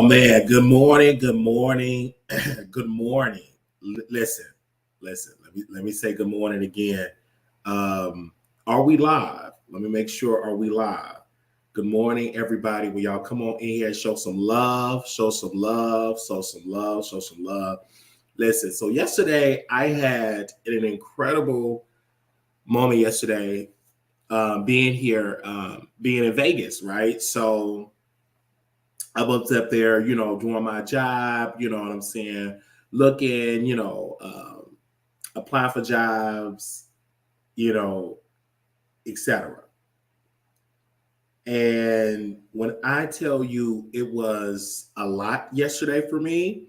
man, good morning, good morning, good morning. Listen, listen. Let me say good morning again. Um, are we live? Let me make sure. Are we live? Good morning, everybody. Will y'all come on in here and show some love? Show some love. Show some love. Show some love. Listen. So yesterday I had an incredible moment. Yesterday, being here, being in Vegas, right? So I was up there, doing my job, you know what I'm saying, looking, applying for jobs, you know, etc. And when I tell you it was a lot yesterday for me,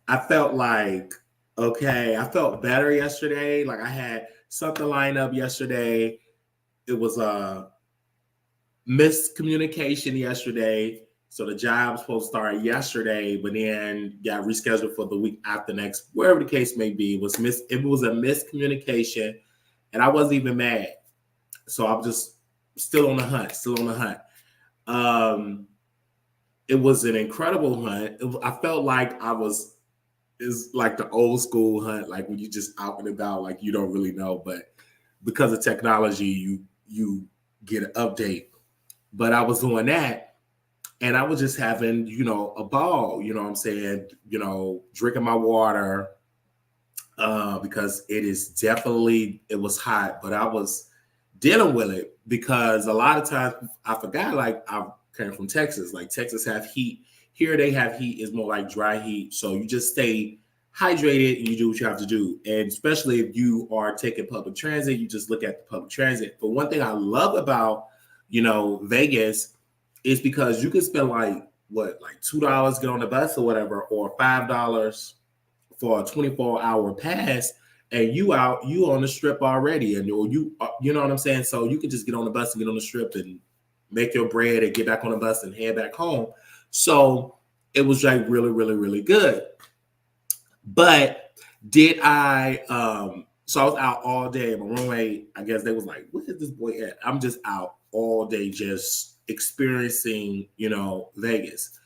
I felt like, okay, I felt better yesterday. Like I had something lined up yesterday. It was a miscommunication yesterday. So the job was supposed to start yesterday, but then got rescheduled for the week after next, wherever the case may be. It was a miscommunication, and I wasn't even mad. So I'm just still on the hunt, still on the hunt. It was an incredible hunt. I felt like it's like the old school hunt, like when you just out and about, like you don't really know, but because of technology, you get an update. But I was doing that, and I was just having, a ball, you know what I'm saying? Drinking my water, because it was hot, but I was dealing with it because a lot of times I forgot, like I came from Texas, like Texas have heat. Here they have heat, is more like dry heat. So you just stay hydrated and you do what you have to do. And especially if you are taking public transit, you just look at the public transit. But one thing I love about, Vegas is because you can spend like $2 get on the bus or whatever, or $5 for a 24-hour pass, and you on the strip already, and you know what I'm saying. So you can just get on the bus and get on the strip and make your bread and get back on the bus and head back home. So it was like really, really, really good. But did I? So I was out all day. My roommate, I guess they was like, "Where is this boy at?" I'm just out all day, just experiencing, Vegas.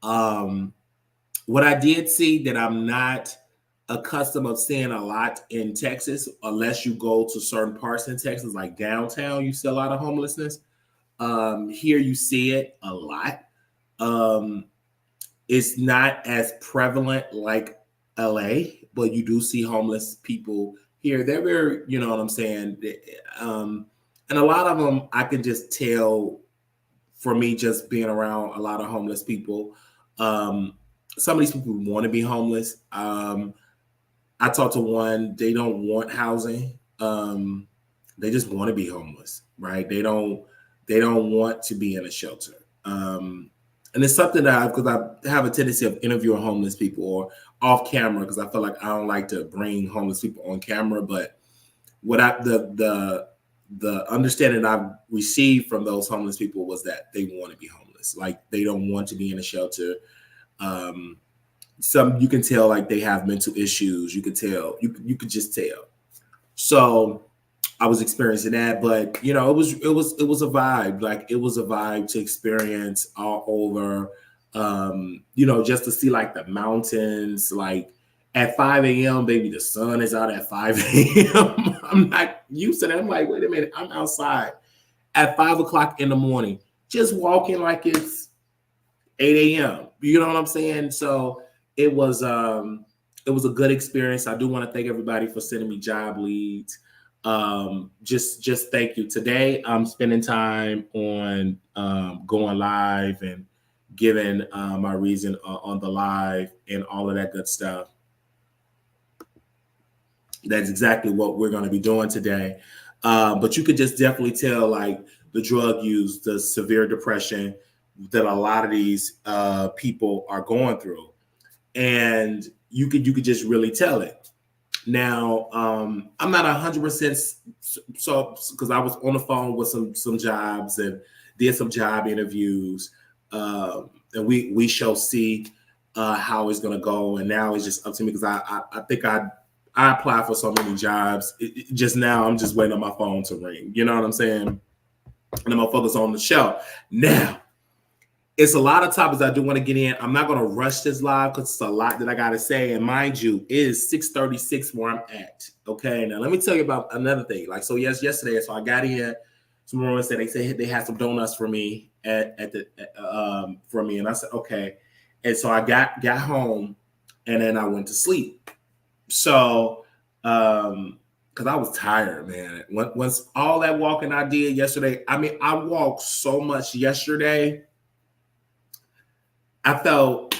What I did see that I'm not accustomed of seeing a lot in Texas, unless you go to certain parts in Texas, like downtown, you see a lot of homelessness. Here you see it a lot. It's not as prevalent like LA, but you do see homeless people here. They're very, you know what I'm saying? And a lot of them, I can just tell for me, just being around a lot of homeless people. Some of these people want to be homeless. I talked to one, they don't want housing. They just want to be homeless, right? They don't want to be in a shelter. And it's something that because I have a tendency of interviewing homeless people or off camera, because I feel like I don't like to bring homeless people on camera. But what the understanding I've received from those homeless people was that they want to be homeless. Like they don't want to be in a shelter. Some you can tell like they have mental issues. You could tell. You could just tell. So I was experiencing that, but it was a vibe. Like it was a vibe to experience all over. Just to see like the mountains, like at 5 a.m., baby, the sun is out at 5 a.m. I'm not used to that. I'm like, wait a minute, I'm outside at 5 o'clock in the morning, just walking like it's 8 a.m. You know what I'm saying? So it was a good experience. I do want to thank everybody for sending me job leads. Just thank you. Today I'm spending time on going live and giving my reason on the live and all of that good stuff. That's exactly what we're going to be doing today. But you could just definitely tell like the drug use, the severe depression that a lot of these people are going through. And you could just really tell it. Now, I'm not 100% so because I was on the phone with some jobs and did some job interviews, and we shall see how it's going to go. And now it's just up to me because I think I applied for so many jobs. Just now, I'm just waiting on my phone to ring. You know what I'm saying? And I'm gonna focus on the show now. it's a lot of topics I do want to get in. I'm not going to rush this live because it's a lot that I got to say. And mind you, it is 6:36 where I'm at. Okay, now let me tell you about another thing. Like, so yesterday, so I got in. Someone said they had some donuts for me for me, and I said okay. And so I got home, and then I went to sleep. So, because I was tired, man. Once all that walking I did yesterday, I mean, I walked so much yesterday. I felt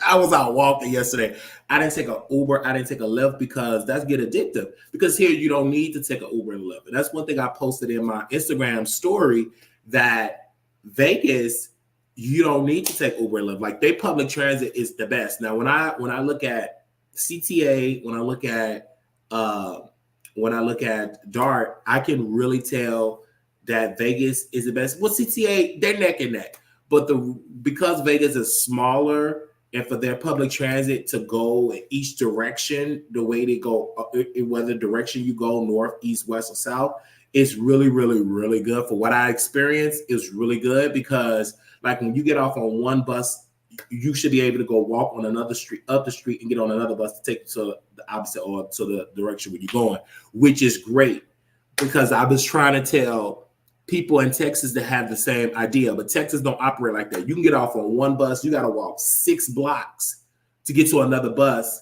I was out walking yesterday. I didn't take an Uber. I didn't take a Lyft because that's get addictive. Because here you don't need to take an Uber and Lyft. And that's one thing I posted in my Instagram story, that Vegas, you don't need to take Uber and Lyft. Like, their public transit is the best. Now, when I look at CTA, when I look at DART, I can really tell that Vegas is the best. Well, CTA, they're neck and neck. But because Vegas is smaller, and for their public transit to go in each direction, the way they go, in whether direction you go, north, east, west, or south, it's really, really, really good. For what I experienced, it's really good because, like, when you get off on one bus, you should be able to go walk on another street, up the street, and get on another bus to take you to the opposite or to the direction where you're going, which is great because I was trying to tell people in Texas that have the same idea, but Texas don't operate like that. You can get off on one bus, you got to walk 6 blocks to get to another bus,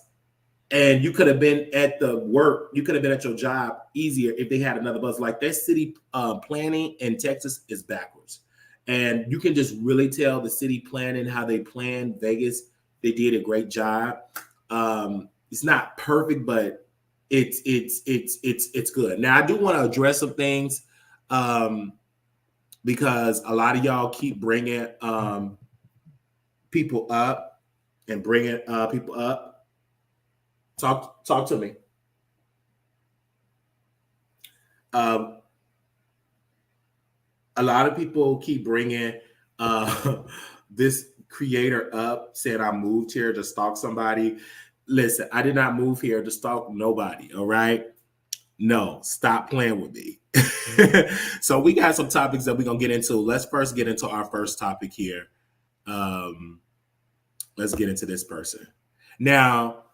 and you could have been at the work, you could have been at your job easier if they had another bus. Like, their city planning in Texas is backwards, and you can just really tell the city planning, how they plan Vegas. They did a great job. It's not perfect, but it's good. Now, I do want to address some things. Because a lot of y'all keep bringing people up and bringing people up. Talk to me. A lot of people keep bringing this creator up, saying I moved here to stalk somebody. Listen, I did not move here to stalk nobody, all right? No, stop playing with me. So we got some topics that we're going to get into. Let's first get into our first topic here. Let's get into this person. Now,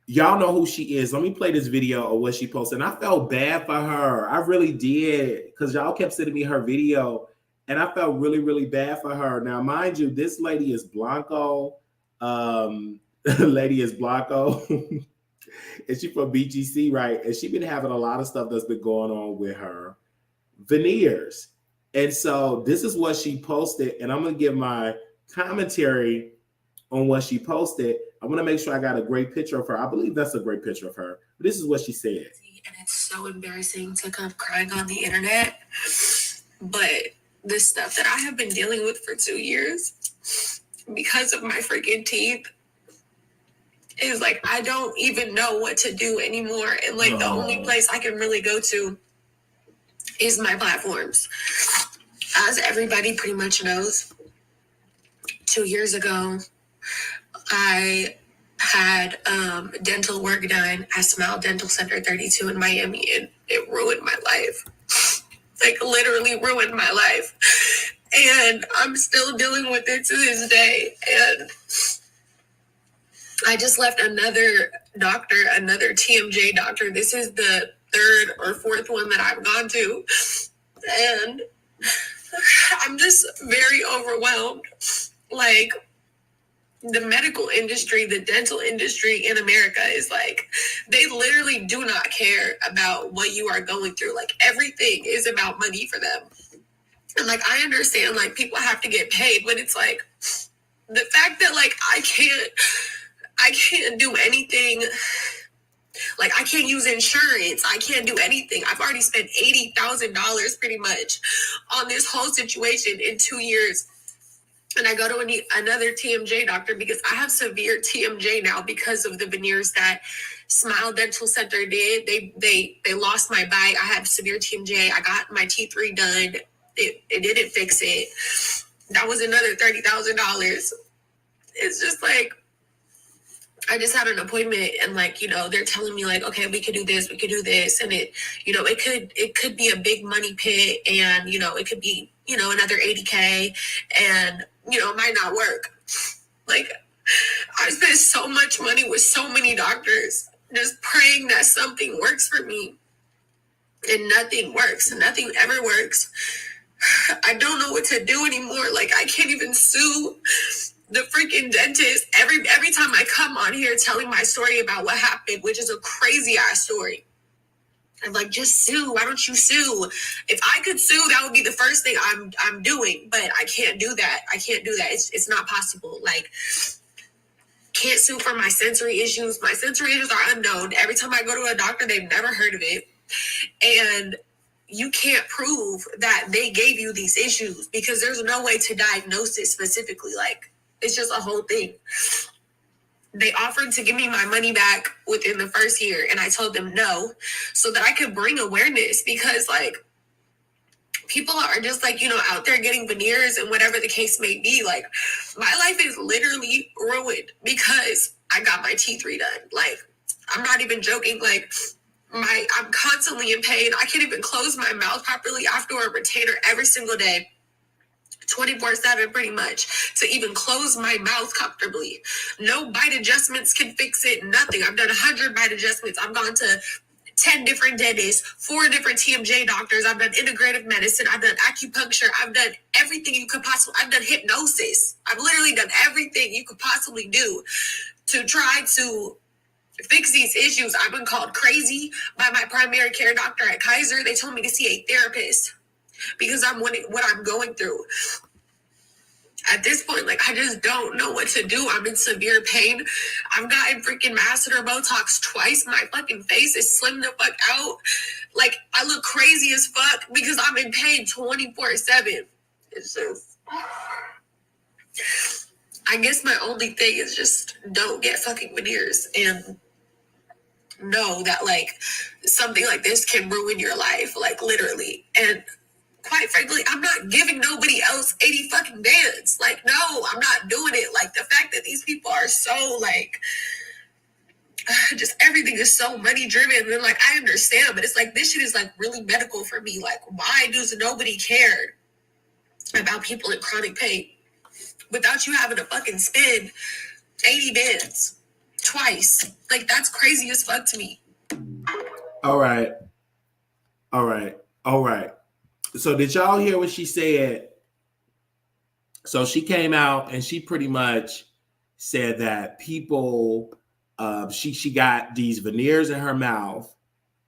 y'all know who she is. Let me play this video of what she posted. And I felt bad for her. I really did, because y'all kept sending me her video, and I felt really, really bad for her. Now, mind you, this lady is Blanco. Lady is Blanco. And she from BGC, right? And she been having a lot of stuff that's been going on with her Veneers. And so this is what she posted, and I'm going to give my commentary on what she posted. I want to make sure I got a great picture of her. I believe that's a great picture of her. But this is what she said. And it's so embarrassing to come crying on the internet. But the stuff that I have been dealing with for 2 years because of my freaking teeth is like, I don't even know what to do anymore. And like, the only place I can really go to is my platforms. As everybody pretty much knows, 2 years ago, I had dental work done at Smile Dental Center 32 in Miami, and it ruined my life. Like, literally ruined my life. And I'm still dealing with it to this day. And I just left another doctor, another TMJ doctor. This is the 3rd or 4th one that I've gone to. And I'm just very overwhelmed. Like, the medical industry, the dental industry in America is like, they literally do not care about what you are going through. Like, everything is about money for them. And like, I understand, like, people have to get paid, but it's like, the fact that like, I can't do anything. Like, I can't use insurance. I can't do anything. I've already spent $80,000 pretty much on this whole situation in 2 years. And I go to another TMJ doctor because I have severe TMJ now because of the veneers that Smile Dental Center did. They lost my bite. I had severe TMJ. I got my teeth redone. It didn't fix it. That was another $30,000. It's just like, I just had an appointment, and like, you know, they're telling me like, okay, we could do this, and it, you know, it could be a big money pit, and you know, it could be, another 80K, and it might not work. Like, I spent so much money with so many doctors just praying that something works for me, and nothing works. Nothing ever works. I don't know what to do anymore. Like, I can't even sue the freaking dentist every time I come on here telling my story about what happened, which is a crazy ass story. I'm like, just sue. Why don't you sue? If I could sue, that would be the first thing I'm doing. But I can't do that. It's not possible. Like, can't sue for my sensory issues. My sensory issues are unknown. Every time I go to a doctor, they've never heard of it. And you can't prove that they gave you these issues because there's no way to diagnose it specifically. Like, it's just a whole thing. They offered to give me my money back within the first year, and I told them no, so that I could bring awareness, because like, people are just like, out there getting veneers and whatever the case may be. Like, my life is literally ruined because I got my teeth redone. Like, I'm not even joking. Like, I'm constantly in pain. I can't even close my mouth properly after a retainer every single day. 24/7 pretty much, to even close my mouth comfortably. No bite adjustments can fix it. Nothing. I've done 100 bite adjustments. I've gone to 10 different dentists, 4 different TMJ doctors. I've done integrative medicine. I've done acupuncture. I've done everything you could possibly. I've done hypnosis. I've literally done everything you could possibly do to try to fix these issues. I've been called crazy by my primary care doctor at Kaiser. They told me to see a therapist because I'm what I'm going through. At this point, like, I just don't know what to do. I'm in severe pain. I've gotten freaking masseter Botox twice. My fucking face is slimmed the fuck out. Like, I look crazy as fuck because I'm in pain 24/7. It's just, I guess my only thing is just don't get fucking veneers and know that, like, something like this can ruin your life, like, literally. And quite frankly, I'm not giving nobody else 80 fucking bands. Like, no, I'm not doing it. Like, the fact that these people are so, like, just everything is so money driven. And, like, I understand, but it's like, this shit is, like, really medical for me. Like, why does nobody care about people in chronic pain without you having to fucking spend 80 bands twice? Like, that's crazy as fuck to me. All right. So did y'all hear what she said? So she came out and she pretty much said that people, she got these veneers in her mouth,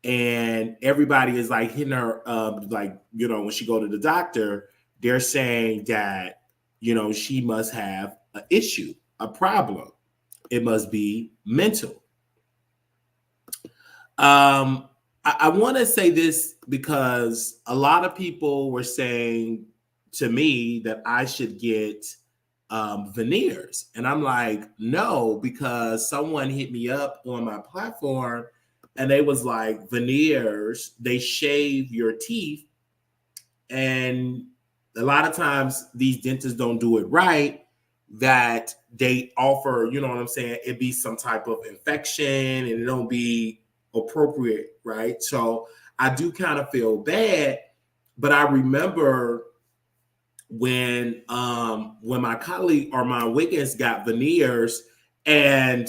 and everybody is like hitting her, like, when she go to the doctor, they're saying that, she must have an issue, a problem. It must be mental. I want to say this because a lot of people were saying to me that I should get veneers. And I'm like, no, because someone hit me up on my platform and they was like, veneers, they shave your teeth. And a lot of times these dentists don't do it right, that they offer, you know what I'm saying? It be some type of infection and it don't be appropriate, right? So I do kind of feel bad, but I remember when my colleague Armon Wiggins got veneers and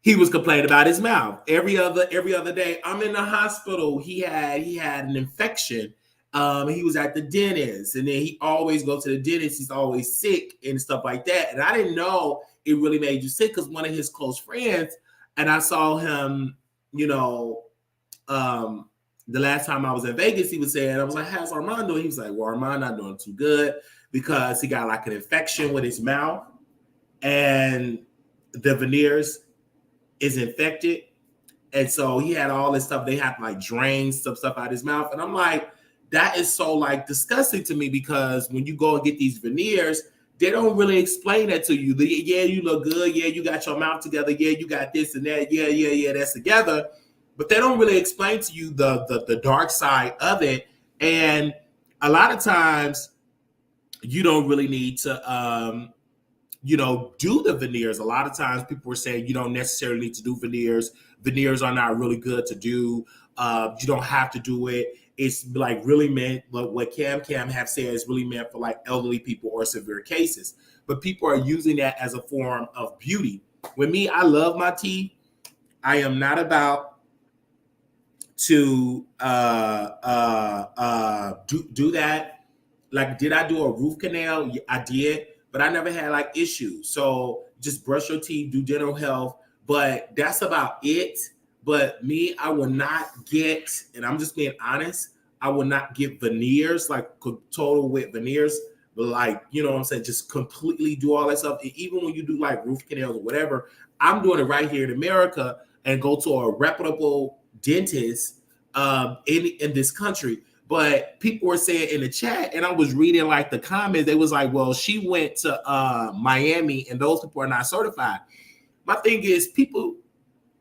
he was complaining about his mouth every other day. I'm in the hospital. He had an infection. He was at the dentist, and then he always goes to the dentist. He's always sick and stuff like that. And I didn't know it really made you sick because one of his close friends, and I saw him, the last time I was in Vegas, he was saying, I was like, how's Armand doing? He was like, well, Armand not doing too good because he got like an infection with his mouth and the veneers is infected. And so he had all this stuff. They had to like drain some stuff out of his mouth. And I'm like, that is so like disgusting to me because when you go and get these veneers, they don't really explain that to you. Yeah, you look good. Yeah, you got your mouth together. Yeah, you got this and that. Yeah, that's together. But they don't really explain to you the dark side of it. And a lot of times you don't really need to, do the veneers. A lot of times people are saying you don't necessarily need to do veneers. Veneers are not really good to do. You don't have to do it. it's like really meant, what Cam have said is really meant for like elderly people or severe cases. But people are using that as a form of beauty. With me, I love my teeth. I am not about to do that. Like, did I do a root canal? Yeah, I did, but I never had like issues. So just brush your teeth, do dental health, but that's about it. But me, I will not get, and I'm just being honest, I will not get veneers, like total with veneers, but like, you know what I'm saying, just completely do all that stuff. And even when you do like root canals or whatever, I'm doing it right here in America and go to a reputable dentist in this country. But people were saying in the chat, and I was reading like the comments, they was like, well, she went to Miami and those people are not certified. My thing is, people,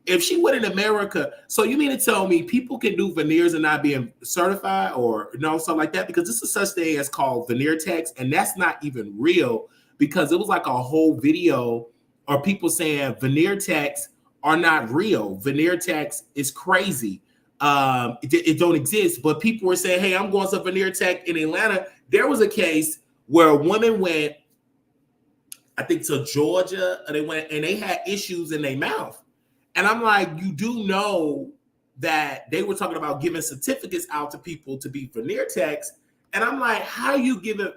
if she went in America, so you mean to tell me people can do veneers and not being certified, or something like that? Because this is such thing as called veneer techs, and that's not even real, because it was like a whole video or people saying veneer techs are not real. Veneer techs is crazy. It don't exist. But people were saying, hey, I'm going to veneer tech in Atlanta. There was a case where a woman went, I think, to Georgia, and they went and they had issues in their mouth. And I'm like, you do know that they were talking about giving certificates out to people to be veneer techs. And I'm like, how you give a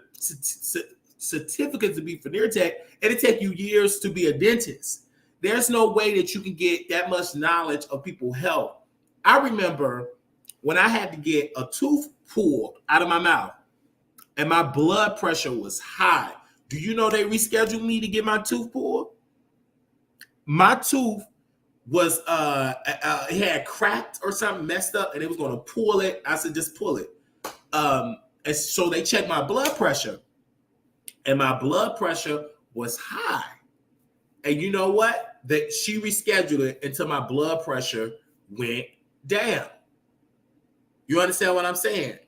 certificate to be veneer tech, and it take you years to be a dentist? There's no way that you can get that much knowledge of people's health. I remember when I had to get a tooth pulled out of my mouth and my blood pressure was high. Do you know they rescheduled me to get my tooth pulled? My tooth was it had cracked or something, messed up, and it was going to pull it. I said, just pull it. And so they checked my blood pressure, and my blood pressure was high. And you know what? That she rescheduled it until my blood pressure went down. You understand what I'm saying?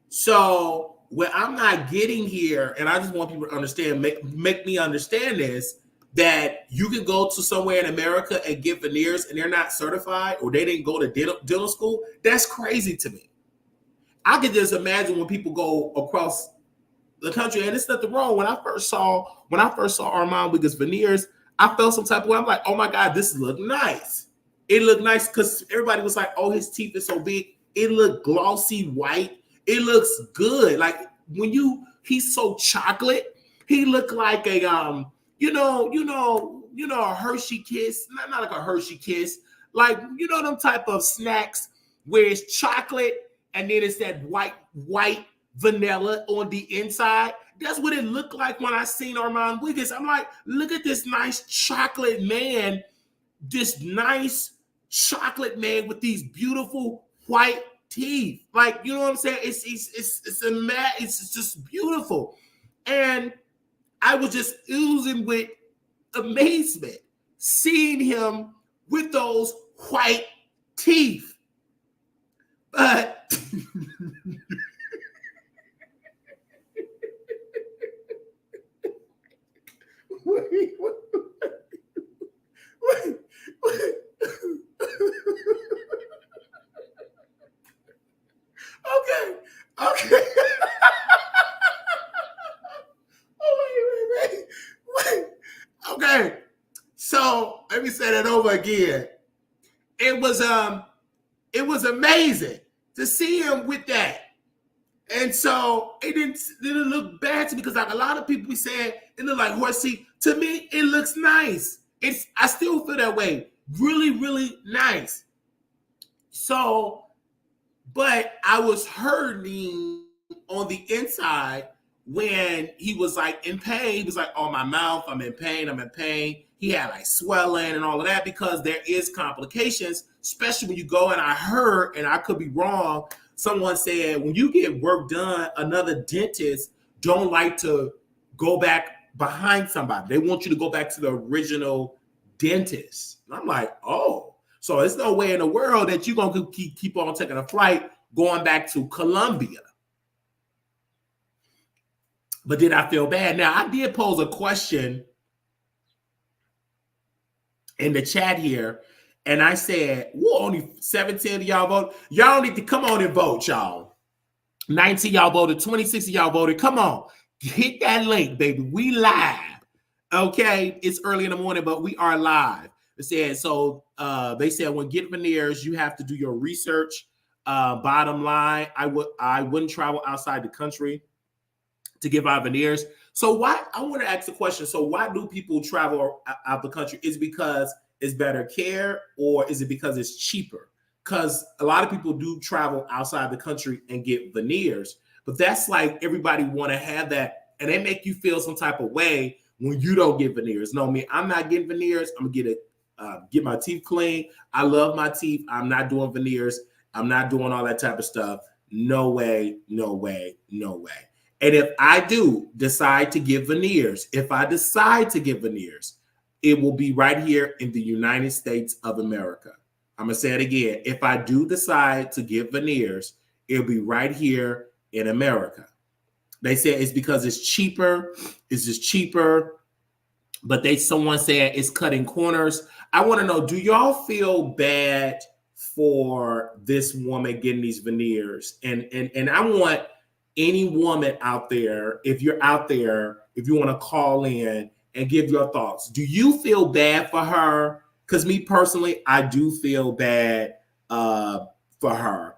So when I'm not getting here, and I just want people to understand, make me understand this, that you can go to somewhere in America and get veneers and they're not certified, or they didn't go to dental school. That's crazy to me. I could just imagine when people go across the country, and there's nothing wrong. When I first saw Armon Wiggins veneers, I felt some type of way. I'm like, oh my God, this looked nice. It looked nice because everybody was like, oh, his teeth are so big. It looked glossy white. It looks good. Like he's so chocolate. He looked like a a Hershey Kiss. Not like a Hershey Kiss. Like, them type of snacks where it's chocolate and then it's that white vanilla on the inside. That's what it looked like when I seen Armon Wiggins. I'm like, look at this nice chocolate man, with these beautiful white teeth. Like, you know what I'm saying? It's just beautiful. And I was just oozing with amazement seeing him with those white teeth. But wait. Okay. Oh, wait. Okay. So let me say that over again. It was amazing to see him with that. And so it didn't look bad to me, because like a lot of people be saying it looked like horsey. To me, it looks nice. I still feel that way. Really, really nice. So, but I was hurting on the inside when he was like in pain. He was like, oh, my mouth, I'm in pain. He had like swelling and all of that, because there is complications, especially when you go, and I heard, and I could be wrong, someone said when you get work done, another dentist don't like to go back behind somebody. They want you to go back to the original dentist. And I'm like, oh, so there's no way in the world that you're going to keep on taking a flight going back to Colombia. But did I feel bad? Now, I did pose a question in the chat here, And I said, well, only 17 of y'all vote. Y'all need to come on and vote, y'all. 19 y'all voted, 26 of y'all voted. Come on, hit that link, baby. We live. Okay, it's early in the morning, but we are live. They said so. They said when get veneers, you have to do your research. Bottom line, I wouldn't travel outside the country to give out veneers. So why? I want to ask the question. So why do people travel out the country? Is it because it's better care, or is it because it's cheaper? Because a lot of people do travel outside the country and get veneers, but that's like everybody want to have that, and they make you feel some type of way when you don't get veneers. No, me, I'm not getting veneers. I'm gonna get my teeth clean. I love my teeth. I'm not doing veneers. I'm not doing all that type of stuff. No way, no way, no way. And if I do decide to get veneers, it will be right here in the United States of America. I'm going to say it again. If I do decide to get veneers, it'll be right here in America. They say it's because it's cheaper. It's just cheaper. But someone said it's cutting corners. I want to know, do y'all feel bad for this woman getting these veneers? And I want any woman out there, if you're out there, if you want to call in and give your thoughts, do you feel bad for her? Because me personally, I do feel bad for her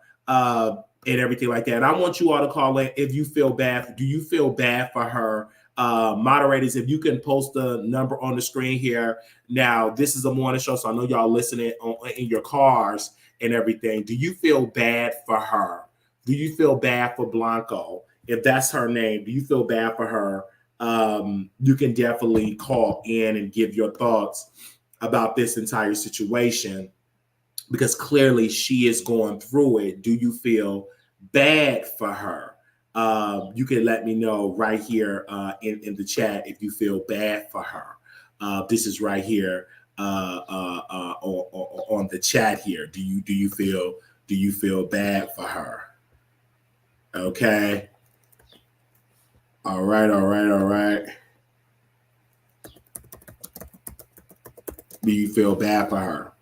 and everything like that. I want you all to call in if you feel bad. Do you feel bad for her? Moderators, if you can post the number on the screen here. Now, this is a morning show, so I know y'all listening in your cars and everything. Do you feel bad for her? Do you feel bad for Blanco? If that's her name, do you feel bad for her? You can definitely call in and give your thoughts about this entire situation, because clearly she is going through it. Do you feel bad for her? You can let me know right here in the chat if you feel bad for her. This is right here on the chat here. Do you feel bad for her? Okay. All right. Do you feel bad for her?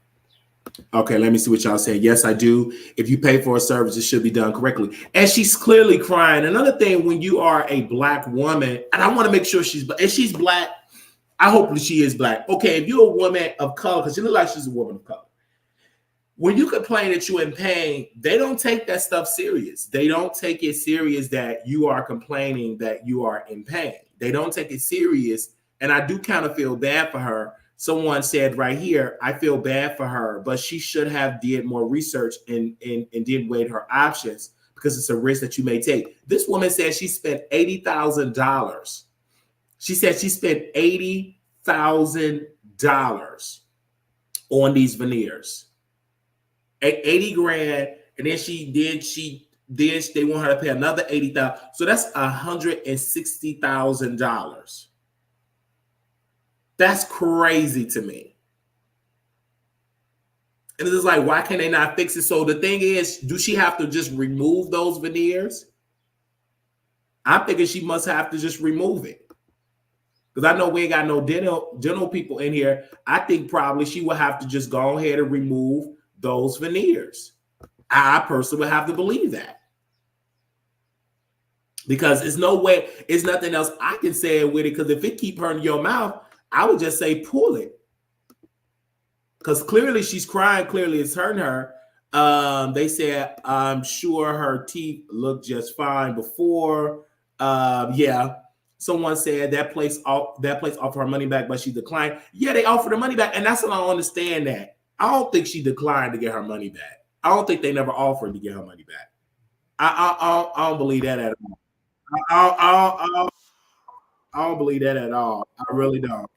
Okay, let me see what y'all say. Yes, I do. If you pay for a service, it should be done correctly. And she's clearly crying. Another thing, when you are a Black woman, and I want to make sure if she's Black, I hope that she is Black. Okay, if you're a woman of color, because she looks like she's a woman of color, when you complain that you're in pain, they don't take that stuff serious. They don't take it serious that you are complaining that you are in pain. They don't take it serious. And I do kind of feel bad for her. Someone said right here, I feel bad for her, but she should have did more research and did weigh her options, because it's a risk that you may take. This woman said she spent $80,000. She said she spent $80,000 on these veneers. 80 grand, and then they want her to pay another 80,000. So that's $160,000. That's crazy to me. And it's like, why can they not fix it? So the thing is, do she have to just remove those veneers? I'm thinking she must have to just remove it. Because I know we ain't got no dental people in here. I think probably she will have to just go ahead and remove those veneers. I personally would have to believe that, because there's no way, it's nothing else I can say with it. Because if it keep hurting your mouth, I would just say pull it, because clearly she's crying. Clearly it's hurting her. They said I'm sure her teeth looked just fine before. Yeah. Someone said that place offered her money back, but she declined. Yeah, they offered her money back, and that's what I don't understand. That I don't think she declined to get her money back. I don't think they never offered to get her money back. I don't believe that at all. I don't believe that at all. I really don't.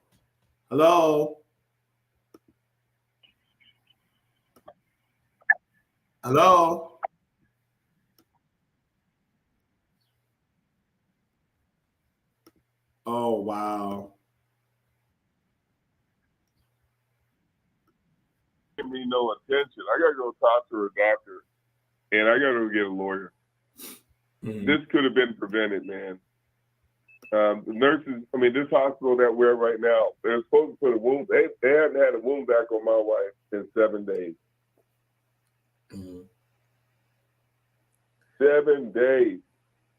Hello? Hello? Oh, wow. Me no attention. I gotta go talk to her doctor, and I gotta go get a lawyer. Mm-hmm. This could have been prevented, man. The nurses, I mean, this hospital that we're at right now, they're supposed to put a wound. They haven't had a wound back on my wife in 7 days. Mm-hmm. 7 days.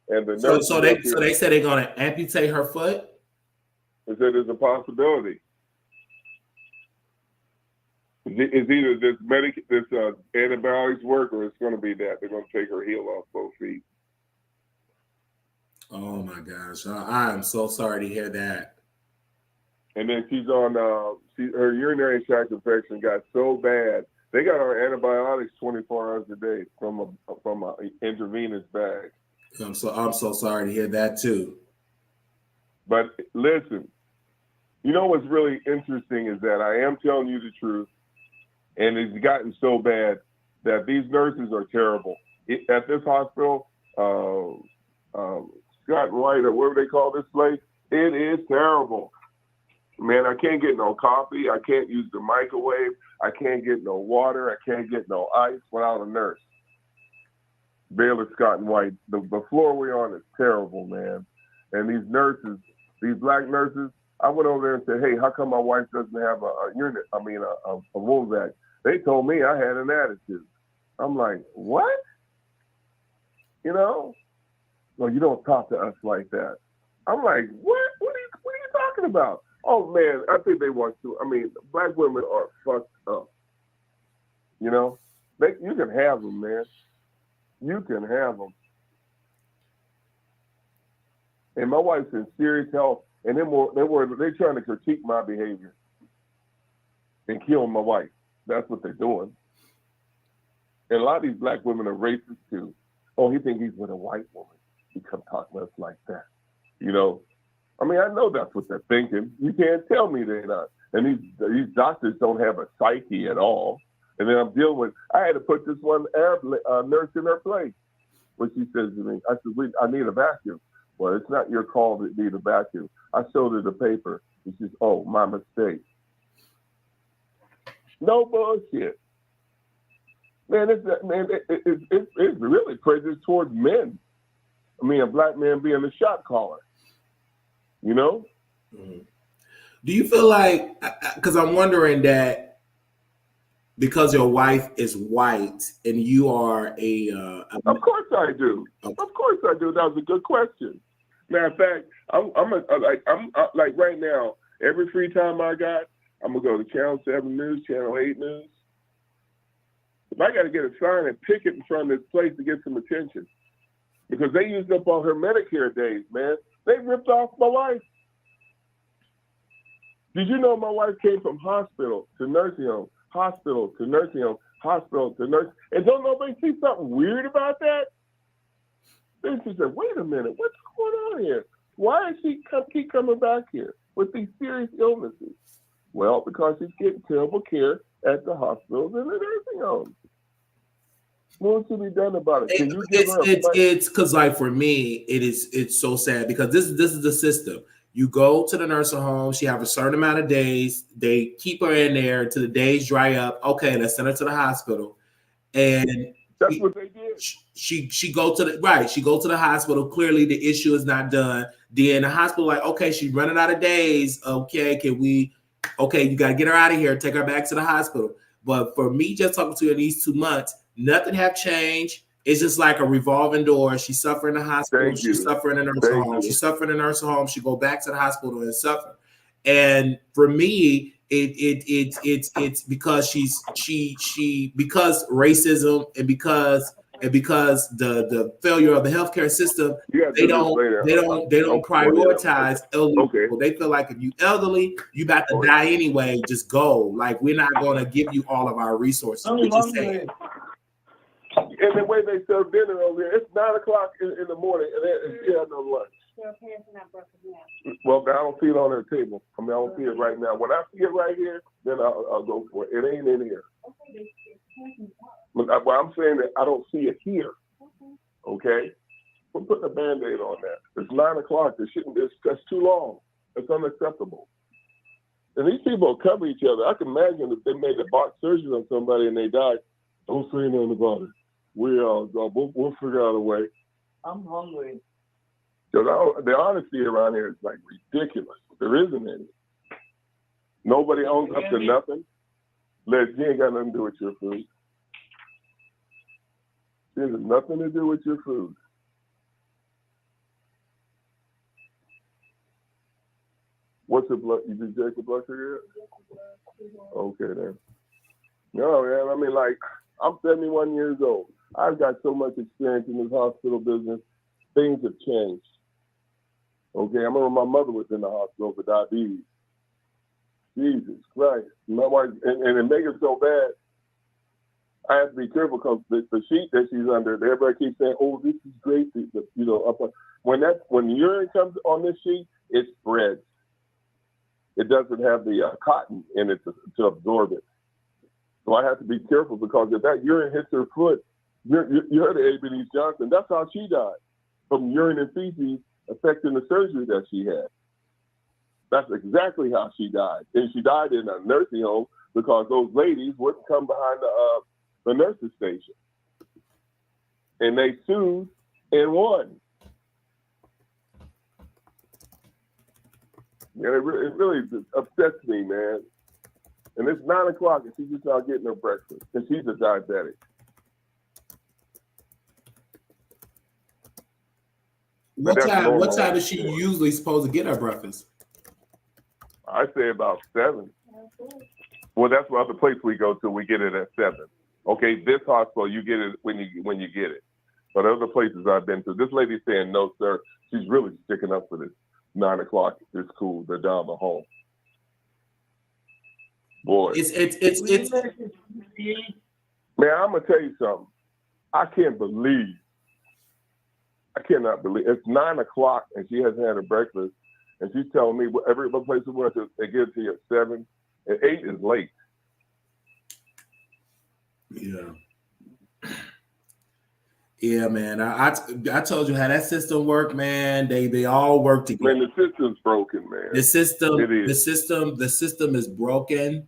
And the nurses so they said they're gonna amputate her foot. They said there's a possibility. It's either this antibiotics work, or it's going to be that they're going to take her heel off both feet. Oh my gosh, I am so sorry to hear that. And then she's on her urinary tract infection got so bad they got her antibiotics 24 hours a day from a intravenous bag. I'm so sorry to hear that too. But listen, you know what's really interesting is that I am telling you the truth. And it's gotten so bad that these nurses are terrible. At this hospital, Scott White, or whatever they call this place, it is terrible. Man, I can't get no coffee. I can't use the microwave. I can't get no water. I can't get no ice without a nurse. Baylor, Scott, and White, the floor we're on is terrible, man. And these nurses, these black nurses, I went over there and said, hey, how come my wife doesn't have a wound vac? They told me I had an attitude. I'm like, what? You know? Well, you don't talk to us like that. I'm like, what? What are you talking about? Oh, man, I think they want to. I mean, black women are fucked up. You know? You can have them, man. You can have them. And my wife's in serious health, and they're trying to critique my behavior and kill my wife. That's what they're doing. And a lot of these black women are racist too. Oh, he thinks he's with a white woman. He come talk to us like that. You know? I mean, I know that's what they're thinking. You can't tell me they're not. And these doctors don't have a psyche at all. And then I'm dealing with, I had to put this one Arab nurse in her place. What she says to me, I said, I need a vacuum. Well, it's not your call to need a vacuum. I showed her the paper. And she says, oh, my mistake. No bullshit. Man, it's really prejudiced towards men. I mean, a black man being a shot caller. You know? Mm-hmm. Do you feel like, because I'm wondering that because your wife is white and you are Of course I do. Okay. Of course I do. That was a good question. Matter of fact, I'm like right now, every free time I got, I'm going to go to Channel 7 News, Channel 8 News. If I got to get a sign and picket in front of this place to get some attention. Because they used up all her Medicare days, man. They ripped off my wife. Did you know my wife came from hospital to nursing home, hospital to nursing home, hospital to nursing? And don't nobody see something weird about that? Then she said, wait a minute, what's going on here? Why does she keep coming back here with these serious illnesses? Well, because she's getting terrible care at the hospitals and the nursing homes. What should be done about it? Can you give her it's because, like, for me, it's so sad because this is the system. You go to the nursing home, she have a certain amount of days, they keep her in there until the days dry up. Okay, let's send her to the hospital. And that's what they did. She go to the hospital. Clearly the issue is not done. Then the hospital, like, okay, she's running out of days. Okay, you got to get her out of here, take her back to the hospital. But for me, just talking to her in these 2 months, nothing have changed. It's just like a revolving door. She's suffering in the hospital. She's suffering in a nursing home. She's suffering in a nursing home. She go back to the hospital and suffer. And for me, it's because because racism and because the failure of the healthcare system, they don't prioritize elderly people. They feel like if you elderly, you about to die anyway. Just go. Like, we're not going to give you all of our resources. We just say. And the way they serve dinner over here, it's 9 o'clock in the morning, and they still have no lunch. Well, I don't see it on their table. I mean, I don't see it right now. When I see it right here, then I'll go for it. It ain't in here. But I'm saying that I don't see it here. Okay? We're putting a Band-Aid on that. It's 9 o'clock. That's too long. It's unacceptable. And these people cover each other. I can imagine if they made a botched surgery on somebody and they died. Don't say nothing about it. We'll figure out a way. I'm hungry. Because the honesty around here is like ridiculous. There isn't any. Nobody owns up to nothing. Liz, you ain't got nothing to do with your food. It has nothing to do with your food. What's your blood? You did Jacob blood sugar yet? Okay then. No, man. I mean, like, I'm 71 years old. I've got so much experience in this hospital business. Things have changed. Okay, I remember my mother was in the hospital for diabetes. Jesus Christ. My wife, and it makes it so bad. I have to be careful because the sheet that she's under, everybody keeps saying, "Oh, this is great." When the urine comes on this sheet, it spreads. It doesn't have the cotton in it to absorb it. So I have to be careful because if that urine hits her foot, you heard of Ebenezer Johnson. That's how she died, from urine and feces affecting the surgery that she had. That's exactly how she died. And she died in a nursing home because those ladies wouldn't come behind the nurse's station. And they sued and won. Yeah, it really upsets me, man. And it's 9 o'clock and she's just not getting her breakfast. And she's a diabetic. What time is she usually supposed to get her breakfast? I say about 7. Well, that's what other place we go to. We get it at 7. Okay, this hospital you get it when you get it. But other places I've been to, this lady's saying no, sir. She's really sticking up for this. 9 o'clock. It's cool. They're down the hall. Boy, it's man. I'm gonna tell you something. I cannot believe it's 9 o'clock and she hasn't had her breakfast, and she's telling me every place we went to, they give it to you at 7, and 8 is late. Yeah, man. I told you how that system worked, man. They all work together. Man, the system's broken, man. The system is broken.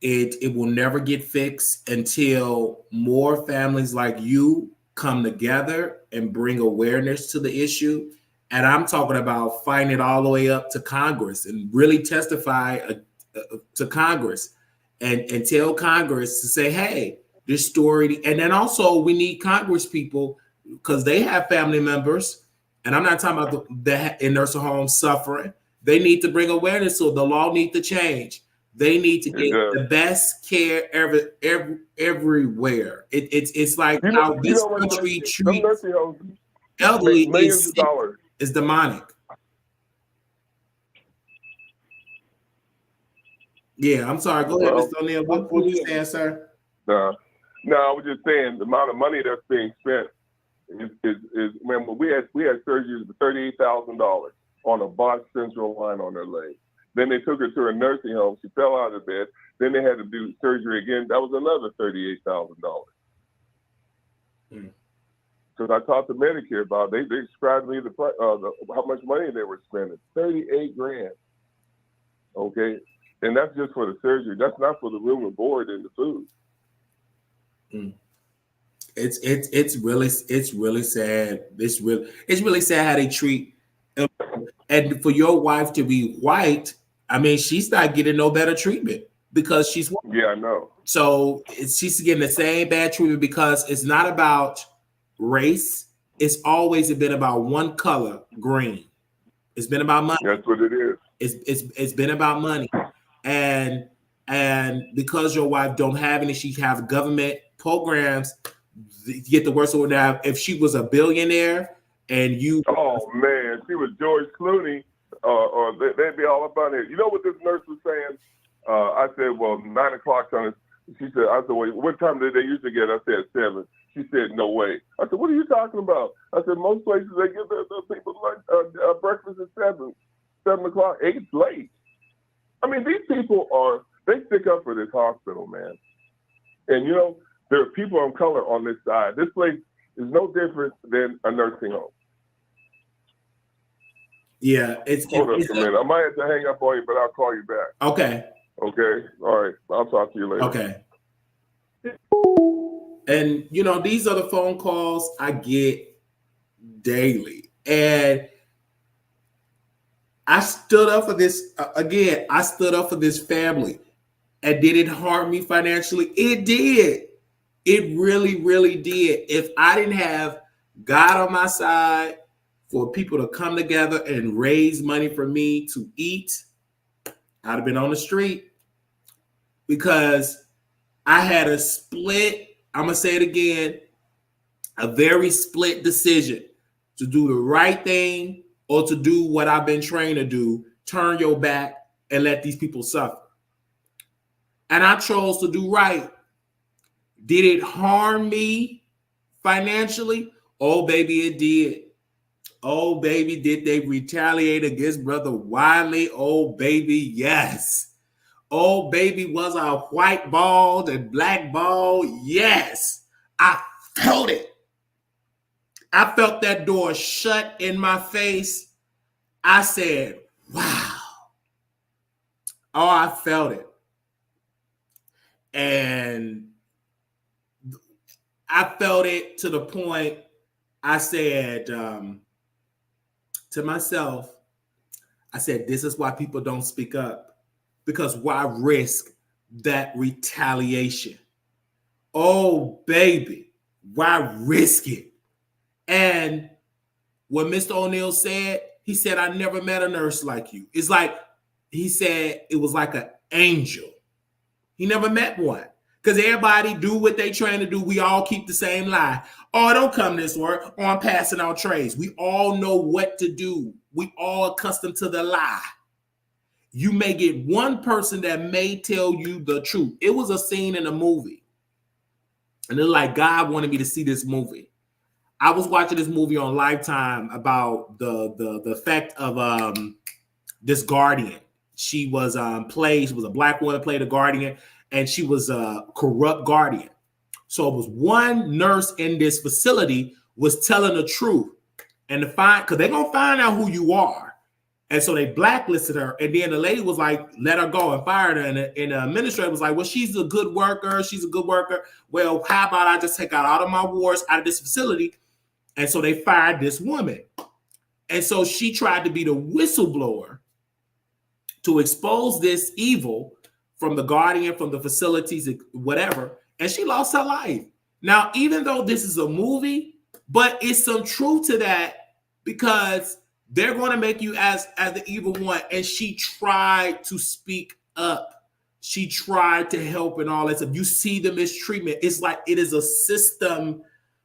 It will never get fixed until more families like you come together and bring awareness to the issue. And I'm talking about fighting it all the way up to Congress and really testify to Congress and tell Congress to say, hey, this story. And then also we need Congress people because they have family members. And I'm not talking about the in nursing homes suffering. They need to bring awareness. So the law needs to change. They need to get the best care everywhere. It's like how this country treats elderly is demonic. Yeah, I'm sorry. Go ahead, Mr. O'Neill. What were you saying, sir? No, I was just saying the amount of money that's being spent is man. We had surgeries for $38,000 on a botched central line on her leg. Then they took her to a nursing home. She fell out of bed. Then they had to do surgery again. That was another $38,000. Because I talked to Medicare about it. They described me how much money they were spending. $38,000. Okay, and that's just for the surgery. That's not for the room and board and the food. It's really sad. It's really sad how they treat. And for your wife to be white, I mean, she's not getting no better treatment because she's white. Yeah, I know. So she's getting the same bad treatment because it's not about race. It's always been about one color, green. It's been about money. That's what it is. It's been about money, and because your wife don't have any, she have government programs. You get the worst of it now. If she was a billionaire and you, oh man, she was George Clooney, or they'd be all up on it. You know what this nurse was saying? I said, well, 9 o'clock on it. She said, I said, well, what time did they usually get? I said 7. She said, no way. I said, what are you talking about? I said, most places they give the people lunch, breakfast at 7 o'clock. 8's late. I mean, these people they stick up for this hospital, man. And you know, there are people of color on this side. This place is no different than a nursing home. Yeah, Hold up a minute. I might have to hang up on you, but I'll call you back. Okay. Okay. All right. I'll talk to you later. Okay. And you know, these are the phone calls I get daily. And I stood up for this again. I stood up for this family. And did it harm me financially? It did. It really, really did. If I didn't have God on my side for people to come together and raise money for me to eat, I'd have been on the street, because I had a split, I'm going to say it again, a very split decision to do the right thing or to do what I've been trained to do, turn your back and let these people suffer. And I chose to do right. Did it harm me financially? Oh, baby, it did. Oh, baby, did they retaliate against Brother Wiley? Oh, baby, yes. Oh, baby, was I white balled and black balled? Yes. I felt it. I felt that door shut in my face. I said, wow. Oh, I felt it. And I felt it to the point I said to myself, I said, this is why people don't speak up. Because why risk that retaliation? Oh, baby, why risk it? And what Mr. O'Neill said, he said, I never met a nurse like you. It's like, he said it was like an angel. He never met one. Because everybody do what they trying to do. We all keep the same lie. Oh, don't come this work. Oh, I'm passing out trays. We all know what to do. We all accustomed to the lie. You may get one person that may tell you the truth. It was a scene in a movie. And it's like, God wanted me to see this movie. I was watching this movie on Lifetime about the effect of this guardian. She was she was a black woman, played a guardian, and she was a corrupt guardian. So it was one nurse in this facility was telling the truth. And to find, because they're gonna find out who you are. And so they blacklisted her. And then the lady was like, let her go and fired her. And the administrator was like, well, she's a good worker. She's a good worker. Well, how about I just take out all of my wards out of this facility? And so they fired this woman. And so she tried to be the whistleblower to expose this evil from the guardian, from the facilities, whatever. And she lost her life. Now, even though this is a movie, but it's some truth to that, because they're going to make you as the evil one. And she tried to speak up. She tried to help and all that stuff. You see the mistreatment. It's like it is a system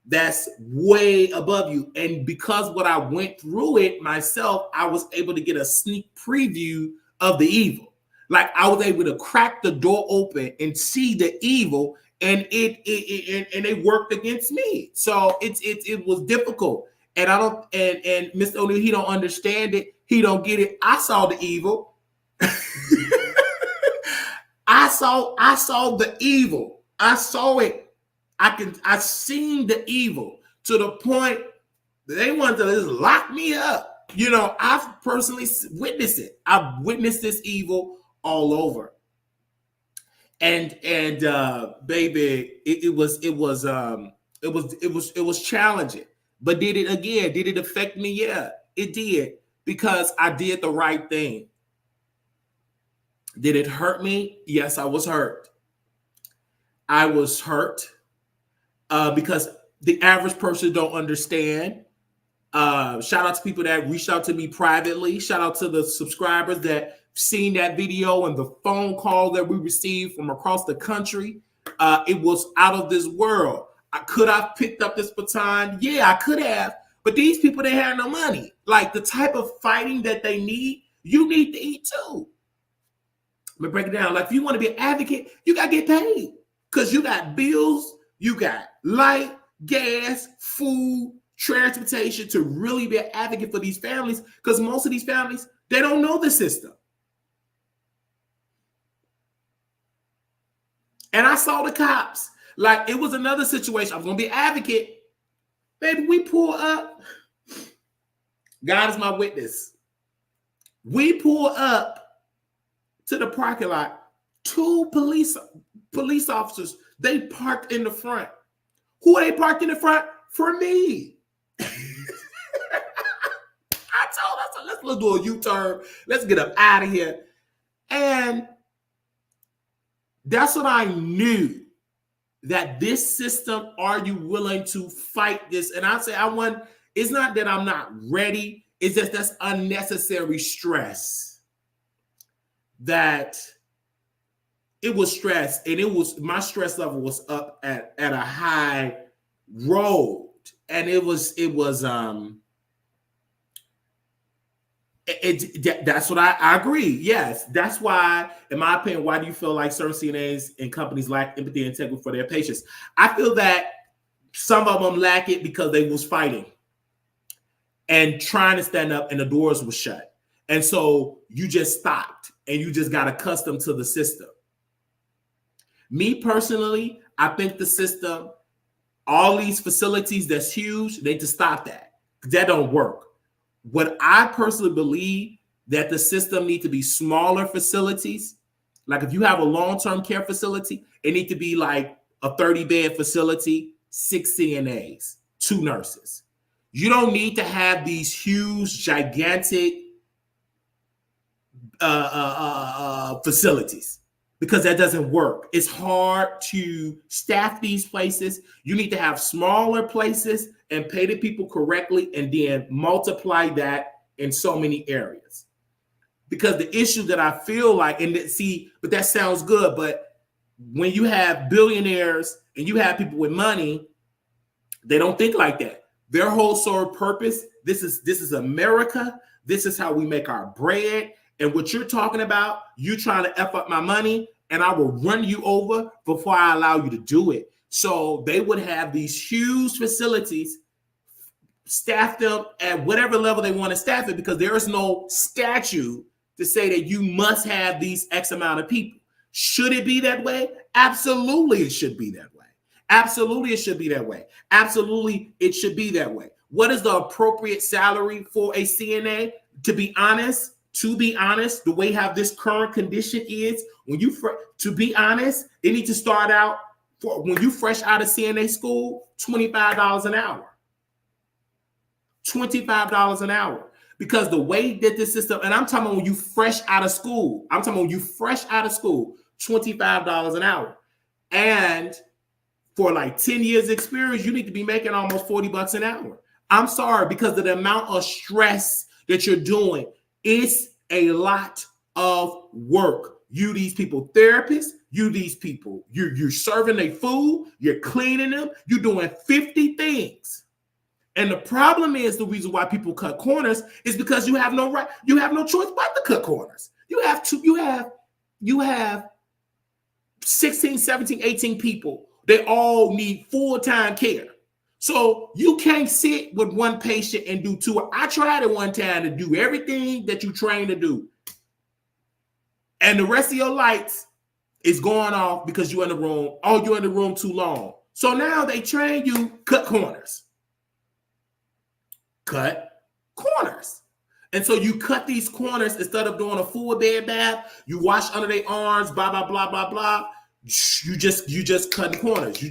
that's way above you. And because what I went through it myself, I was able to get a sneak preview of the evil. Like I was able to crack the door open and see the evil, and it worked against me. So it was difficult. And I don't, and Mr. O'Neill, he don't understand it. He don't get it. I saw the evil. I saw the evil. I saw it. I seen the evil to the point that they wanted to just lock me up. You know, I've personally witnessed it. I've witnessed this evil all over. And baby, it was challenging. But did it affect me? Yeah, it did, because I did the right thing. Did it hurt me? Yes, I was hurt. I was hurt because the average person don't understand. Shout out to people that reached out to me privately. Shout out to the subscribers that seen that video and the phone call that we received from across the country. It was out of this world. Could I have picked up this baton? Yeah, I could have. But these people, they have no money. Like the type of fighting that they need, you need to eat too. Let me break it down. Like if you want to be an advocate, you got to get paid. Because you got bills, you got light, gas, food, transportation to really be an advocate for these families. Because most of these families, they don't know the system. And I saw the cops. Like it was another situation. I was going to be an advocate. Baby, we pull up. God is my witness. We pull up to the parking lot. 2 police officers, they parked in the front. Who are they parked in the front? For me. let's do a U-turn. Let's get up out of here. And that's what I knew, that this system, are you willing to fight this? And I say, it's not that I'm not ready. It's just that's unnecessary stress. That it was stress, and my stress level was up at a high road. And that's what I agree. Yes, that's why, in my opinion, why do you feel like certain CNAs and companies lack empathy and integrity for their patients? I feel that some of them lack it because they was fighting and trying to stand up, and the doors were shut. And so you just stopped and you just got accustomed to the system. Me personally, I think the system, all these facilities that's huge, they just stop that. That don't work. What I personally believe, that the system need to be smaller facilities. Like if you have a long-term care facility, it need to be like a 30-bed facility, 6 CNAs, 2 nurses. You don't need to have these huge, gigantic facilities, because that doesn't work. It's hard to staff these places. You need to have smaller places and pay the people correctly, and then multiply that in so many areas. Because the issue that I feel like, but that sounds good, but when you have billionaires and you have people with money, they don't think like that. Their whole sole purpose, this is America. This is how we make our bread. And what you're talking about, you trying to F up my money, and I will run you over before I allow you to do it. So they would have these huge facilities, staff them at whatever level they want to staff it, because there is no statute to say that you must have these X amount of people. Should it be that way? Absolutely, it should be that way. Absolutely, it should be that way. Absolutely, it should be that way. What is the appropriate salary for a CNA? To be honest, the way how this current condition is, to be honest, they need to start out when you fresh out of CNA school, $25 an hour. $25 an hour. Because the way that this system, and I'm talking about when you fresh out of school, $25 an hour. And for like 10 years experience, you need to be making almost $40 an hour. I'm sorry, because of the amount of stress that you're doing, it's a lot of work. You these people therapists, you're serving their food, you're cleaning them, you're doing 50 things. And the problem is, the reason why people cut corners is because you have no choice but to cut corners. You have 16, 17, 18 people. They all need full-time care. So you can't sit with one patient and do 2. I tried at one time to do everything that you trained to do. And the rest of your lights is going off because you're in the room. Oh, you're in the room too long. So now they train you, cut corners. Cut corners. And so you cut these corners instead of doing a full bed bath. You wash under their arms, blah, blah, blah, blah, blah. You just cutting corners.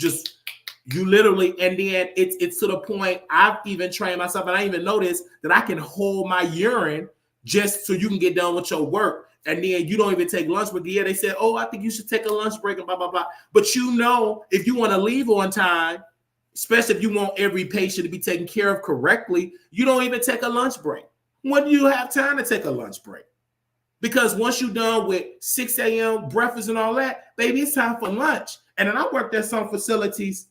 You literally, and then it's to the point I've even trained myself, and I even noticed that I can hold my urine just so you can get done with your work. And then you don't even take lunch break. Yeah, they said, oh, I think you should take a lunch break and blah, blah, blah. But if you want to leave on time, especially if you want every patient to be taken care of correctly, you don't even take a lunch break. When do you have time to take a lunch break? Because once you're done with 6 a.m. breakfast and all that, baby, it's time for lunch. And then I worked at some facilities.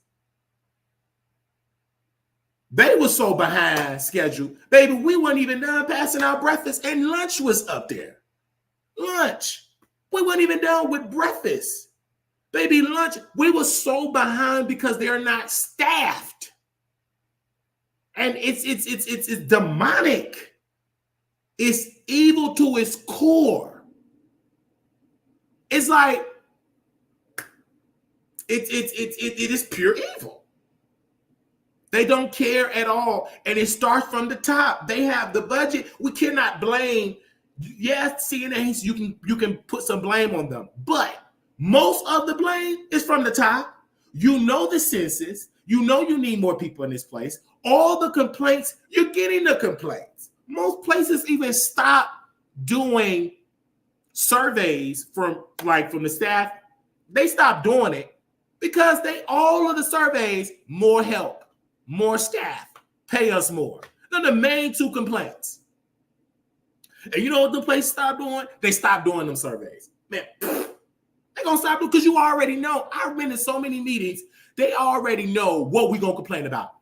They were so behind schedule. Baby, we weren't even done passing out breakfast, and lunch was up there. Lunch. We weren't even done with breakfast. Baby, lunch. We were so behind because they're not staffed. And it's demonic. It's evil to its core. It's like it is pure evil. They don't care at all, and it starts from the top. They have the budget. We cannot blame. Yes, CNAs, you can put some blame on them, but most of the blame is from the top. You know the census. You know you need more people in this place. All the complaints, you're getting the complaints. Most places even stop doing surveys from the staff. They stopped doing it because all of the surveys, more help, more staff, pay us more. They're the main two complaints. And you know what the place stopped doing? They stopped doing them surveys. Man, they're gonna stop doing because you already know. I've been in so many meetings, they already know what we're gonna complain about.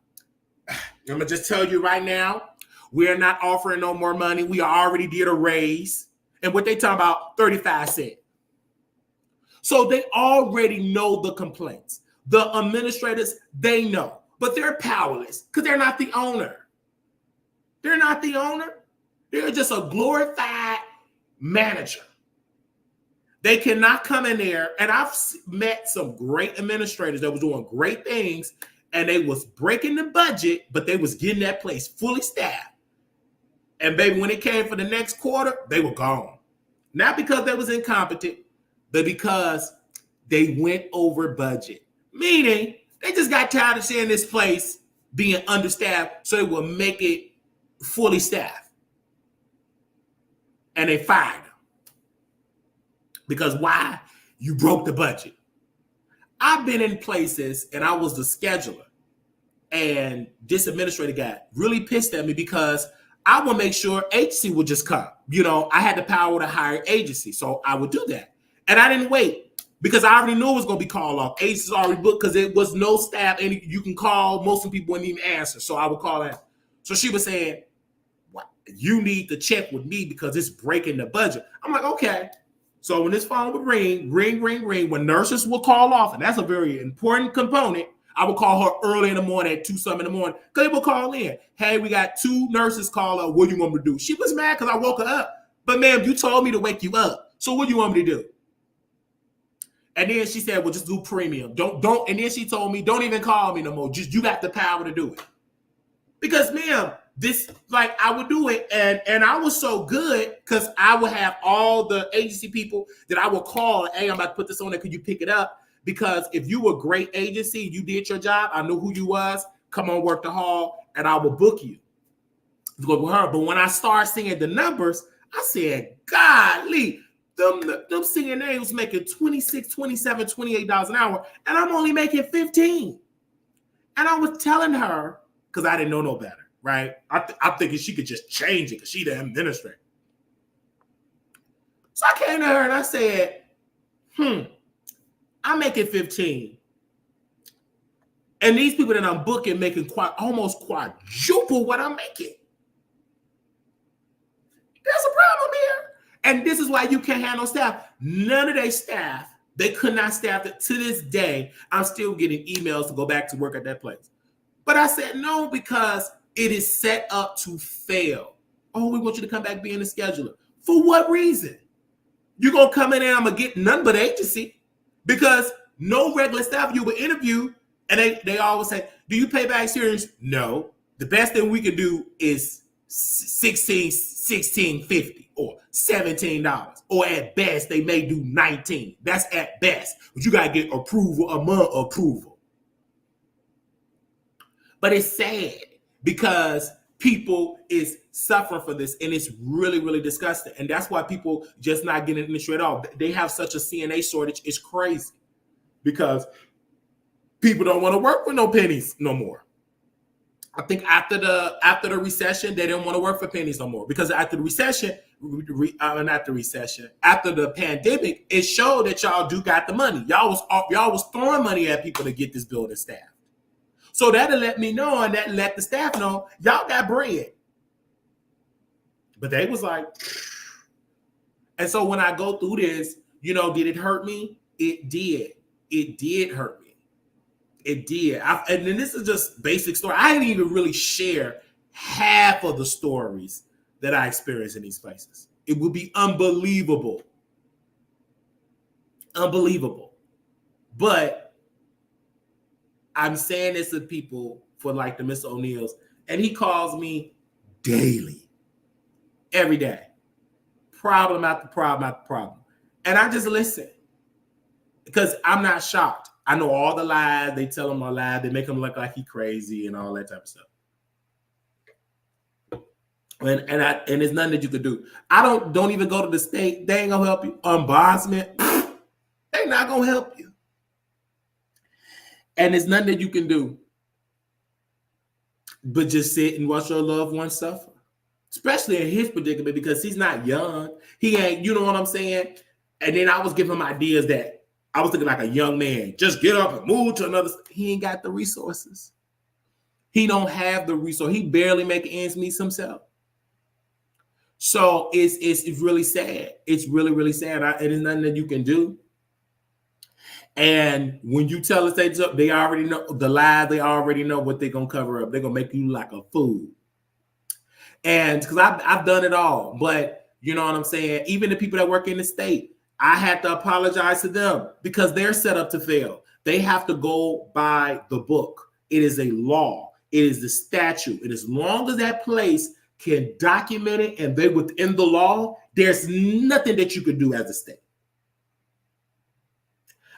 I'm gonna just tell you right now, we're not offering no more money. We already did a raise. And what they talking about, 35 cents. So they already know the complaints. The administrators, they know, but they're powerless because they're not the owner. They're not the owner. They're just a glorified manager. They cannot come in there. And I've met some great administrators that was doing great things, and they was breaking the budget, but they was getting that place fully staffed. And baby, when it came for the next quarter, they were gone. Not because they was incompetent, but because they went over budget. Meaning, they just got tired of seeing this place being understaffed, so they will make it fully staffed. And they fired them. Because why? You broke the budget. I've been in places, and I was the scheduler, and this administrator got really pissed at me because I would make sure agency would just come. You know, I had the power to hire agency, so I would do that. And I didn't wait because I already knew it was going to be called off. Agency's already booked because it was no staff, and you can call. Most of the people wouldn't even answer, so I would call that. So she was saying, "What? You need to check with me because it's breaking the budget." I'm like, okay. So when this phone would ring, when nurses will call off, and that's a very important component, I would call her early in the morning at 2-something in the morning because they would call in. Hey, we got 2 nurses call up. What do you want me to do? She was mad because I woke her up. But ma'am, you told me to wake you up. So what do you want me to do? And then she said, well, just do premium. Don't. And then she told me, don't even call me no more. Just you got the power to do it. Because ma'am, this, like, I would do it. And I was so good because I would have all the agency people that I would call. Hey, I'm about to put this on there. Could you pick it up? Because if you were a great agency, you did your job, I knew who you was, come on, work the hall, and I will book you. Go with her. But when I started seeing the numbers, I said, golly, them CNAs was making $26, $27, $28 an hour, and I'm only making $15. And I was telling her, because I didn't know no better, right? I'm thinking she could just change it because she the administrator. So I came to her and I said, I'm making 15. And these people that I'm booking making almost quadruple what I'm making. There's a problem here. And this is why you can't have no staff. None of their staff, they could not staff it. To this day, I'm still getting emails to go back to work at that place. But I said no because it is set up to fail. Oh, we want you to come back being a scheduler. For what reason? You're going to come in and I'm going to get none but agency. Because no regular staff you would interview, and they always say, do you pay back serious? No. The best thing we can do is $16.50 or $17. Or at best, they may do $19. That's at best. But you got to get approval, a month approval. But it's sad because people is suffering for this, and it's really, really disgusting. And that's why people just not getting in the industry at all. They have such a CNA shortage. It's crazy because people don't want to work with no pennies no more. I think after the recession, they didn't want to work for pennies no more because after the recession, after the pandemic, it showed that y'all do got the money. Y'all was throwing money at people to get this building staffed. So that'll let me know, and that let the staff know y'all got bread. But they was like, and so when I go through this, you know, did it hurt me? It did. It did hurt me. It did. And then this is just basic story. I didn't even really share half of the stories that I experienced in these places. It would be unbelievable. Unbelievable. But I'm saying this to people for like the Mr. O'Neills, and he calls me daily, every day. Problem after problem after problem. And I just listen because I'm not shocked. I know all the lies. They tell him are lies. They make him look like he crazy and all that type of stuff. And there's nothing that you could do. I don't even go to the state. They ain't gonna help you. Ombudsman, they not gonna help you. And there's nothing that you can do but just sit and watch your loved one suffer. Especially in his predicament, because he's not young. He ain't, you know what I'm saying? And then I was giving him ideas that I was thinking like a young man, just get up and move to another. He ain't got the resources. He don't have the resource. He barely make ends meet himself. So it's really sad. It's really, really sad. It is nothing that you can do. And when you tell us they already know the lie, they already know what they're going to cover up. They're going to make you like a fool. And because I've done it all, but you know what I'm saying? Even the people that work in the state, I had to apologize to them because they're set up to fail. They have to go by the book. It is a law. It is the statute. And as long as that place can document it and they're within the law, there's nothing that you could do as a state.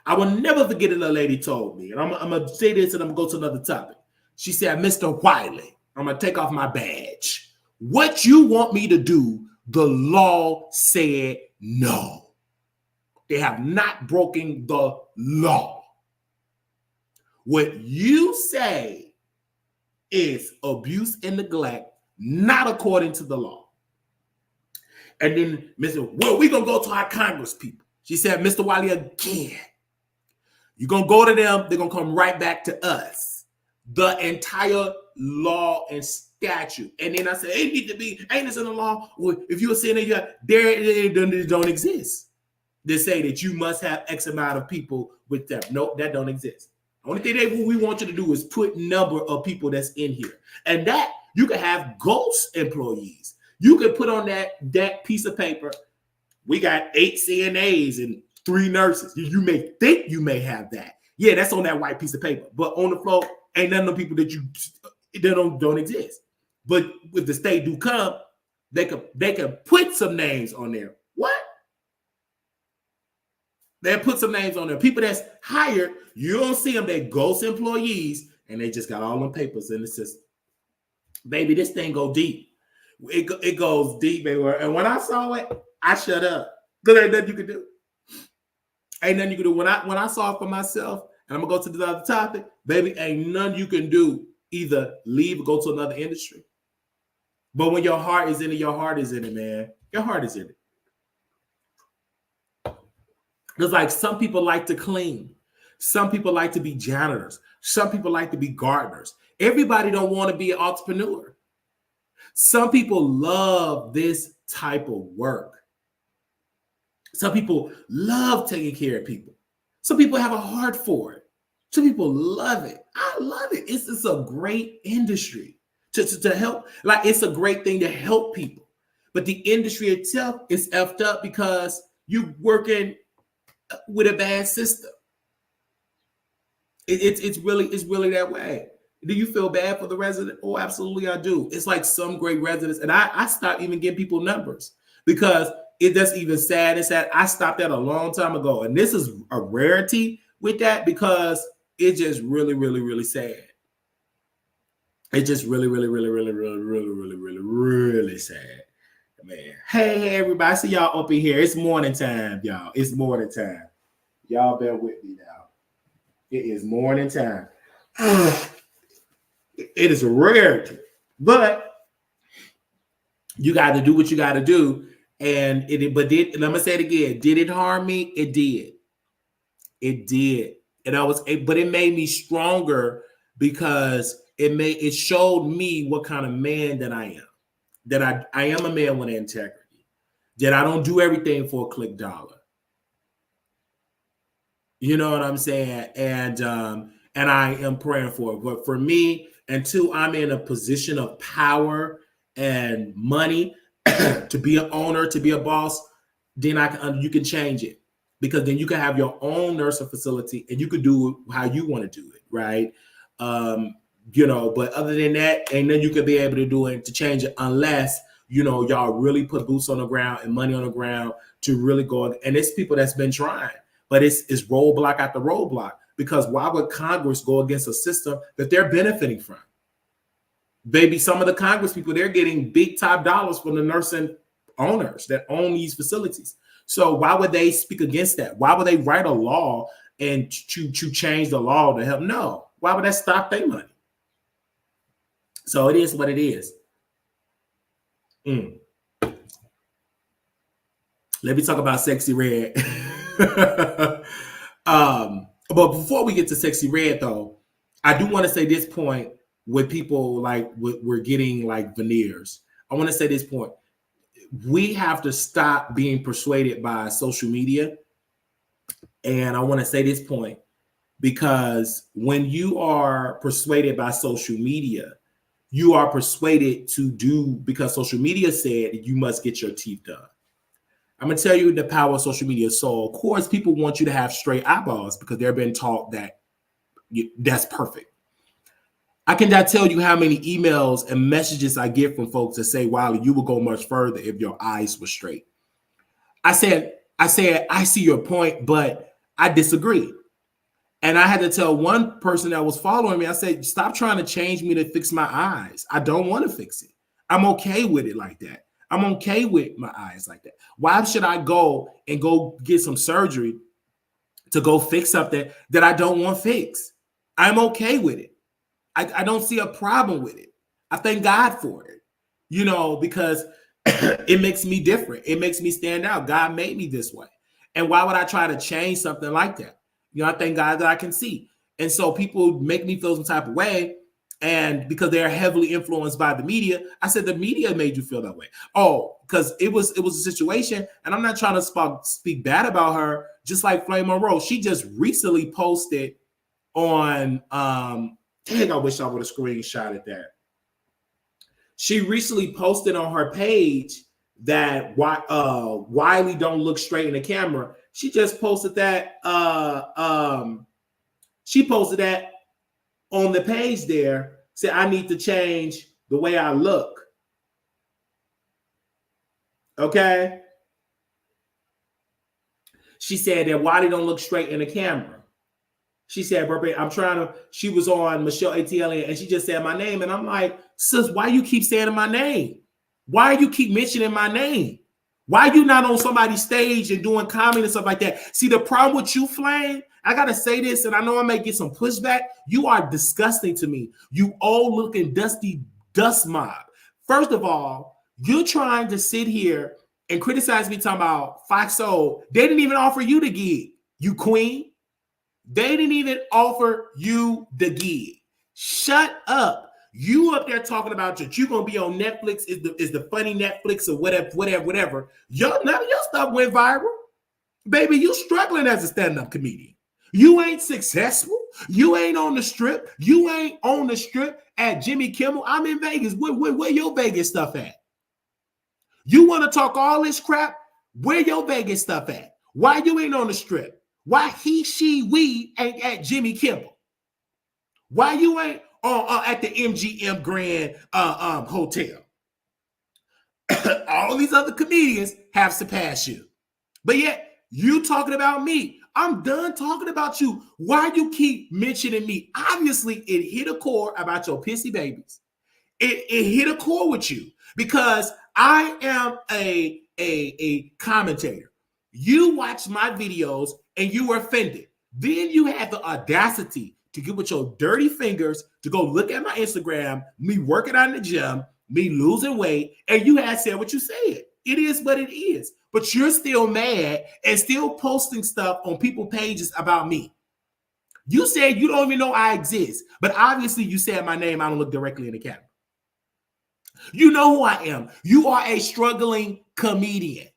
I will never forget what a lady told me, and I'm going to say this and I'm going to go to another topic. She said, Mr. Wiley, I'm going to take off my badge. What you want me to do, the law said no. They have not broken the law. What you say is abuse and neglect, not according to the law. And then Mr. Well, we're going to go to our Congress people. She said, Mr. Wiley, again, you're going to go to them. They're going to come right back to us. The entire law and statute. And then I said, it need to be, ain't this in the law? Well, if you're saying that they don't exist. They say that you must have X amount of people with them. Nope, that don't exist. The only thing we want you to do is put number of people that's in here. And that you can have ghost employees. You can put on that piece of paper, we got 8 CNAs and 3 nurses. You may think you may have that. Yeah, that's on that white piece of paper. But on the floor, ain't none of the people that don't exist. But if the state do come, they could put some names on there. What? They'll put some names on there. People that's hired, you don't see them. They ghost employees, and they just got all them papers in the system. Baby, this thing go deep. It goes deep, baby. And when I saw it, I shut up. Because ain't nothing you can do. Ain't nothing you can do. When I saw it for myself, and I'm going to go to the other topic, baby, ain't nothing you can do. Either leave or go to another industry. But when your heart is in it, your heart is in it, man. Your heart is in it. It's like some people like to clean. Some people like to be janitors. Some people like to be gardeners. Everybody don't want to be an entrepreneur. Some people love this type of work. Some people love taking care of people. Some people have a heart for it. Some people love it. I love it. It's a great industry to help. Like, it's a great thing to help people. But the industry itself is effed up because you working with a bad system. It's really that way. Do you feel bad for the resident? Oh, absolutely, I do. It's like some great residents, and I stopped even giving people numbers because that's even sad. It's sad. I stopped that a long time ago, and this is a rarity with that because it's just really, really, really sad. It's just really, really, really, really, really, really, really, really, really sad, man. Hey, everybody! I see y'all up in here. It's morning time, y'all. It's morning time. Y'all bear with me now. It is morning time. It is a rarity, but you got to do what you got to do. And I'm gonna say it again. Did it harm me? It did. It did. And but it made me stronger because it showed me what kind of man that I am. That I am a man with integrity. That I don't do everything for a click dollar. You know what I'm saying? And I am praying for it. But for me, until I'm in a position of power and money to be an owner, to be a boss, then you can change it. Because then you can have your own nursing facility and you could do it how you want to do it, right? But other than that, ain't nothing you could be able to do it to change it unless, y'all really put boots on the ground and money on the ground to really go. And it's people that's been trying, but it's roadblock after roadblock. Because why would Congress go against a system that they're benefiting from? Baby, some of the Congress people, they're getting big top dollars from the nursing owners that own these facilities. So why would they speak against that? Why would they write a law and to change the law to help? No. Why would that stop their money? So it is what it is. Let me talk about Sexy Red. But before we get to Sexy Red, though, I do want to say this point with people like we're getting like veneers. I want to say this point. We have to stop being persuaded by social media. And I want to say this point because when you are persuaded by social media, you are persuaded to do because social media said you must get your teeth done. I'm going to tell you the power of social media. So, of course, people want you to have straight eyeballs because they've been taught that that's perfect. I cannot tell you how many emails and messages I get from folks that say, Wiley, you will go much further if your eyes were straight. I said, I see your point, but I disagree. And I had to tell one person that was following me, I said, stop trying to change me to fix my eyes. I don't want to fix it. I'm okay with it like that. I'm okay with my eyes like that. Why should I go get some surgery to go fix something that I don't want fixed? I'm okay with it. I don't see a problem with it. I thank God for it, because it makes me different. It makes me stand out. God made me this way. And why would I try to change something like that? I thank God that I can see. And so people make me feel some type of way. And because they're heavily influenced by the media, I said the media made you feel that way. Oh, because it was a situation, and I'm not trying to speak bad about her, just like Flame Monroe. She just recently posted on dang, I wish I would have screenshotted that. She recently posted on her page that Wiley don't look straight in the camera. She just posted that. She posted that on the page there. Said, I need to change the way I look. Okay. She said that Wiley don't look straight in the camera. She said, she was on Michelle ATL and she just said my name. And I'm like, sis, why you keep saying my name? Why you keep mentioning my name? Why you not on somebody's stage and doing comedy and stuff like that? See, the problem with you, Flame, I got to say this, and I know I may get some pushback. You are disgusting to me. You old looking dusty dust mob. First of all, you're trying to sit here and criticize me talking about Fox Soul. They didn't even offer you the gig, you queen. They didn't even offer you the gig. Shut up. You up there talking about that you're going to be on Netflix is the funny Netflix or whatever. None of your stuff went viral. Baby, you struggling as a stand-up comedian. You ain't successful. You ain't on the strip. You ain't on the strip at Jimmy Kimmel. I'm in Vegas. Where your Vegas stuff at? You want to talk all this crap? Where your Vegas stuff at? Why you ain't on the strip? Why he, she, we ain't at Jimmy Kimmel? Why you ain't at the MGM Grand Hotel? All these other comedians have surpassed you. But yet, you talking about me. I'm done talking about you. Why you keep mentioning me? Obviously, it hit a core about your pissy babies. It hit a core with you because I am a commentator. You watch my videos and you were offended. Then you had the audacity to get with your dirty fingers to go look at my Instagram, me working out in the gym, me losing weight, and you had said what you said. It is what it is. But you're still mad and still posting stuff on people's pages about me. You said you don't even know I exist, but obviously you said my name. I don't look directly in the camera. You know who I am. You are a struggling comedian,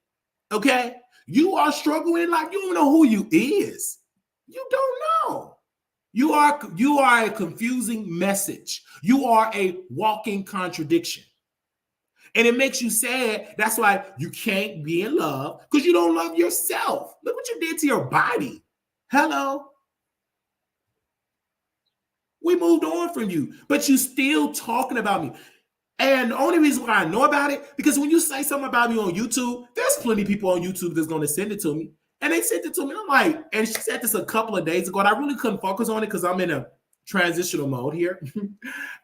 okay? You are struggling like you don't know who you is. You don't know. You are a confusing message. You are a walking contradiction. And it makes you sad. That's why you can't be in love because you don't love yourself. Look what you did to your body. Hello. We moved on from you, but you still talking about me. And the only reason why I know about it, because when you say something about me on YouTube, there's plenty of people on YouTube that's going to send it to me. And they sent it to me. I'm like, and she said this a couple of days ago, and I really couldn't focus on it because I'm in a transitional mode here.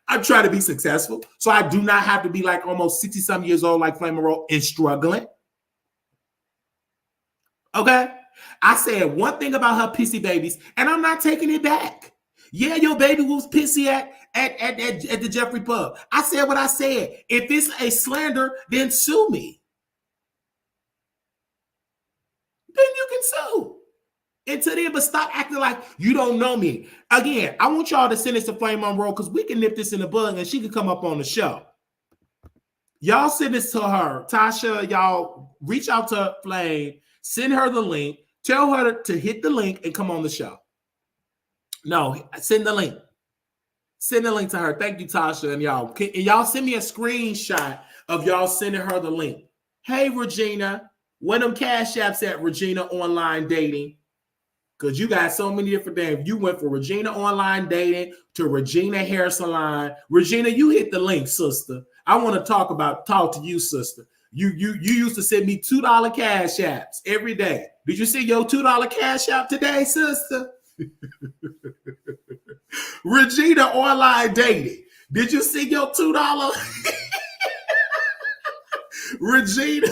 I'm trying to be successful. So I do not have to be like almost 60-some years old like Flame Roll and struggling. Okay? I said one thing about her pissy babies, and I'm not taking it back. Yeah, your baby was pissy at the Jeffrey Pub. I said what I said. If it's a slander, then sue me. Then you can sue. Until then, but stop acting like you don't know me. Again, I want y'all to send this to Flame Monroe because we can nip this in the bud and she can come up on the show. Y'all send this to her. Tasha, y'all reach out to Flame, send her the link, tell her to hit the link and come on the show. No, send the link. Send the link to her. Thank you, Tasha, and y'all. And y'all send me a screenshot of y'all sending her the link. Hey, Regina, where them cash apps at, Regina Online Dating? Because you got so many different things. You went from Regina Online Dating to Regina Hair Salon. Regina, you hit the link, sister. I want to talk to you, sister. You used to send me $2 cash apps every day. Did you see your $2 cash app today, sister? Regina Online Dating. Did you see your $2? Regina.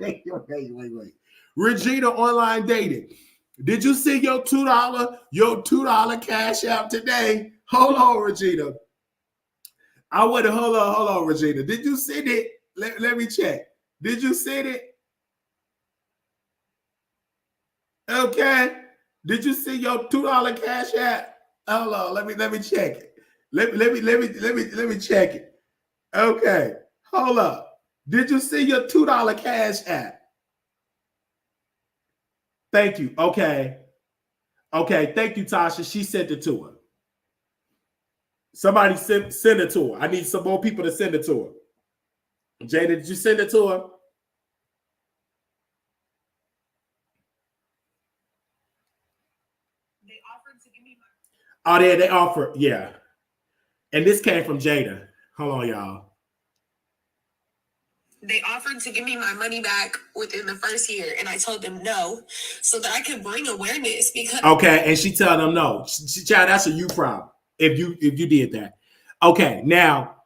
wait. Regina Online Dating. Did you see your $2 cash app today? Hold on, Regina. I want to hold on, Regina. Did you send it? Let me check. Did you send it? Okay. Did you see your $2 cash app? Hold on. Let me check it. Let me check it. Okay. Hold up. Did you see your $2 cash app? Thank you. Okay. Thank you, Tasha. She sent it to her. Somebody send it to her. I need some more people to send it to her. Jada, did you send it to her? They offered to give me my. Oh, they offered. Yeah. And this came from Jada. Hold on, y'all. They offered to give me my money back within the first year, and I told them no, so that I could bring awareness. Because okay, and she tell them no. Child, that's a you problem. If you did that. Okay, now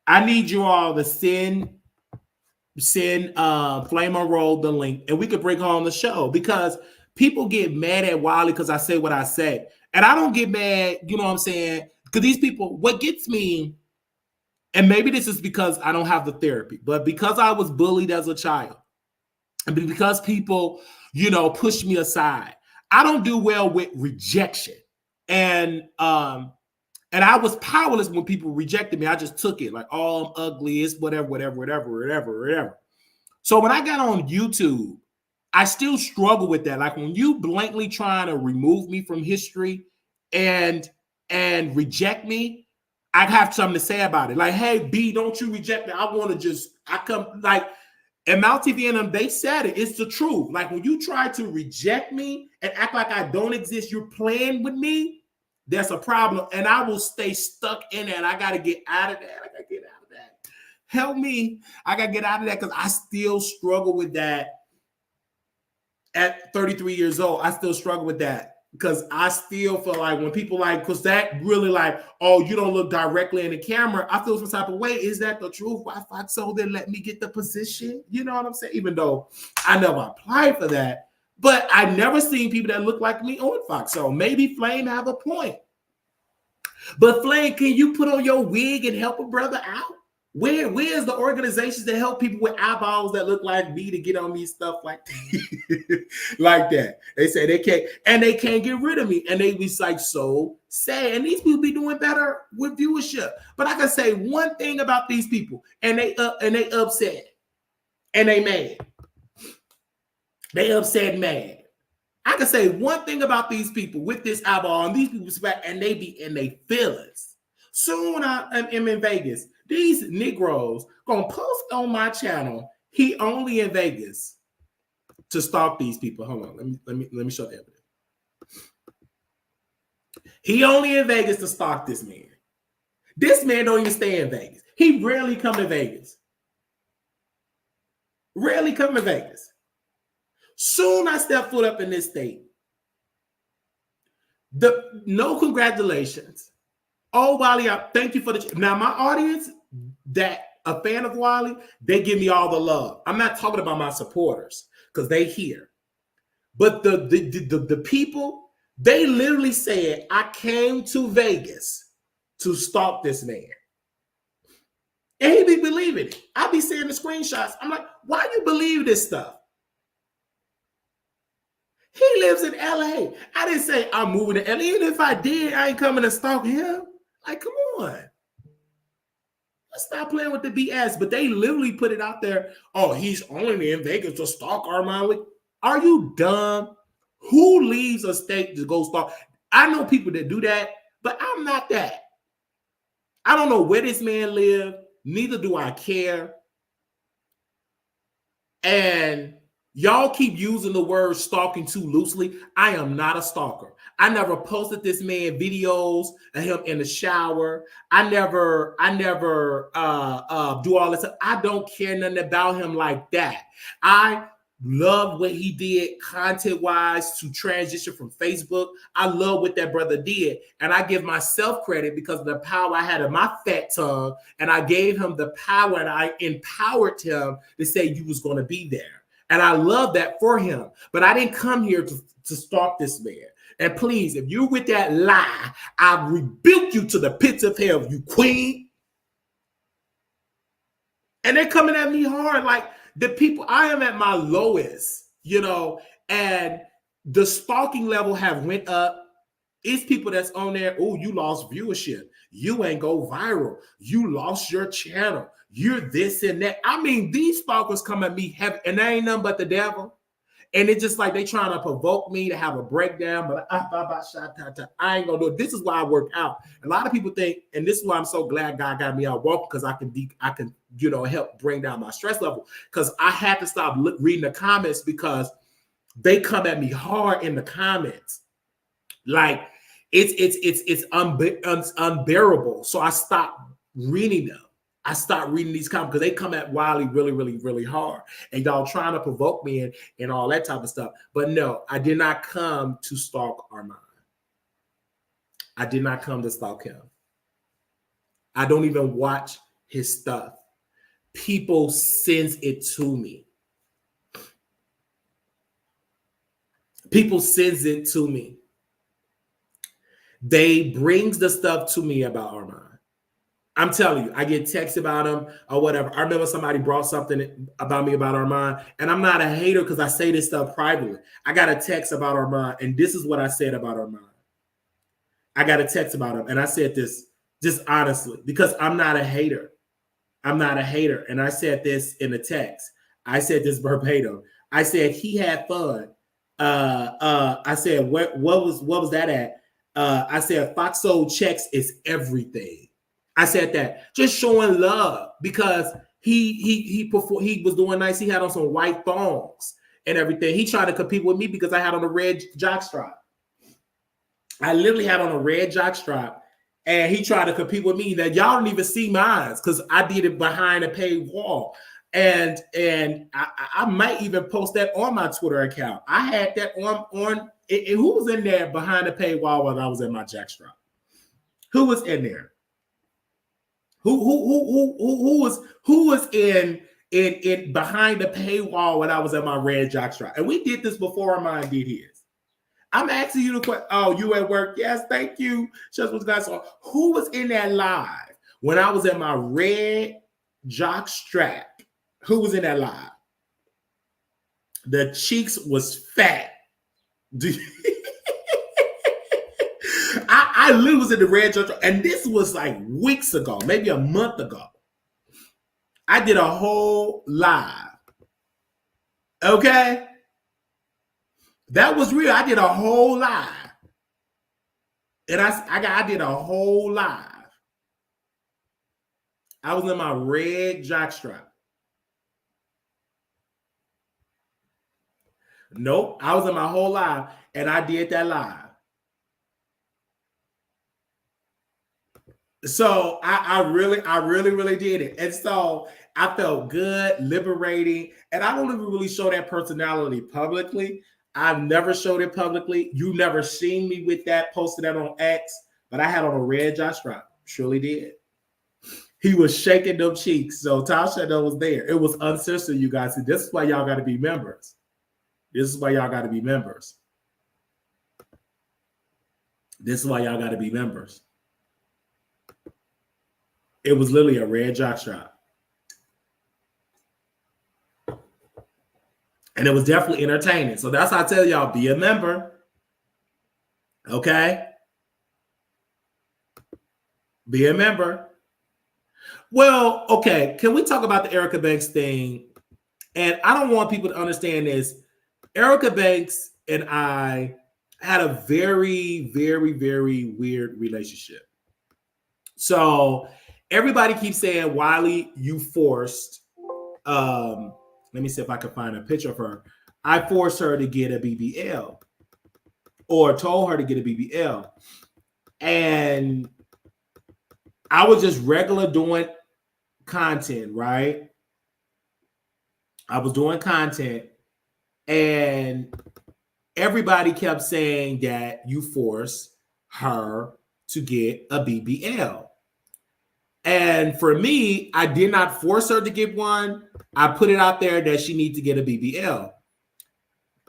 I need you all to send Flame Roll the link, and we could bring her on the show because people get mad at Wiley because I say what I say, and I don't get mad. You know what I'm saying? Because these people, what gets me. And maybe this is because I don't have the therapy, but because I was bullied as a child, and because people, push me aside, I don't do well with rejection. And I was powerless when people rejected me. I just took it like, oh, I'm ugly, it's whatever. So when I got on YouTube, I still struggle with that. Like when you blankly trying to remove me from history and reject me, I have something to say about it. Like, hey, B, don't you reject me. I come like, and Mal TV and them, they said it. It's the truth. Like when you try to reject me and act like I don't exist, you're playing with me. That's a problem. And I will stay stuck in it. I got to get out of that. Help me. I got to get out of that because I still struggle with that at 33 years old. I still struggle with that. Because I still feel like when people because that really like, oh, you don't look directly in the camera. I feel some type of way. Is that the truth? Why Fox so then let me get the position? You know what I'm saying? Even though I never applied for that, but I never seen people that look like me on Fox. So maybe Flame have a point. But Flame, can you put on your wig and help a brother out? Where's the organizations that help people with eyeballs that look like me to get on me stuff like that? Like that? They say they can't get rid of me, and they be like so sad. And these people be doing better with viewership. But I can say one thing about these people, and they upset, and they mad. They upset, and mad. I can say one thing about these people with this eyeball, and these people back, and they be in their feelings. Soon I am in Vegas. These Negroes gonna post on my channel. He only in Vegas to stalk these people. Hold on, let me show the evidence. He only in Vegas to stalk this man. This man don't even stay in Vegas. He rarely come to Vegas. Rarely come to Vegas. Soon I step foot up in this state. No congratulations. Oh, Wally, thank you for the. Now, my audience that a fan of Wally, they give me all the love. I'm not talking about my supporters because they here. But the people, they literally said, I came to Vegas to stalk this man. And he be believing it. I be seeing the screenshots. I'm like, why you believe this stuff? He lives in LA. I didn't say I'm moving to LA. Even if I did, I ain't coming to stalk him. Like, come on. Let's stop playing with the BS. But they literally put it out there. Oh, he's only in Vegas to stalk Armon Wiggins. Are you dumb? Who leaves a state to go stalk? I know people that do that, but I'm not that. I don't know where this man lives. Neither do I care. And y'all keep using the word stalking too loosely. I am not a stalker. I never posted this man videos of him in the shower. I never do all this stuff. I don't care nothing about him like that. I love what he did content-wise to transition from Facebook. I love what that brother did. And I give myself credit because of the power I had in my fat tongue. And I gave him the power and I empowered him to say you was going to be there. And I love that for him. But I didn't come here to stalk this man. And please, if you're with that lie, I rebuke you to the pits of hell, you queen. And they're coming at me hard. Like the people, I am at my lowest, and the stalking level have went up. It's people that's on there. Oh, you lost viewership. You ain't go viral. You lost your channel. You're this and that. I mean, these stalkers come at me heavy, and they ain't nothing but the devil. And it's just like they trying to provoke me to have a breakdown, but I ain't gonna do it. This is why I work out. A lot of people think, and this is why I'm so glad God got me out walking, because I can help bring down my stress level. Because I had to stop reading the comments because they come at me hard in the comments, like it's unbearable. So I stopped reading them. I stopped reading these comments because they come at Wiley really, really, really hard. And y'all trying to provoke me and all that type of stuff. But no, I did not come to stalk Armon. I did not come to stalk him. I don't even watch his stuff. People sends it to me. People sends it to me. They brings the stuff to me about Armon. I'm telling you, I get texts about him or whatever. I remember somebody brought something about me about Armon, and I'm not a hater because I say this stuff privately. I got a text about Armon, and this is what I said about Armon. I got a text about him, and I said this just honestly because I'm not a hater. I'm not a hater, and I said this in the text. I said this verbatim. I said he had fun. I said what was that at? I said Foxo checks is everything. I said that just showing love because he was doing nice. He had on some white thongs and everything. He tried to compete with me because I had on a red jockstrap. I literally had on a red jockstrap, and he tried to compete with me. That y'all don't even see mine because I did it behind a paid wall, and I might even post that on my Twitter account. I had that on. Who was in there behind the paid wall while I was in my jockstrap? Who was in there? Who was in behind the paywall when I was at my red jockstrap? And we did this before Armon did his. I'm asking you the question. Oh, you at work? Yes, thank you. Just was guys. Who was in that live when I was at my red jockstrap? Who was in that live? The cheeks was fat. I literally was in the red jockstrap, and this was like weeks ago, maybe a month ago. I did a whole live. Okay? That was real. I did a whole live. And I did a whole live. I was in my red jockstrap. Nope. I was in my whole live, and I did that live. So I really did it. And so I felt good, liberating. And I don't even really show that personality publicly. I've never showed it publicly. You never seen me with that, posted that on X, but I had on a red jockstrap. Surely did. He was shaking them cheeks. So Tasha was there. It was uncensored, you guys. This is why y'all got to be members. This is why y'all got to be members. This is why y'all got to be members. It was literally a red jockstrap. And it was definitely entertaining. So that's how I tell y'all, be a member. Okay? Be a member. Well, okay. Can we talk about the Erica Banks thing? And I don't want people to understand this. Erica Banks and I had a very, very, very weird relationship. So everybody keeps saying, Wiley, you forced. Let me see if I can find a picture of her. I forced her to get a BBL or told her to get a BBL. And I was just regular doing content, right? I was doing content and everybody kept saying that you forced her to get a BBL. And for me, I did not force her to get one. I put it out there that she needs to get a BBL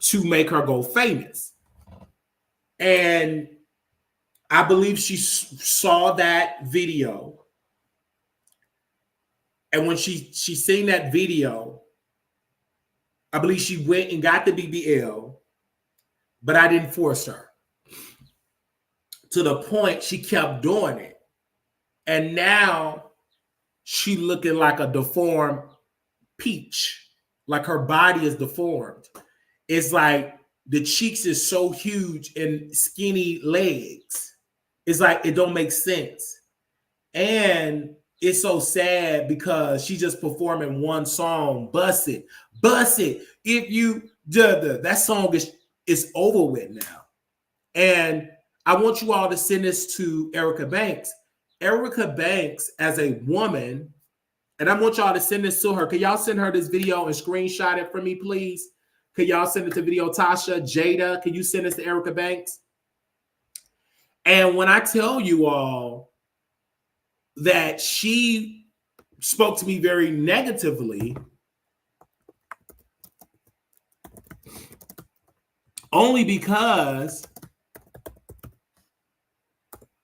to make her go famous. And I believe she saw that video. And when she seen that video, I believe she went and got the BBL, but I didn't force her. To the point she kept doing it. And now she looking like a deformed peach. Like her body is deformed. It's like the cheeks is so huge and skinny legs. It's like it don't make sense. And it's so sad because she just performing one song, Bust It. Bust It. If you that song is over with now. And I want you all to send this to Erica Banks. Erica Banks, as a woman, and I want y'all to send this to her. Can y'all send her this video and screenshot it for me, please? Can y'all send it to Video Tasha? Jada, can you send this to Erica Banks? And when I tell you all that she spoke to me very negatively, only because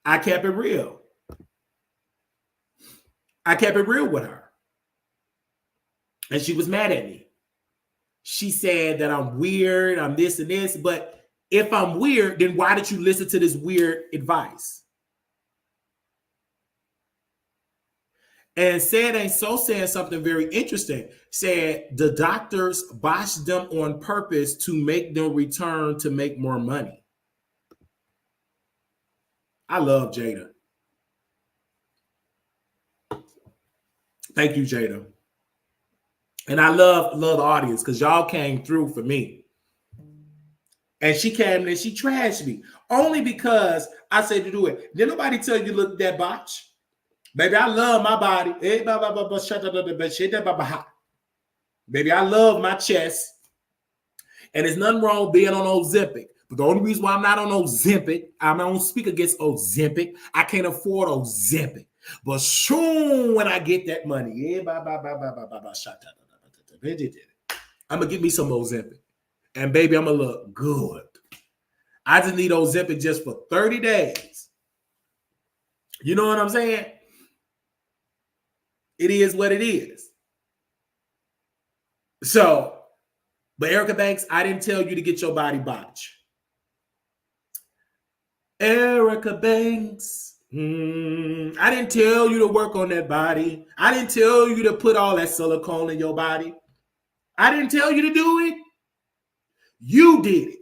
I kept it real. I kept it real with her. And she was mad at me. She said that I'm weird, I'm this and this. But if I'm weird, then why did you listen to this weird advice? And saying something very interesting. Said the doctors botched them on purpose to make them return to make more money. I love Jada. Thank you, Jada. And I love the audience because y'all came through for me. And she came and she trashed me. Only because I said to do it. Did nobody tell you look that botch? Baby, I love my body. Baby, I love my chest. And there's nothing wrong being on Ozempic. But the only reason why I'm not on Ozempic, I don't speak against Ozempic. I can't afford Ozempic. But soon when I get that money, I'm going to get me some Ozempic. And baby, I'm going to look good. I just need Ozempic just for 30 days. You know what I'm saying? It is what it is. So, but Erica Banks, I didn't tell you to get your body botched. Erica Banks, I didn't tell you to work on that body. I didn't tell you to put all that silicone in your body. I didn't tell you to do it. You did it.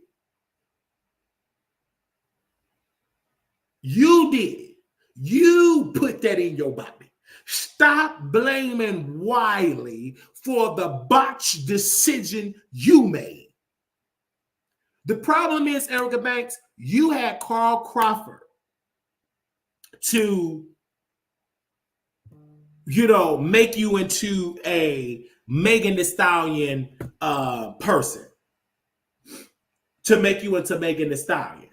You did it. You put that in your body. Stop blaming Wiley for the botched decision you made. The problem is, Erica Banks, you had Carl Crawford to, make you into a Megan Thee Stallion person. to make you into Megan Thee Stallion.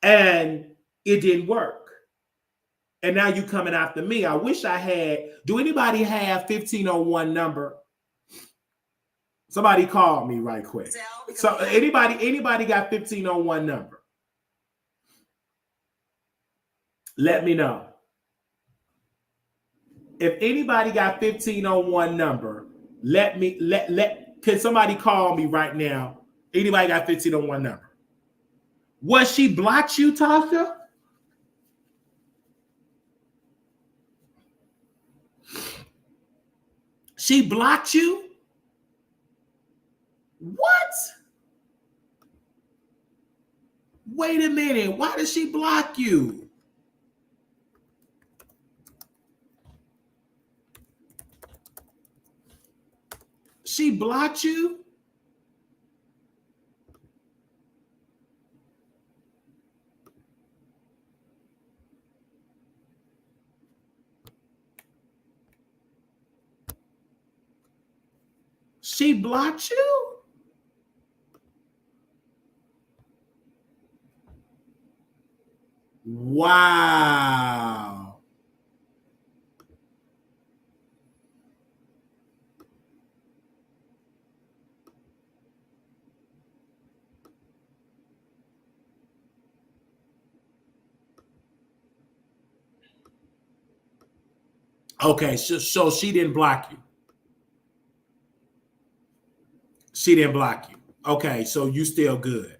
And it didn't work. And now you coming after me. I wish I had. Do anybody have 1501 number? Somebody call me right quick. So anybody got 1501 number? Let me know. If anybody got 1501 number, can somebody call me right now? Anybody got 1501 number? Was she blocked you, Tasha? She blocked you? What? Wait a minute. Why did she block you? She blocked you? She blocked you? Wow. Okay, so she didn't block you. She didn't block you. Okay, so you still good.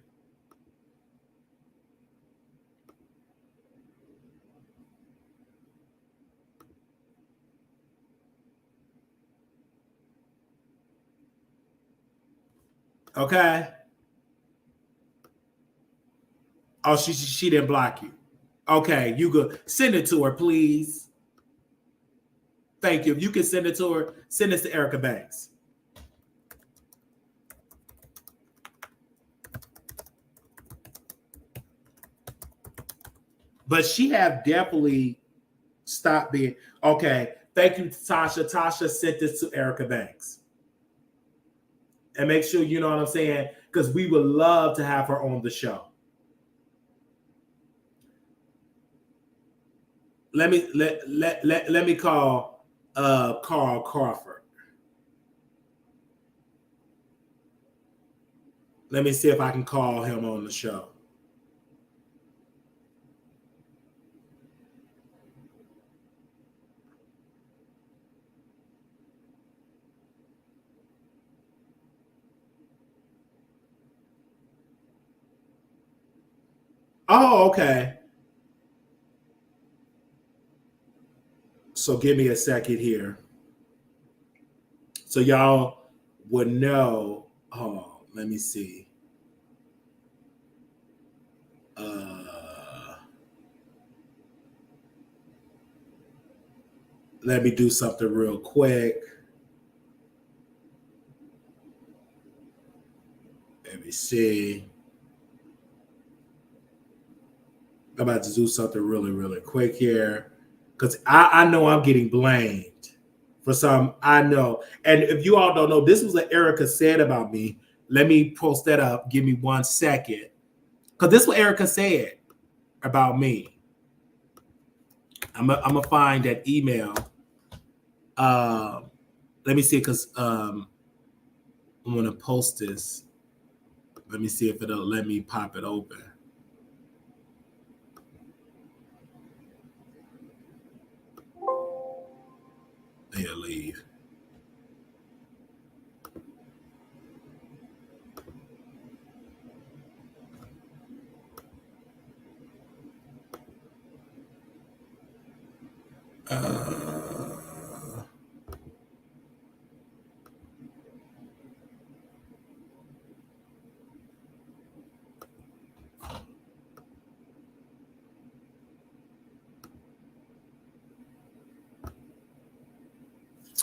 Okay. Oh, she didn't block you. Okay, you good. Send it to her, please. Thank you. If you can send it to her, send it to Erica Banks. But she have definitely stopped being okay. Thank you, Tasha. Tasha sent this to Erica Banks. And make sure you know what I'm saying, because we would love to have her on the show. Let me call Carl Crawford. Let me see if I can call him on the show. Oh, okay. So give me a second here. So y'all would know. Oh, let me see. Let me do something real quick. Let me see. I'm about to do something really, really quick here. Because I know I'm getting blamed for some. I know. And if you all don't know, this was what Erica said about me. Let me post that up. Give me 1 second. Because this is what Erica said about me. I'm going to find that email. Let me see, because I'm going to post this. Let me see if it'll let me pop it open. Here, leave.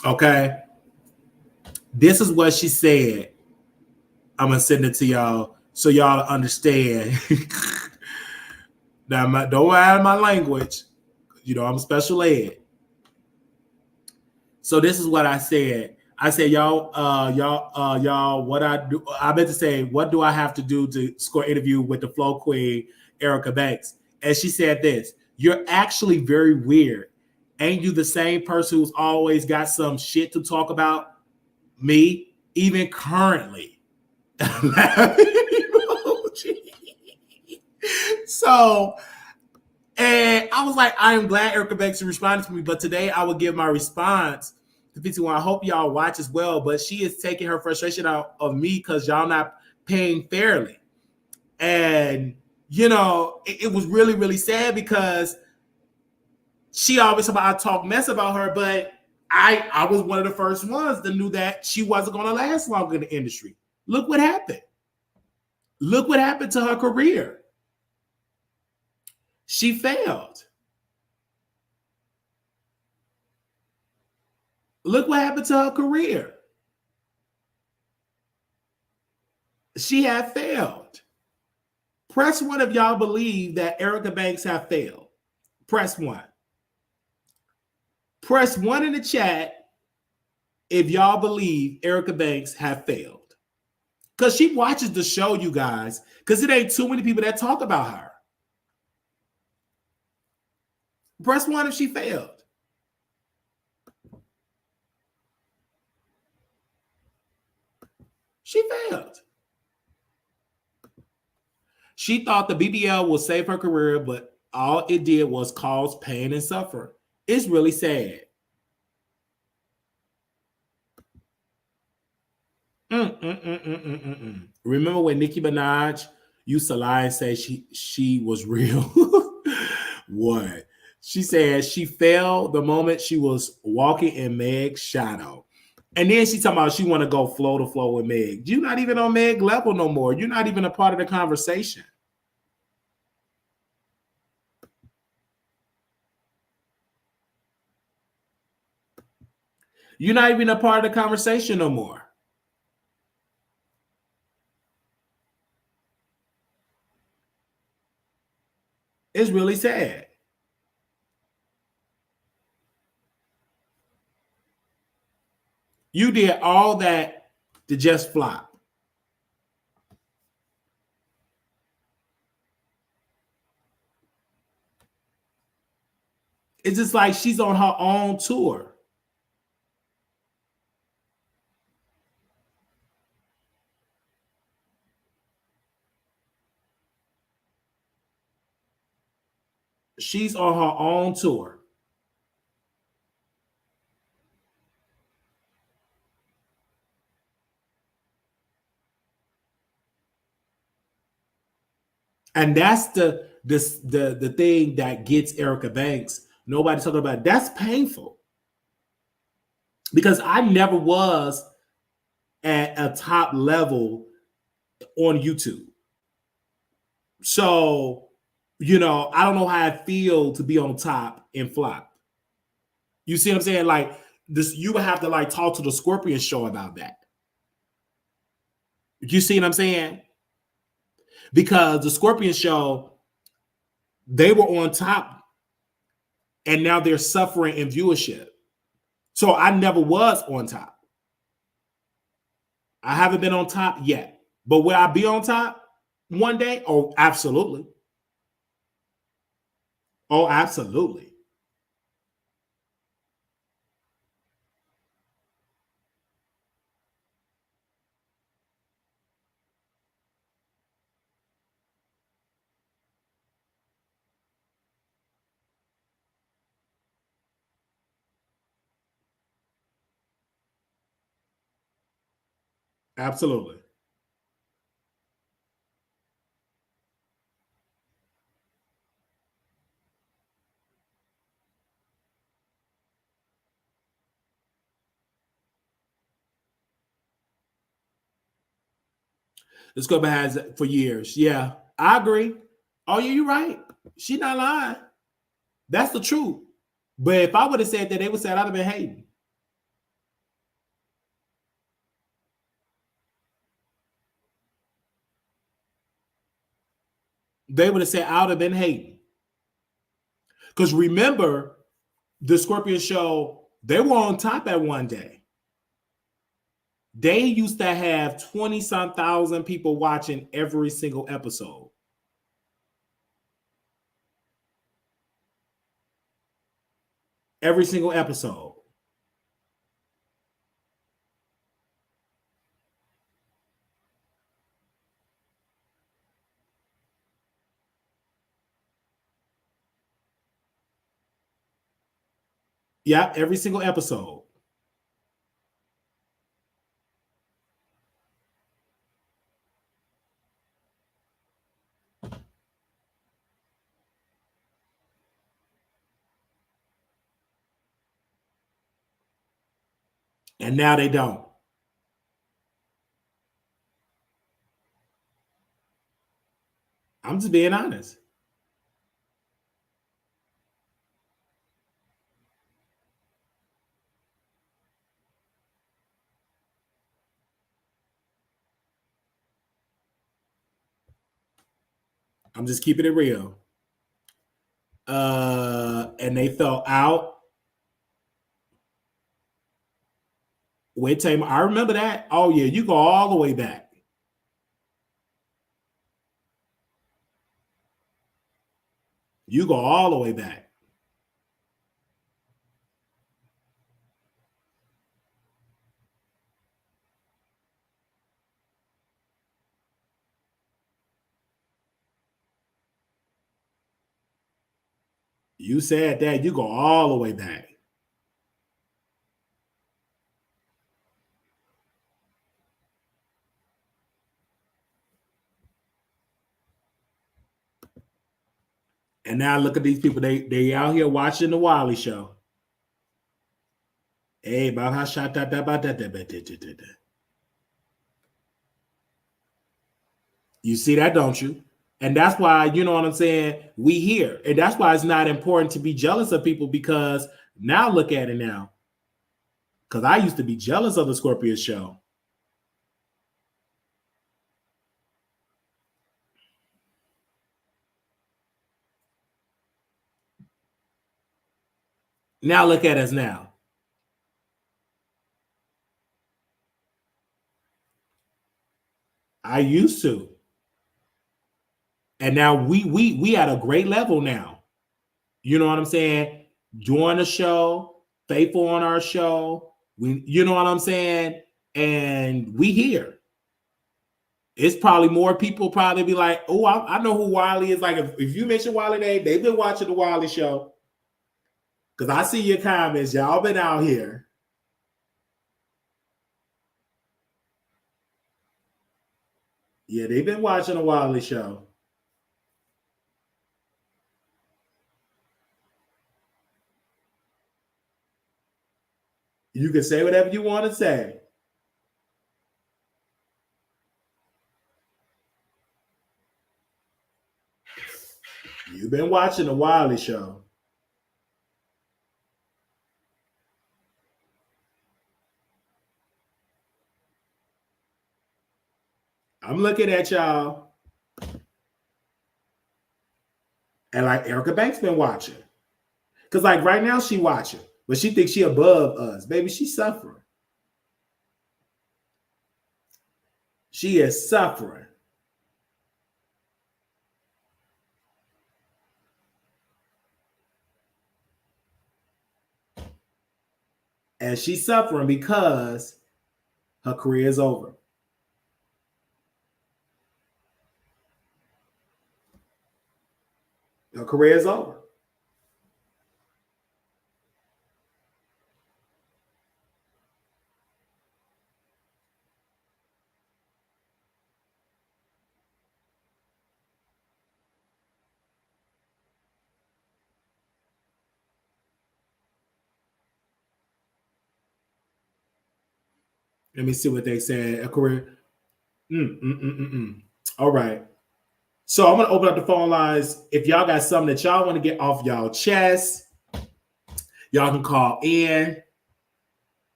Okay. This is what she said. I'm going to send it to y'all so y'all understand. Now, don't add my language. You know, I'm special ed. So this is what I said. I said, y'all, what I do? I meant to say, what do I have to do to score an interview with the Flow Queen, Erica Banks? And she said this: "You're actually very weird. Ain't you the same person who's always got some shit to talk about? Me, even currently." So, and I was like, I am glad Erica Banks responded to me, but today I will give my response to 51. I hope y'all watch as well, but she is taking her frustration out of me because y'all not paying fairly. And, you know, it was really, really sad because she always about I talk mess about her, but I was one of the first ones that knew that she wasn't going to last long in the industry. Look what happened. Look what happened to her career. She failed. Look what happened to her career. She had failed. Press one if y'all believe that Erica Banks have failed. Press one. Press one in the chat if y'all believe Erica Banks have failed. Because she watches the show, you guys, because it ain't too many people that talk about her. Press one if she failed. She failed. She thought the BBL will save her career, but all it did was cause pain and suffering. It's really sad. Remember when Nicki Minaj used to lie and say she was real? What? She said she fell the moment she was walking in Meg's shadow. And then she talking about she want to go flow to flow with Meg. You're not even on Meg level no more. You're not even a part of the conversation. You're not even a part of the conversation no more. It's really sad. You did all that to just flop. It's just like she's on her own tour. She's on her own tour. And that's the thing that gets Erica Banks. Nobody's talking about it. That's painful. Because I never was at a top level on YouTube. So, you know, I don't know how I feel to be on top and flop. You see what I'm saying? Like this, you would have to like talk to the Scorpion show about that. You see what I'm saying? Because the Scorpion show, they were on top and now they're suffering in viewership. So I never was on top. I haven't been on top yet. But will I be on top one day? Oh, absolutely. Oh, absolutely. Absolutely. This girl has it for years. Yeah, I agree. Oh, yeah, you're right. She's not lying. That's the truth. But if I would have said that, they would say I'd have been hating. They would have said I would have been hating. Because remember, the Scorpion show, they were on top at one day. They used to have 20-some thousand people watching every single episode. Every single episode. Yeah, every single episode. And now they don't. I'm just being honest. I'm just keeping it real. And they fell out with Tamar. I remember that. Oh, yeah, you go all the way back. You go all the way back. You said that. You go all the way back. And now look at these people. They out here watching the Wiley show. Hey, about how shot that about that. You see that, don't you? And that's why, you know what I'm saying, we here. And that's why it's not important to be jealous of people, because now look at it now. Because I used to be jealous of the Scorpio show. Now look at us now. I used to. And now we at a great level now. You know what I'm saying? Join the show, faithful on our show. You know what I'm saying? And we here. It's probably more people probably be like, oh, I know who Wiley is. Like if you mention Wiley name, they've been watching the Wiley show. Because I see your comments. Y'all been out here. Yeah, they've been watching the Wiley show. You can say whatever you want to say. You've been watching the Wiley show. I'm looking at y'all. And like Erica Banks been watching. Because like right now she watching. But she thinks she above us. Baby, she's suffering. She is suffering. And she's suffering because her career is over. Her career is over. Let me see what they said. A career. All right. So I'm going to open up the phone lines. If y'all got something that y'all want to get off y'all chest, y'all can call in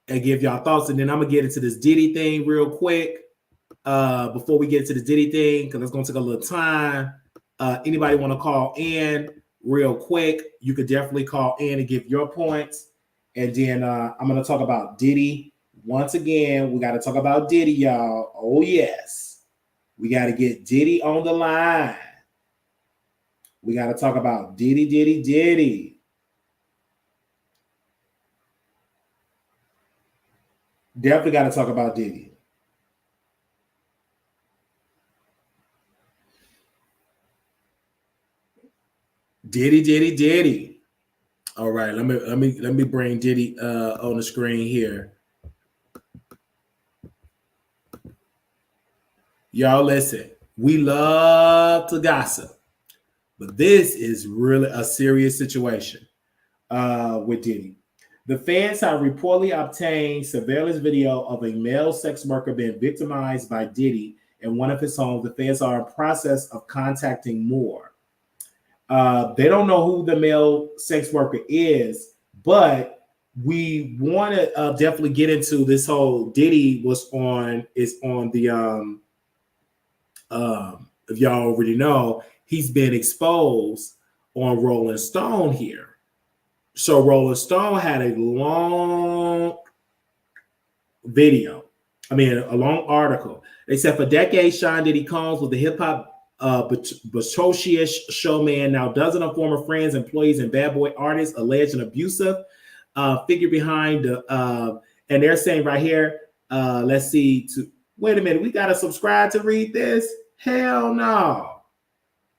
and give y'all thoughts. And then I'm going to get into this Diddy thing real quick before we get to the Diddy thing, because it's going to take a little time. Anybody want to call in real quick, you could definitely call in and give your points. And then I'm going to talk about Diddy once again, we got to talk about Diddy, y'all. Oh, yes. We got to get Diddy on the line. We got to talk about Diddy, Diddy, Diddy. Definitely got to talk about Diddy. Diddy, Diddy, Diddy. All right, let me bring Diddy on the screen here. Y'all listen, we love to gossip, but this is really a serious situation with Diddy. The fans have reportedly obtained surveillance video of a male sex worker being victimized by Diddy in one of his homes. The fans are in process of contacting more. They don't know who the male sex worker is, but we want to definitely get into this whole Diddy is on the if y'all already know, he's been exposed on Rolling Stone here. So Rolling Stone had a long video. A long article. They said for decades, Sean Diddy Combs was the hip hop atrocious showman. Now dozens of former friends, employees, and bad boy artists alleged an abusive figure behind the. And they're saying right here, let's see. Wait a minute, we gotta subscribe to read this. Hell no.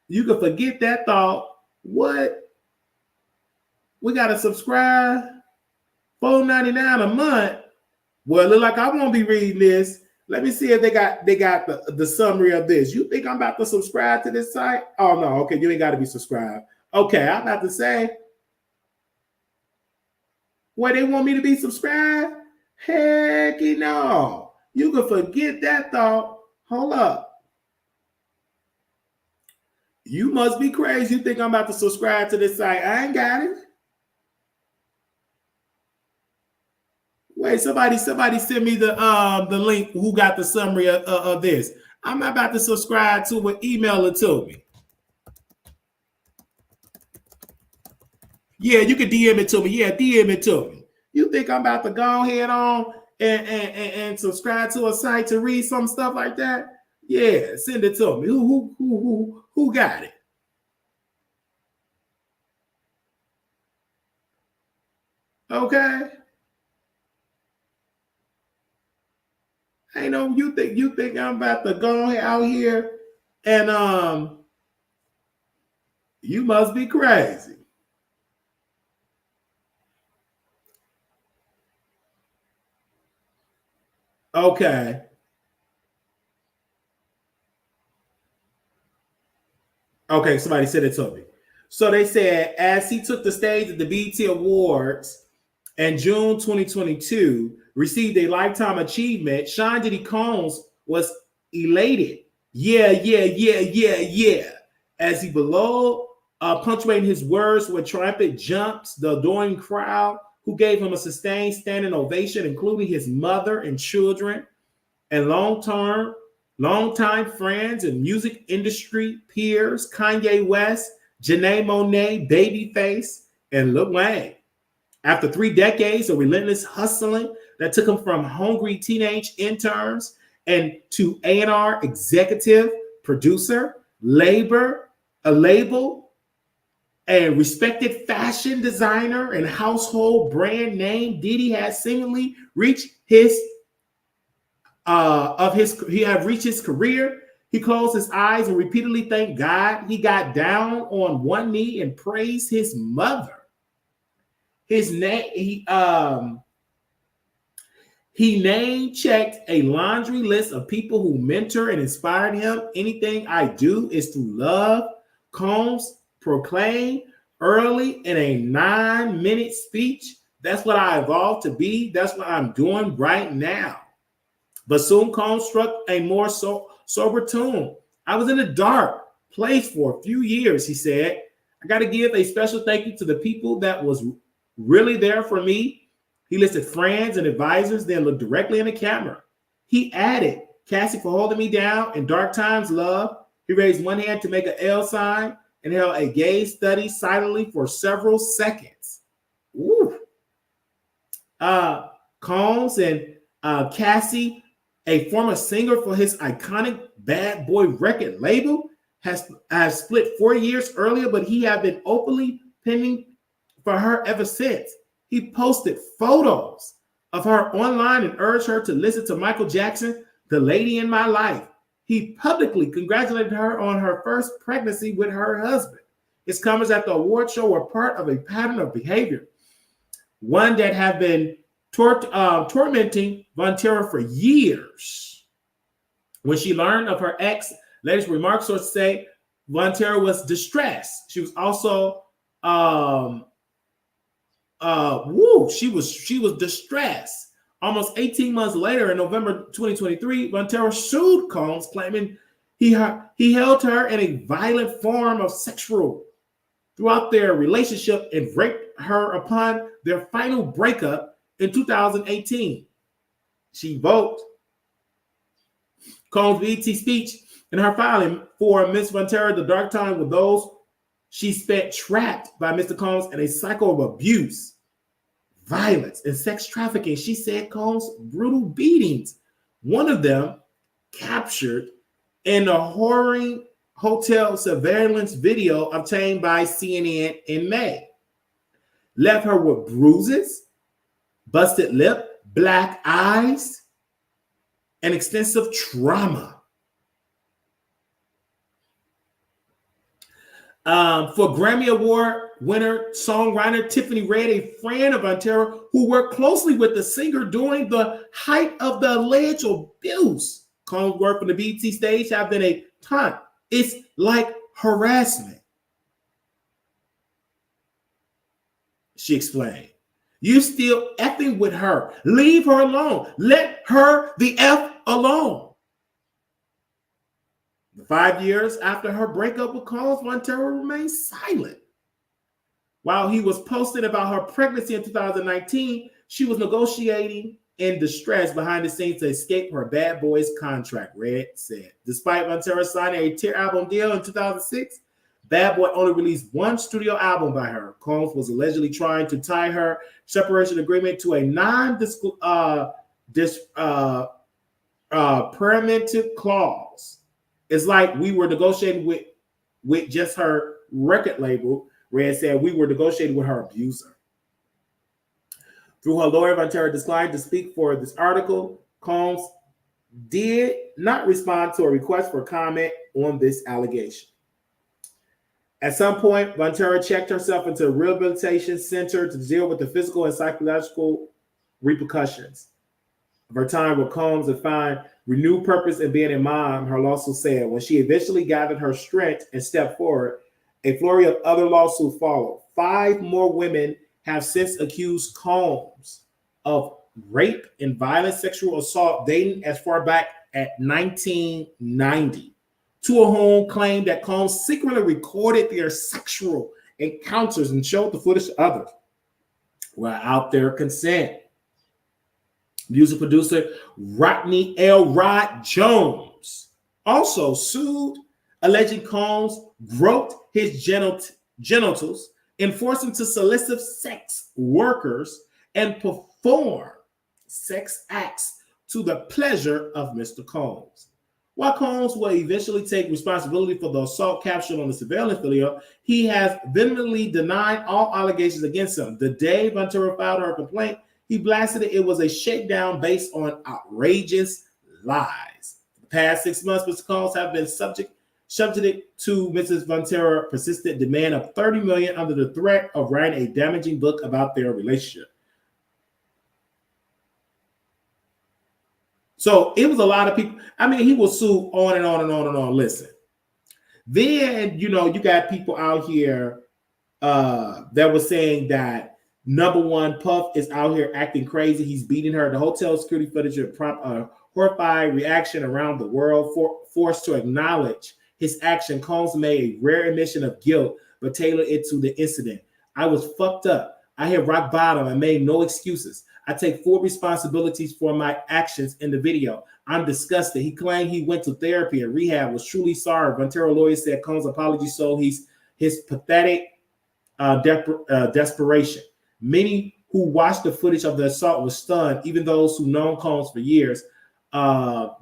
You can forget that thought. What? We gotta subscribe. $4.99 a month. Well, it look like I won't be reading this. Let me see if they got the summary of this. You think I'm about to subscribe to this site? Oh no, okay, you ain't got to be subscribed. Okay, I'm about to say, what, they want me to be subscribed? Heck no. You can forget that thought. Hold up. You must be crazy. You think I'm about to subscribe to this site? I ain't got it. Wait, somebody send me the link who got the summary of this. I'm not about to subscribe to it. Email it to me. Yeah, you can DM it to me. Yeah, DM it to me. You think I'm about to go ahead on and subscribe to a site to read some stuff like that? Yeah, send it to me. Who got it? Okay. I know you think I'm about to go out here and you must be crazy. Okay. Okay, somebody said it to me. So they said as he took the stage at the BET Awards in June 2022, received a Lifetime Achievement, Sean Diddy Combs was elated. Yeah. As he below, punctuating his words with triumphant jumps, the adoring crowd who gave him a sustained standing ovation, including his mother and children, and longtime friends and music industry peers, Kanye West, Janae Monáe, Babyface, and Lil Wayne. After 3 decades of relentless hustling that took him from hungry teenage interns and to A&R executive, producer, a label, a respected fashion designer and household brand name, Diddy has seemingly reached his career. He closed his eyes and repeatedly thanked God. He got down on one knee and praised his mother. His name, he name checked a laundry list of people who mentor and inspired him. Anything I do is through love. Combs proclaimed early in a 9-minute speech. That's what I evolved to be. That's what I'm doing right now. But soon Combs struck a more sober tune. I was in a dark place for a few years, he said. I got to give a special thank you to the people that was really there for me. He listed friends and advisors, then looked directly in the camera. He added, Cassie for holding me down in dark times, love. He raised one hand to make an L sign and held a gaze study silently for several seconds. Combs and Cassie, a former singer for his iconic Bad Boy record label, has split 4 years earlier, but he had been openly pending for her ever since. He posted photos of her online and urged her to listen to Michael Jackson, The Lady in My Life. He publicly congratulated her on her first pregnancy with her husband. His comments at the award show were part of a pattern of behavior, one that had been tormenting Montero for years. When she learned of her ex, latest remarks, sources say Montero was distressed. She was also she was distressed. Almost 18 months later, in November 2023, Montero sued Combs, claiming he held her in a violent form of sexual throughout their relationship and raped her upon their final breakup in 2018. She invoked Combs' BET speech in her filing for Ms. Montero. The dark time with those she spent trapped by Mr. Combs in a cycle of abuse, violence, and sex trafficking. She said Combs' brutal beatings, one of them captured in the horrific hotel surveillance video obtained by CNN in May, left her with bruises, busted lip, black eyes, and extensive trauma. For Grammy Award winner songwriter Tiffany Red, a friend of Montero who worked closely with the singer during the height of the alleged abuse. Combs' work on the BET stage have been a taunt. It's like harassment, she explained. You still effing with her. Leave her alone. Let her the F alone. 5 years after her breakup with Combs, Montero remained silent. While he was posting about her pregnancy in 2019, she was negotiating in distress behind the scenes to escape her Bad Boys contract, Red said. Despite Montero signing a tier album deal in 2006, Bad Boy only released one studio album by her. Combs was allegedly trying to tie her separation agreement to a non-permitted clause. It's like we were negotiating with just her record label. Red said we were negotiating with her abuser. Through her lawyer, Montero declined to speak for this article. Combs did not respond to a request for comment on this allegation. At some point, Montero checked herself into a rehabilitation center to deal with the physical and psychological repercussions of her time with Combs and find renewed purpose in being a mom, her lawsuit said. When she eventually gathered her strength and stepped forward, a flurry of other lawsuits followed. 5 more women have since accused Combs of rape and violent sexual assault dating as far back as 1990. 2 of whom claimed that Combs secretly recorded their sexual encounters and showed the footage to others without their consent. Music producer Rodney L. Rod Jones also sued, alleging Combs groped his genitals and forced him to solicit sex workers and perform sex acts to the pleasure of Mr. Combs. While Combs will eventually take responsibility for the assault captured on the surveillance video, he has vehemently denied all allegations against him. The day Montero filed her complaint, he blasted it was a shakedown based on outrageous lies. For the past 6 months, Mr. Combs have been subject to Mrs. Montero's persistent demand of $30 million under the threat of writing a damaging book about their relationship. So it was a lot of people. I mean, he will sue on and on and on and on. Listen. Then, you got people out here that were saying that number one, Puff is out here acting crazy. He's beating her. The hotel security footage prompt a horrified reaction around the world, forced to acknowledge his action. Combs made a rare admission of guilt, but tailored it to the incident. I was fucked up. I hit rock bottom and made no excuses. I take full responsibilities for my actions in the video. I'm disgusted. He claimed he went to therapy and rehab, was truly sorry. Montero lawyer said Combs' apology showed his pathetic desperation. Many who watched the footage of the assault were stunned. Even those who known Combs for years.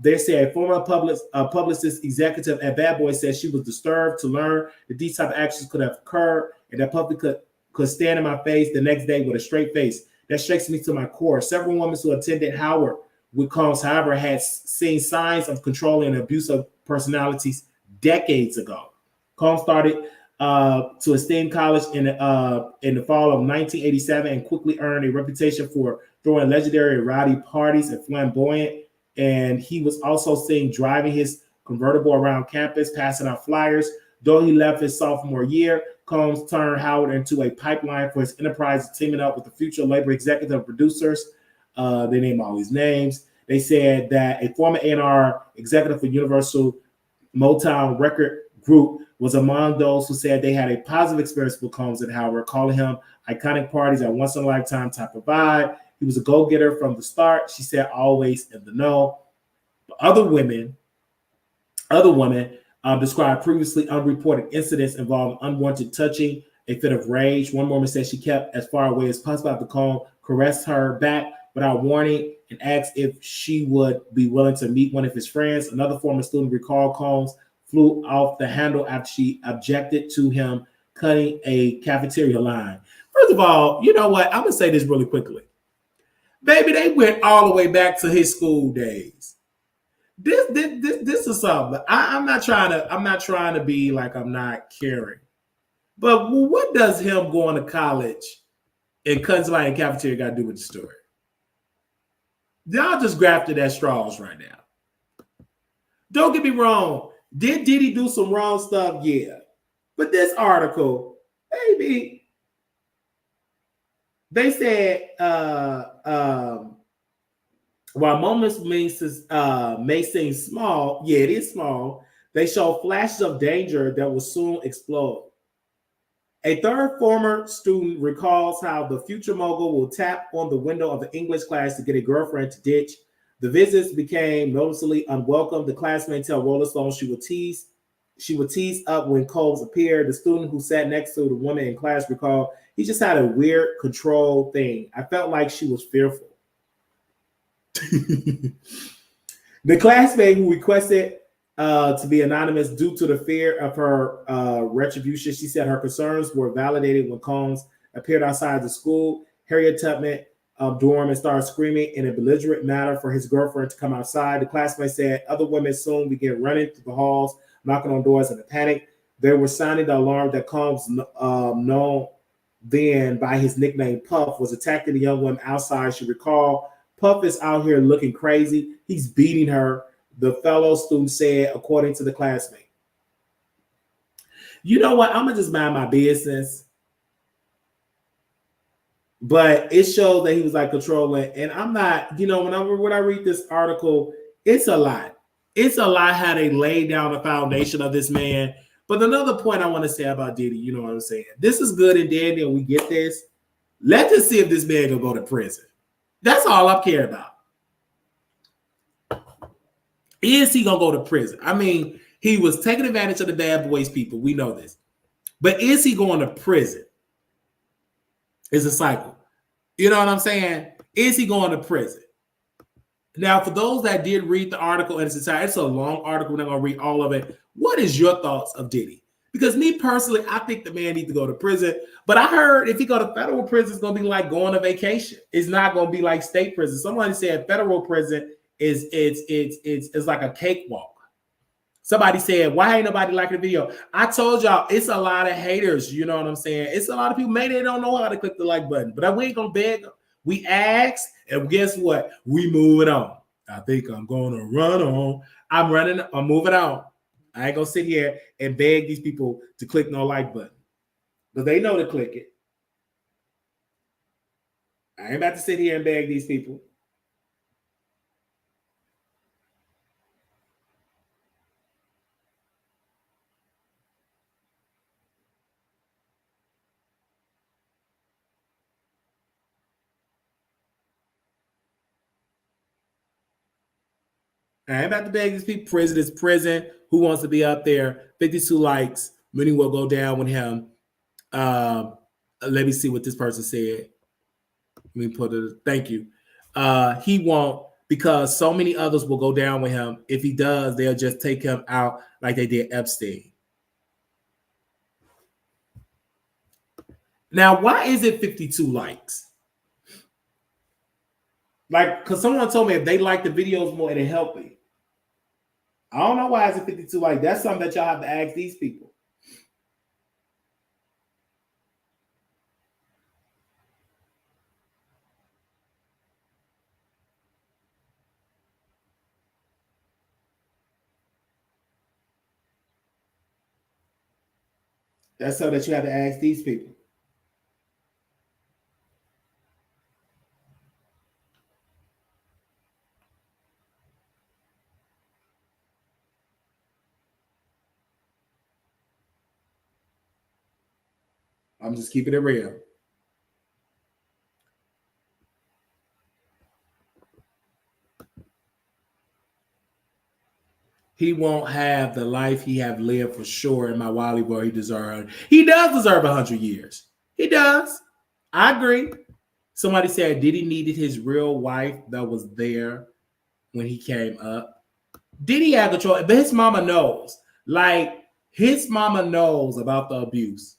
They say a former publicist executive at Bad Boy said she was disturbed to learn that these type of actions could have occurred and that public could stand in my face the next day with a straight face. That shakes me to my core. Several women who attended Howard with Combs, however, had seen signs of controlling and abusive personalities decades ago. Combs started to Esteem College in the fall of 1987 and quickly earned a reputation for throwing legendary rowdy parties and flamboyant. And he was also seen driving his convertible around campus, passing out flyers. Though he left his sophomore year, Combs turned Howard into a pipeline for his enterprise, teaming up with the future labor executive producers. They name all these names. They said that a former A&R executive for Universal Motown Record Group was among those who said they had a positive experience with Combs at Howard, calling him iconic parties at once in a lifetime type of vibe. He was a go-getter from the start. She said always in the know. But other women described previously unreported incidents involving unwanted touching, a fit of rage. One woman said she kept as far away as possible after Combs caressed her back without warning and asked if she would be willing to meet one of his friends. Another former student recalled Combs flew off the handle after she objected to him cutting a cafeteria line. First of all, you know what? I'm going to say this really quickly. Baby, they went all the way back to his school days. This is something. I'm not trying to be like I'm not caring. But what does him going to college and cutting somebody in the cafeteria got to do with the story? Y'all just grafted at straws right now. Don't get me wrong. Did Diddy do some wrong stuff? Yeah. But this article, baby, they said, while moments may seem small, yeah, it is small, they show flashes of danger that will soon explode. A third former student recalls how the future mogul will tap on the window of the English class to get a girlfriend to ditch. The visits became noticeably unwelcome. The classmate tell Rolling Stone she would tease up when Combs appeared. The student who sat next to the woman in class recalled, he just had a weird control thing. I felt like she was fearful. The classmate who requested to be anonymous due to the fear of her retribution, she said her concerns were validated when Combs appeared outside the school. Harriet Tubman dorm and started screaming in a belligerent manner for his girlfriend to come outside. The classmate said other women soon began running through the halls, knocking on doors in a panic. They were sounding the alarm that Combs, known then by his nickname Puff, was attacking the young woman outside. She recalled, Puff is out here looking crazy. He's beating her, the fellow student said, according to the classmate. You know what? I'm going to just mind my business. But it shows that he was like controlling. And I'm not, when I read this article, it's a lot. It's a lot how they laid down the foundation of this man. But another point I want to say about Diddy, you know what I'm saying? This is good and dandy, and we get this. Let's just see if this man can go to prison. That's all I care about. Is he going to go to prison? I mean, he was taking advantage of the Bad Boys people. We know this. But is he going to prison? It's a cycle. You know what I'm saying? Is he going to prison? Now, for those that did read the article in its entirety, it's a long article. We're not going to read all of it. What is your thoughts of Diddy? Because me personally, I think the man needs to go to prison. But I heard if he go to federal prison, it's going to be like going on vacation. It's not going to be like state prison. Somebody said federal prison is like a cakewalk. Somebody said, why ain't nobody liking the video? I told y'all, it's a lot of haters. You know what I'm saying? It's a lot of people, maybe they don't know how to click the like button. But we ain't going to beg them. We ask, and guess what? We moving on. I think I'm going to run on. I'm moving on. I ain't going to sit here and beg these people to click no like button. But they know to click it. I ain't about to sit here and beg these people. I ain't about to beg these people. Prison is prison. Who wants to be up there? 52 likes. Many will go down with him. Let me see what this person said. Let me put it. Thank you. He won't, because so many others will go down with him. If he does, they'll just take him out like they did Epstein. Now, why is it 52 likes? Like, because someone told me if they like the videos more, it'll help me. I don't know why it's 52 likes. That's something that y'all have to ask these people. That's something that you have to ask these people. I'm just keeping it real. He won't have the life he have lived for sure in my Wally Boy. He deserves. He does deserve 100 years. He does. I agree. Somebody said Diddy needed his real wife that was there when he came up. Diddy had control, but his mama knows. Like, his mama knows about the abuse.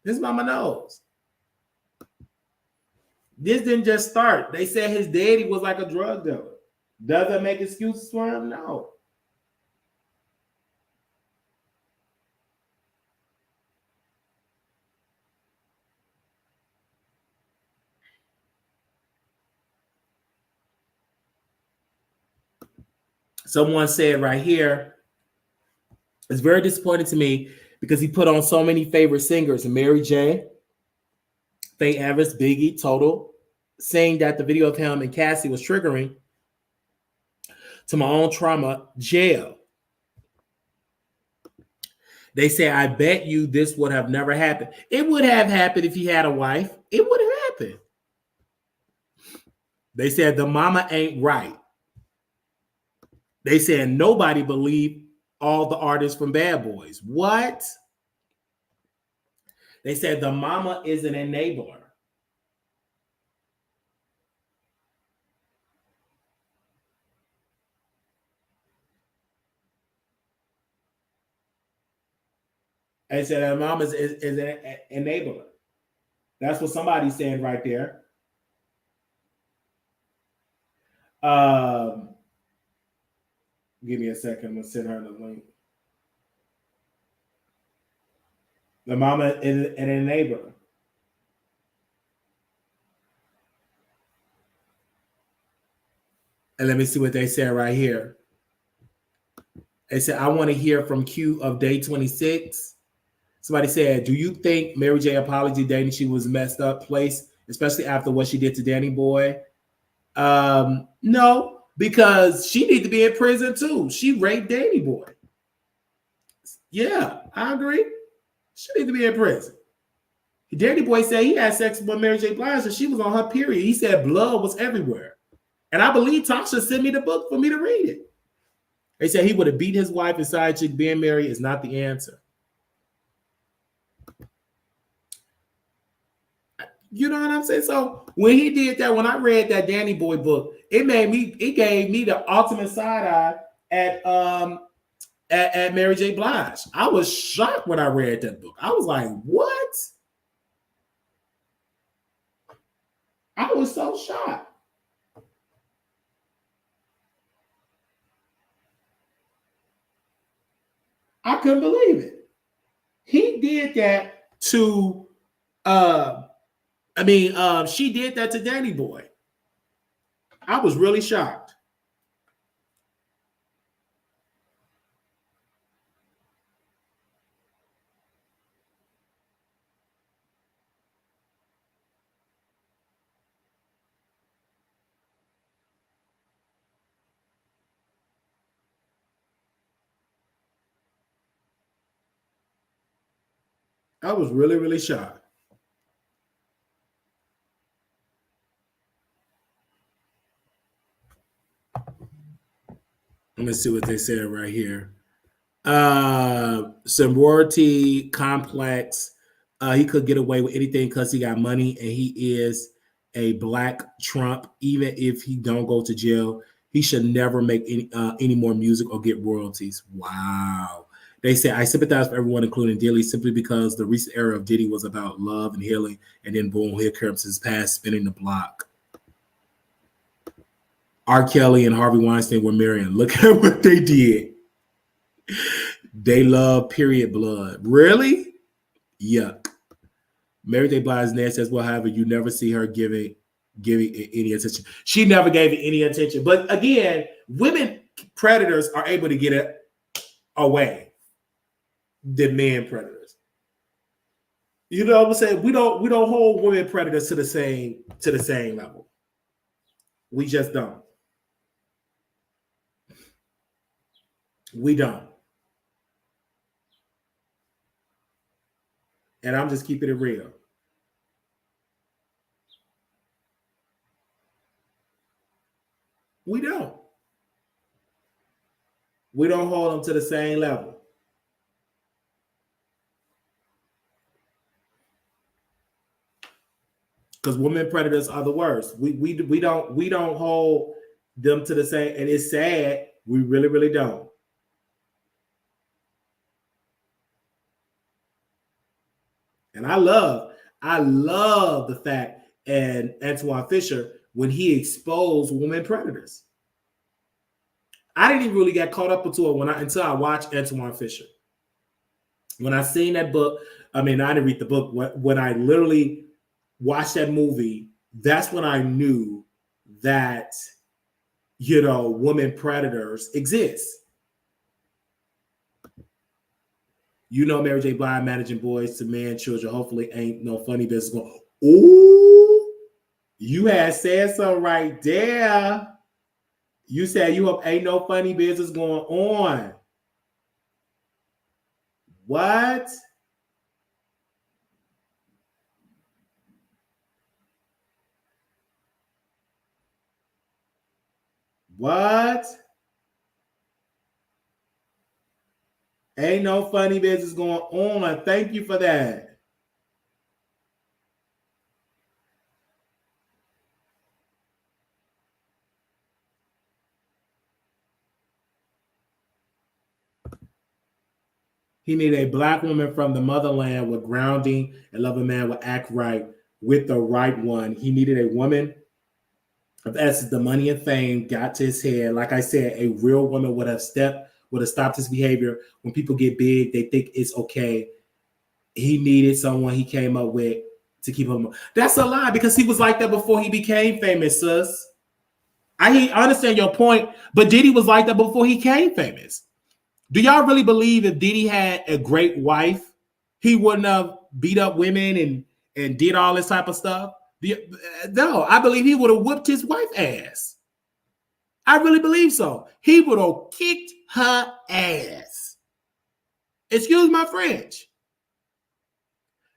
His mama knows. This didn't just start. They said his daddy was like a drug dealer. Does that make excuses for him? No. Someone said right here, it's very disappointing to me because he put on so many favorite singers, Mary J, Faye Evans, Biggie, Total, saying that the video of him and Cassie was triggering to my own trauma, jail. They say, I bet you this would have never happened. It would have happened if he had a wife. It would have happened. They said the mama ain't right. They said nobody believed all the artists from Bad Boys. What? They said the mama is an enabler. They said that mama is an enabler. That's what somebody's saying right there. Give me a second. I'm going to send her the link. The mama is an enabler. And let me see what they said right here. They said, I want to hear from Q of day 26. Somebody said, do you think Mary J apology dating she was messed up place, especially after what she did to Danny Boy? No, because she needs to be in prison too. She raped Danny Boy. Yeah, I agree. She needs to be in prison. Danny Boy said he had sex with Mary J. Blige and she was on her period. He said blood was everywhere. And I believe Tasha sent me the book for me to read it. They said he would have beat his wife and side chick. Being married is not the answer. You know what I'm saying? So when he did that, when I read that Danny Boy book, it gave me the ultimate side eye at Mary J. Blige. I was shocked when I read that book. I was like, what? I was so shocked. I couldn't believe it. He did that to she did that to Danny Boy. I was really shocked. I was really, really shocked. Let me see what they said right here. Sorority complex. He could get away with anything because he got money and he is a black Trump, even if he don't go to jail, he should never make any more music or get royalties. Wow. They say, I sympathize for everyone, including Diddy, simply because the recent era of Diddy was about love and healing, and then boom, here comes his past spinning the block. R. Kelly and Harvey Weinstein were marrying. Look at what they did. They love period blood. Really? Yuck. Mary J. Blige's Ned says, well, however, you never see her giving any attention. She never gave it any attention. But again, women predators are able to get it away than men predators. You know what I'm saying? We don't hold women predators to the same level. We just don't. We don't. And I'm just keeping it real. We don't. We don't hold them to the same level. Because women predators are the worst. We don't hold them to the same, and it's sad. We really, really don't. And I love the fact and Antoine Fisher when he exposed women predators. I didn't even really get caught up into it until I watched Antoine Fisher. When I seen that book, I mean, I didn't read the book. When I literally watched that movie, that's when I knew that, you know, women predators exist. You know, Mary J. Blige managing boys to men, children. Hopefully, ain't no funny business going. Ooh, you had said something right there. You said you hope ain't no funny business going on. What? What? Ain't no funny business going on. Thank you for that. He need a black woman from the motherland with grounding and love a man with act right with the right one. He needed a woman of essence, the money and fame got to his head. Like I said, a real woman would have stopped his behavior. When people get big, they think it's okay. He needed someone he came up with to keep him. That's a lie, because he was like that before he became famous, sis. I understand your point, but Diddy was like that before he became famous. Do y'all really believe if Diddy had a great wife, he wouldn't have beat up women and did all this type of stuff? No, I believe he would have whooped his wife's ass. I really believe so. He would have kicked her ass. Excuse my French.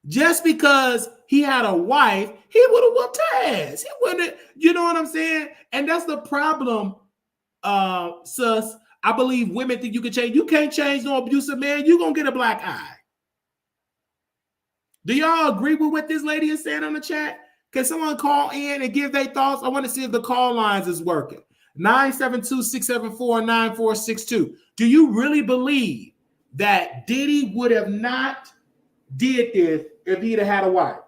Just because he had a wife, he would have whooped her ass. He wouldn't, you know what I'm saying? And that's the problem, sus. I believe women think you can change. You can't change no abusive man. You're going to get a black eye. Do y'all agree with what this lady is saying on the chat? Can someone call in and give their thoughts? I want to see if the call lines is working. 972-674-9462. Do you really believe that Diddy would have not did this if he'd have had a wife?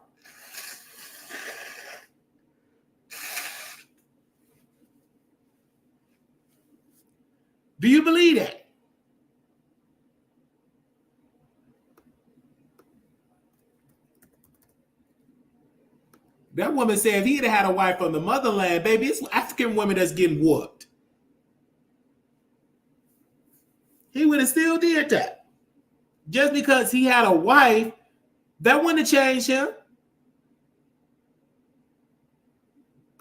Do you believe that? That woman said if he'd have had a wife from the motherland, baby, it's African women that's getting whooped. He would have still did that. Just because he had a wife, that wouldn't have changed him.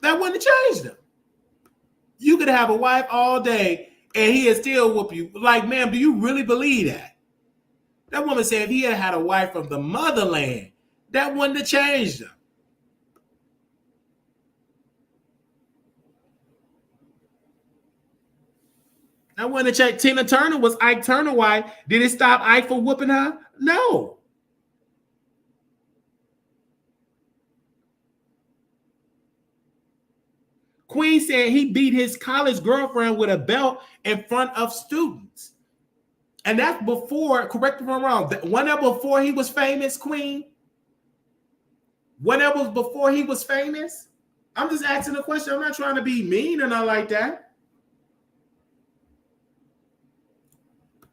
That wouldn't have changed him. You could have a wife all day and he'd still whoop you. Like, ma'am, do you really believe that? That woman said if he had had a wife from the motherland, that wouldn't have changed him. I want to check. Tina Turner was Ike Turner wife. Did it stop Ike from whooping her? No. Queen said he beat his college girlfriend with a belt in front of students. And that's before, correct me if I'm wrong, whenever before he was famous, Queen? Whenever before he was famous? I'm just asking a question. I'm not trying to be mean or not like that.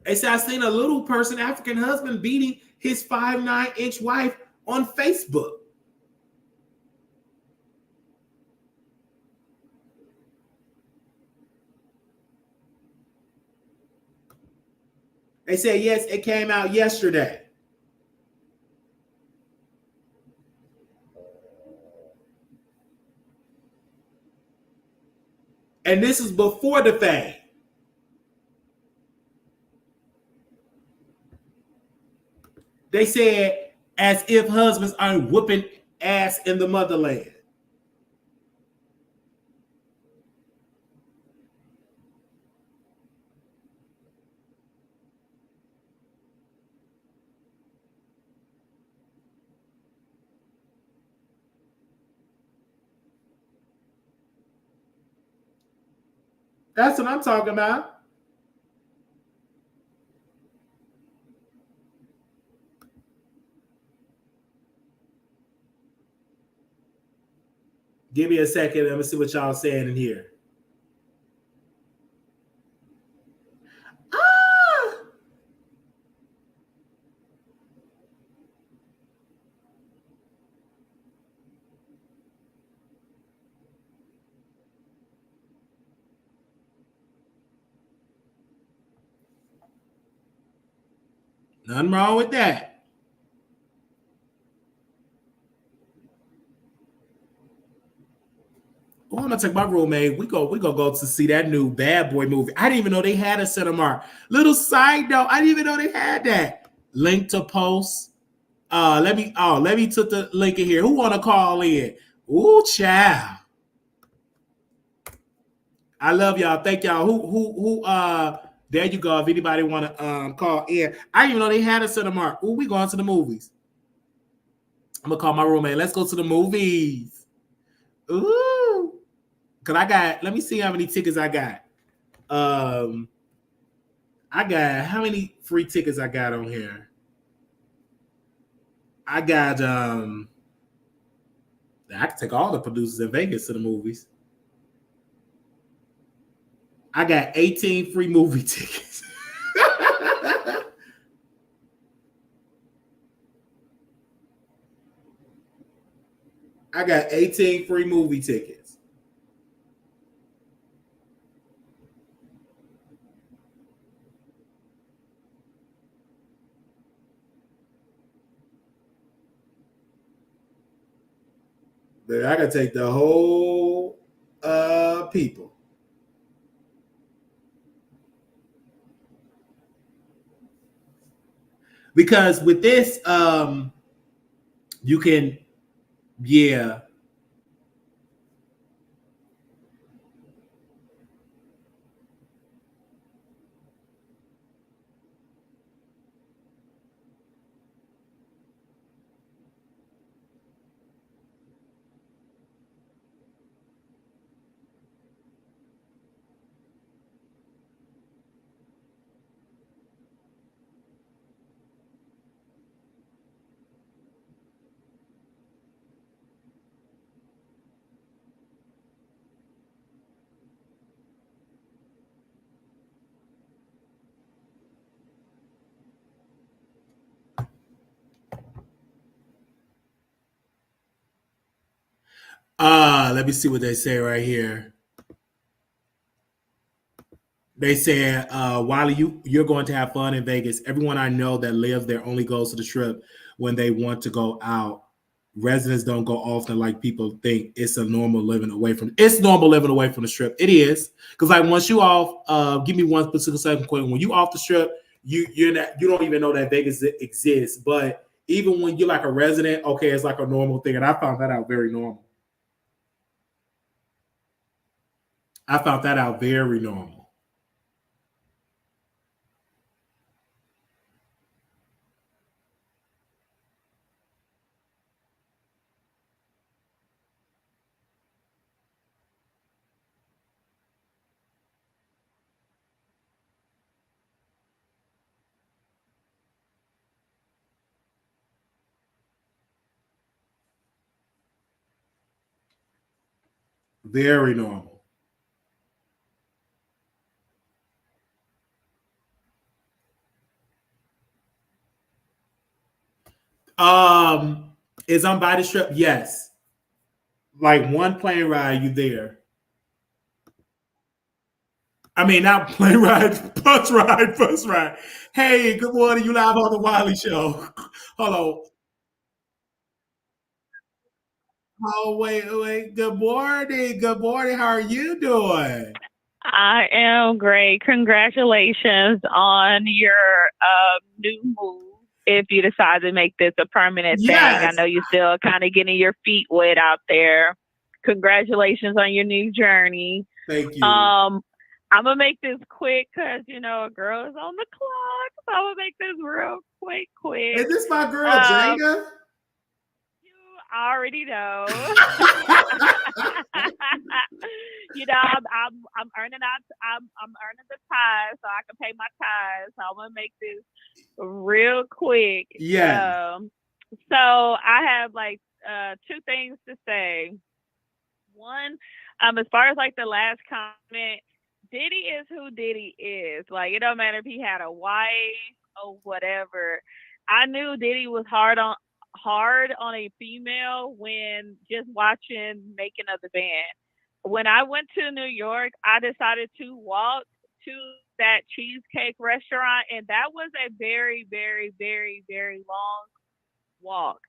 They said, I seen a little person, African husband, beating his 5'9" wife on Facebook. They said, yes, it came out yesterday. And this is before the fame. They said, as if husbands are whooping ass in the motherland. That's what I'm talking about. Give me a second. Let me see what y'all saying in here. Ah! Nothing wrong with that. Oh, I'm gonna take my roommate. We gonna go to see that new Bad Boy movie. I didn't even know they had a cinema. Little side note, I didn't even know they had that. Link to post. Let me put the link in here. Who wanna call in? Ooh, child. I love y'all. Thank y'all. Who there you go. If anybody wanna call in. I didn't even know they had a cinema. Ooh, we going to the movies. I'm gonna call my roommate. Let's go to the movies. Ooh. Cause let me see how many tickets I got. I got how many free tickets I got on here? I got I can take all the producers in Vegas to the movies. I got 18 free movie tickets. I got 18 free movie tickets. But I gotta take the whole people. Because with this, you can, yeah. Let me see what they say right here. They said, Wiley, you're going to have fun in Vegas. Everyone I know that lives there only goes to the Strip when they want to go out. Residents don't go often like people think. It's normal living away from the Strip. It is. Because like once you off, give me one specific second quick. When you off the Strip, you don't even know that Vegas exists. But even when you're like a resident, okay, it's like a normal thing. And I found that out very normal. I found that out very normal. Very normal. Is on body strip? Yes. Like one plane ride, you there. I mean, not plane ride, bus ride, bus ride. Hey, good morning. You live on the Wiley Show. Hold on. Oh, wait. Good morning. Good morning. How are you doing? I am great. Congratulations on your new move. If you decide to make this a permanent thing, I Yes. know you're still kind of getting your feet wet out there. Congratulations on your new journey. Thank you. I'm gonna make this quick because a girl is on the clock. So I'm gonna make this real quick. Is this my girl, Jada? You already know. I'm earning out. I'm earning the tithes so I can pay my tithes. So I'm gonna make this real quick. Yeah. So I have like two things to say. One, as far as like the last comment, Diddy is who Diddy is. Like it don't matter if he had a wife or whatever. I knew Diddy was hard on a female when just watching Making of the Band. When I went to New York, I decided to walk to that cheesecake restaurant, and that was a very, very, very, very long walk.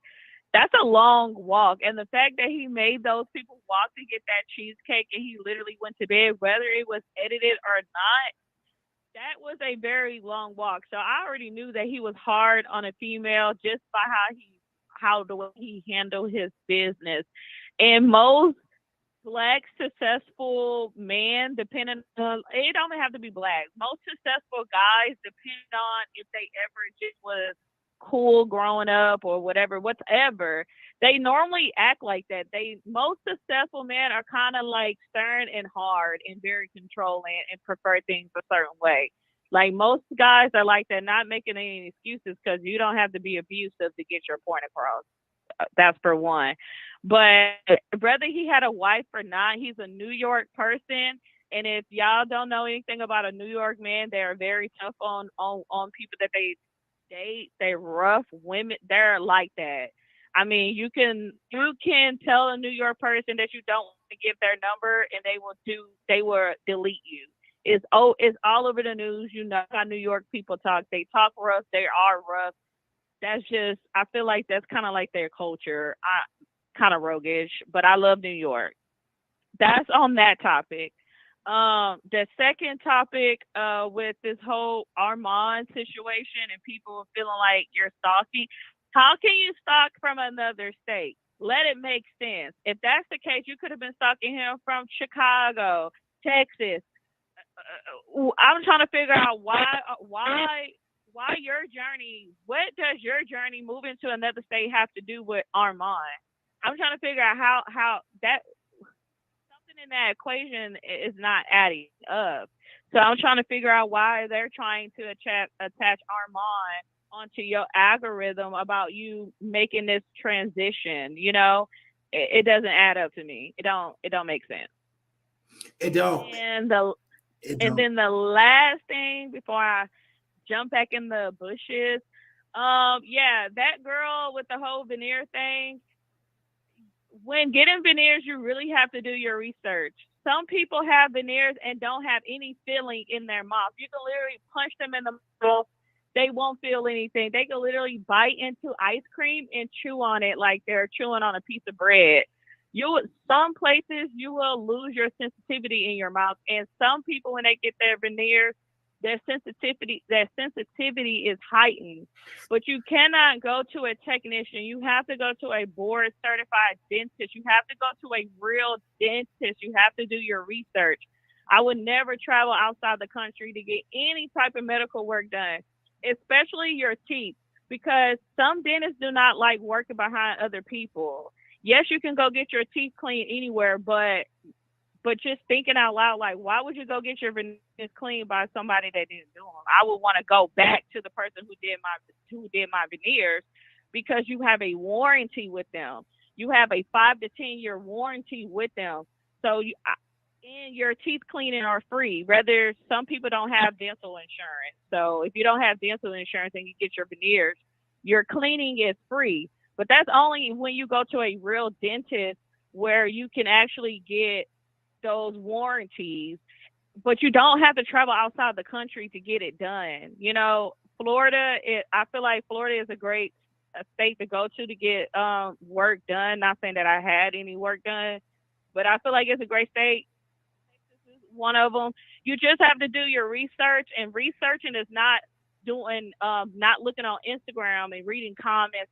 That's a long walk. And the fact that he made those people walk to get that cheesecake and he literally went to bed, whether it was edited or not, that was a very long walk. So I already knew that he was hard on a female just by how the way he handled his business. And most Black successful men, depending on, it don't have to be Black. Most successful guys, depending on if they ever just was cool growing up or whatever, they normally act like that. Most successful men are kind of like stern and hard and very controlling and prefer things a certain way. Like most guys are like that, not making any excuses because you don't have to be abusive to get your point across. That's for one. But whether he had a wife or not, he's a New York person. And if y'all don't know anything about a New York man, they are very tough on people that they date. They rough women. They're like that. I mean, you can tell a New York person that you don't want to give their number, and they will delete you. It's all over the news. You know how New York people talk. They talk rough. They are rough. That's just, I feel like that's kind of like their culture. Kind of roguish, but I love New York. That's on that topic. The second topic, with this whole Armon situation and people feeling like you're stalking, how can you stalk from another state? Let it make sense. If that's the case, you could have been stalking him from Chicago, Texas. I'm trying to figure out why your journey. What does your journey moving to another state have to do with Armon? I'm trying to figure out how that something in that equation is not adding up. So I'm trying to figure out why they're trying to attach Armon onto your algorithm about you making this transition. It doesn't add up to me. It don't make sense. It don't. And then the last thing before I jump back in the bushes, that girl with the whole veneer thing. When getting veneers, you really have to do your research. Some people have veneers and don't have any feeling in their mouth. You can literally punch them in the mouth. They won't feel anything. They can literally bite into ice cream and chew on it like they're chewing on a piece of bread. Some places you will lose your sensitivity in your mouth. And some people, when they get their veneers, their sensitivity is heightened. But you cannot go to a technician. You have to go to a board certified dentist. You have to go to a real dentist. You have to do your research. I would never travel outside the country to get any type of medical work done, especially your teeth, because some dentists do not like working behind other people. Yes, you can go get your teeth cleaned anywhere, but just thinking out loud, like, why would you go get your veneers cleaned by somebody that didn't do them? I would want to go back to the person who did my veneers, because you have a warranty with them. You have a 5 to 10 year warranty with them. So and your teeth cleaning are free. Rather, some people don't have dental insurance. So if you don't have dental insurance and you get your veneers, your cleaning is free. But that's only when you go to a real dentist where you can actually get those warranties. But you don't have to travel outside the country to get it done. You know, Florida, I feel like Florida is a great state to go to get work done. Not saying that I had any work done, but I feel like it's a great state. Texas is one of them. You just have to do your research, and researching is not not looking on Instagram and reading comments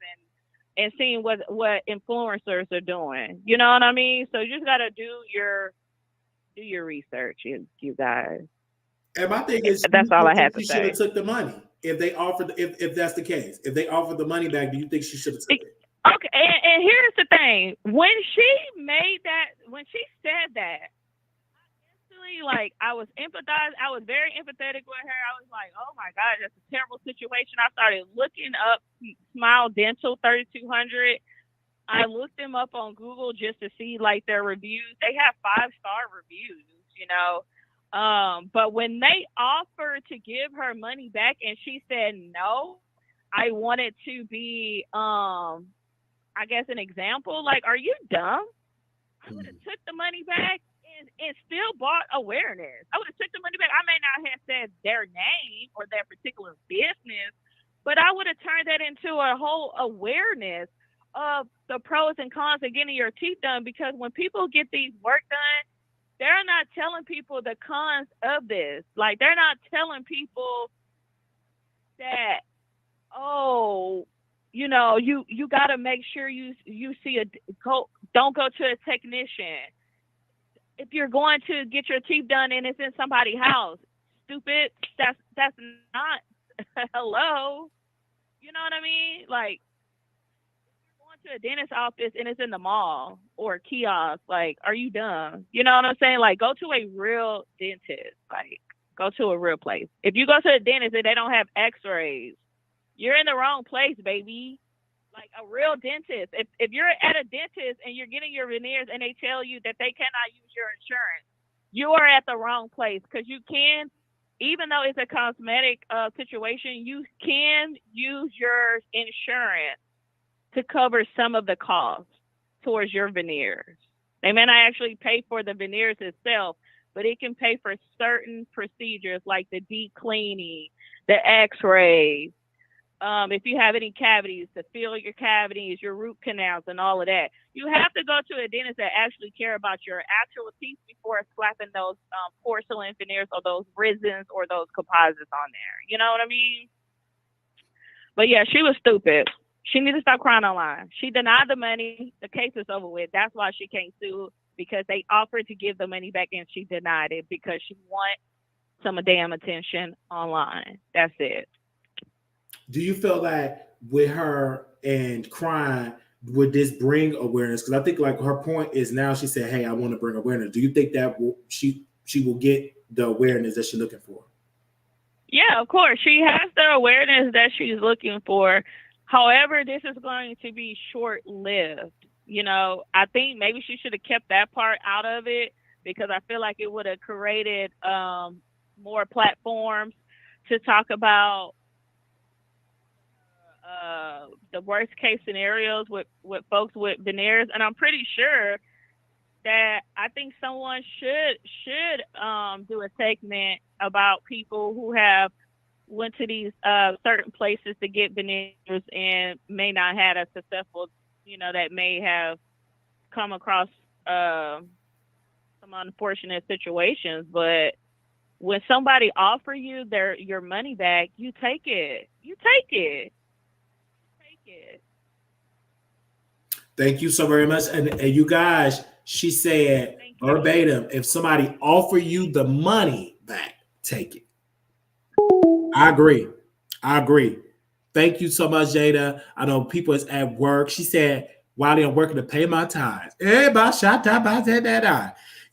and seeing what influencers are doing. You know what I mean? So you just got to do your research, you guys. And my thing is, that's all I have to she say. should have took the money if they offered. If that's the case, if they offered the money back, do you think she should have took it? Okay, and here's the thing: when she said that, instantly, like, I was very empathetic with her. I was like, oh my God, that's a terrible situation. I started looking up Smile Dental 3200. I looked them up on Google just to see like their reviews. They have 5-star reviews, you know. But when they offered to give her money back and she said no, I wanted to be I guess an example. Like, are you dumb? I would have took the money back and still bought awareness. I would have took the money back. I may not have said their name or their particular business, but I would have turned that into a whole awareness of the pros and cons of getting your teeth done. Because when people get these work done, they're not telling people the cons of this. Like, they're not telling people that, oh, you know, you got to make sure you see don't go to a technician. If you're going to get your teeth done and it's in somebody's house, stupid, that's not, hello. You know what I mean? Like, to a dentist office and it's in the mall or a kiosk, like, are you dumb? You know what I'm saying? Like, go to a real dentist. Like, go to a real place. If you go to a dentist and they don't have x-rays, you're in the wrong place, baby. Like, a real dentist. If you're at a dentist and you're getting your veneers and they tell you that they cannot use your insurance, you are at the wrong place. Because you can, even though it's a cosmetic situation, you can use your insurance to cover some of the costs towards your veneers. They may not actually pay for the veneers itself, but it can pay for certain procedures like the deep cleaning, the x-rays, if you have any cavities, to fill your cavities, your root canals, and all of that. You have to go to a dentist that actually care about your actual teeth before slapping those porcelain veneers or those resins or those composites on there. You know what I mean? But yeah, she was stupid. She needs to stop crying online. She denied the money. The case is over with. That's why she can't sue, because they offered to give the money back and she denied it because she wants some damn attention online. That's it. Do you feel like with her and crying, would this bring awareness? Because I think like her point is now she said, hey, I want to bring awareness. Do you think that she will get the awareness that she's looking for? Yeah, of course. She has the awareness that she's looking for. However, this is going to be short-lived. You know, I think maybe she should have kept that part out of it, because I feel like it would have created more platforms to talk about the worst case scenarios with folks with veneers. And I'm pretty sure that I think someone should do a segment about people who have went to these certain places to get veneers and may not have a successful, you know, that may have come across some unfortunate situations. But when somebody offer you your money back, you take it. You take it. Thank you so very much. And you guys, she said verbatim, if somebody offer you the money back, take it. I agree. Thank you so much, Jada. I know people is at work. She said, while I'm working to pay my tithes.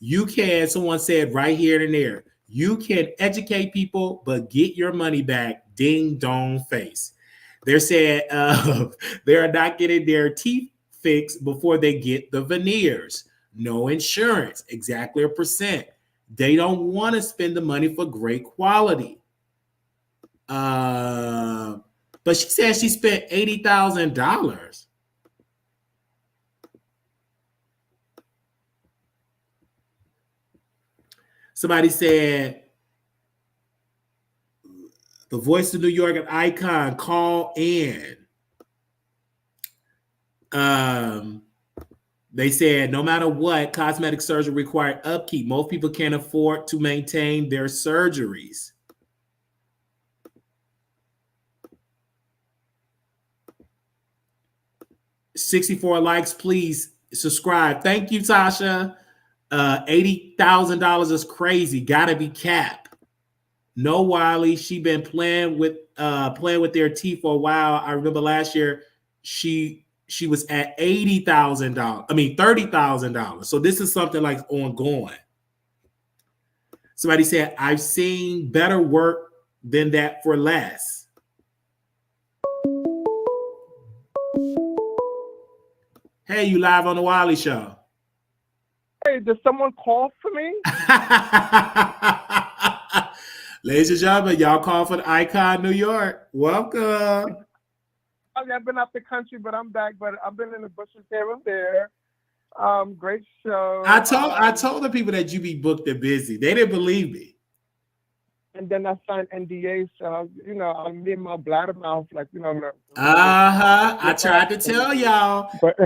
You can, someone said right here and there, you can educate people, but get your money back. Ding dong face. They're saying they are not getting their teeth fixed before they get the veneers. No insurance, exactly a percent. They don't want to spend the money for great quality. But she said she spent $80,000. Somebody said, the voice of New York, an icon, call in. They said, no matter what, cosmetic surgery required upkeep. Most people can't afford to maintain their surgeries. $64 likes, please subscribe. Thank you, Tasha. $80,000 is crazy. Gotta be cap. No, Wiley. She been playing with their teeth for a while. I remember last year she was at $80,000. I mean $30,000. So this is something like ongoing. Somebody said, I've seen better work than that for less. Hey, you live on the Wiley Show. Hey, did someone call for me? Ladies and gentlemen, y'all call for the Icon New York. Welcome. I've been out the country, but I'm back. But I've been in the bushes here and there. Great show. I told the people that you be booked and busy. They didn't believe me. And then I signed NDAs, so I'm in my bladder mouth, I tried to tell y'all. But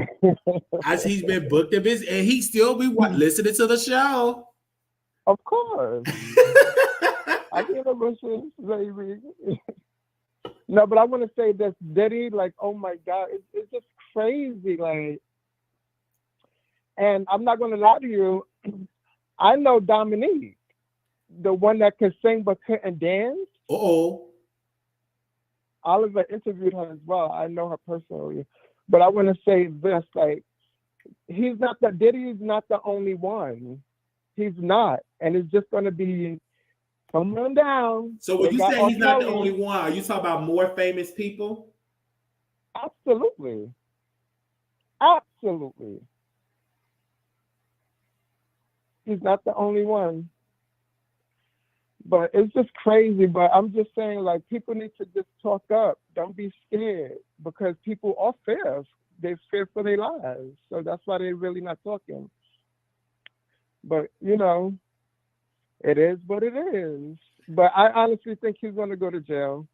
As he's been booked and busy, and he still be listening to the show. Of course. I get a bushes, baby. No, but I want to say this, Diddy, oh my God, it's just crazy, and I'm not going to lie to you, I know Dominique, the one that could sing but couldn't dance. Uh-oh. Oliver interviewed her as well. I know her personally, but I want to say this, Diddy is not the only one. He's not, and it's just going to be coming down. So when you say he's not the only one, are you talking about more famous people? Absolutely. Absolutely. He's not the only one. But it's just crazy. But I'm just saying, people need to just talk up. Don't be scared, because people are fear. They're fear for their lives. So that's why they're really not talking. But, it is what it is. But I honestly think he's going to go to jail.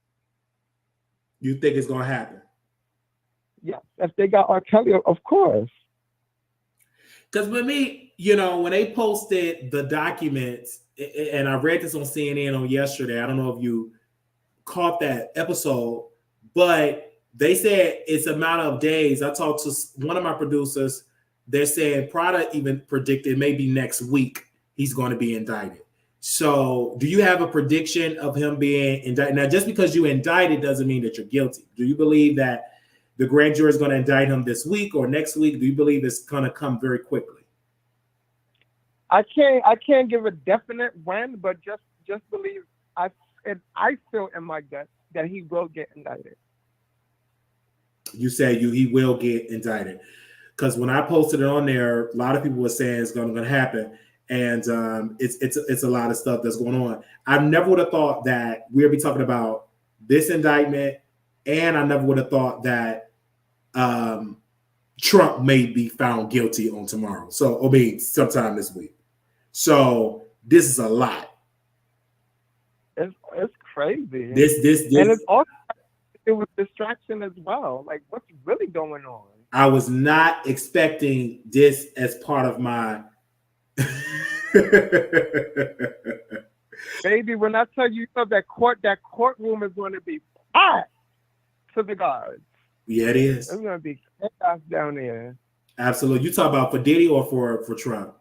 You think it's going to happen? Yeah. If they got R. Kelly, of course. Because with me, when they posted the documents, and I read this on CNN on yesterday, I don't know if you caught that episode, but they said it's a matter of days. I talked to one of my producers. They're saying Prada even predicted maybe next week he's going to be indicted. So do you have a prediction of him being indicted? Now, just because you indicted doesn't mean that you're guilty. Do you believe that the grand jury is going to indict him this week or next week? Do you believe it's going to come very quickly? I can't give a definite when, but just believe I feel in my gut that he will get indicted. You say he will get indicted, because when I posted it on there, a lot of people were saying it's going to happen, and it's a lot of stuff that's going on. I never would have thought that we'd be talking about this indictment, and I never would have thought that Trump may be found guilty on tomorrow. So, sometime this week. So this is a lot. It's crazy. This and it's also it was distraction as well. What's really going on? I was not expecting this as part of my. Baby, when I tell you that courtroom is going to be packed to the guards. Yeah, it is. It's going to be chaos down there. Absolutely. You talk about for Diddy or for Trump?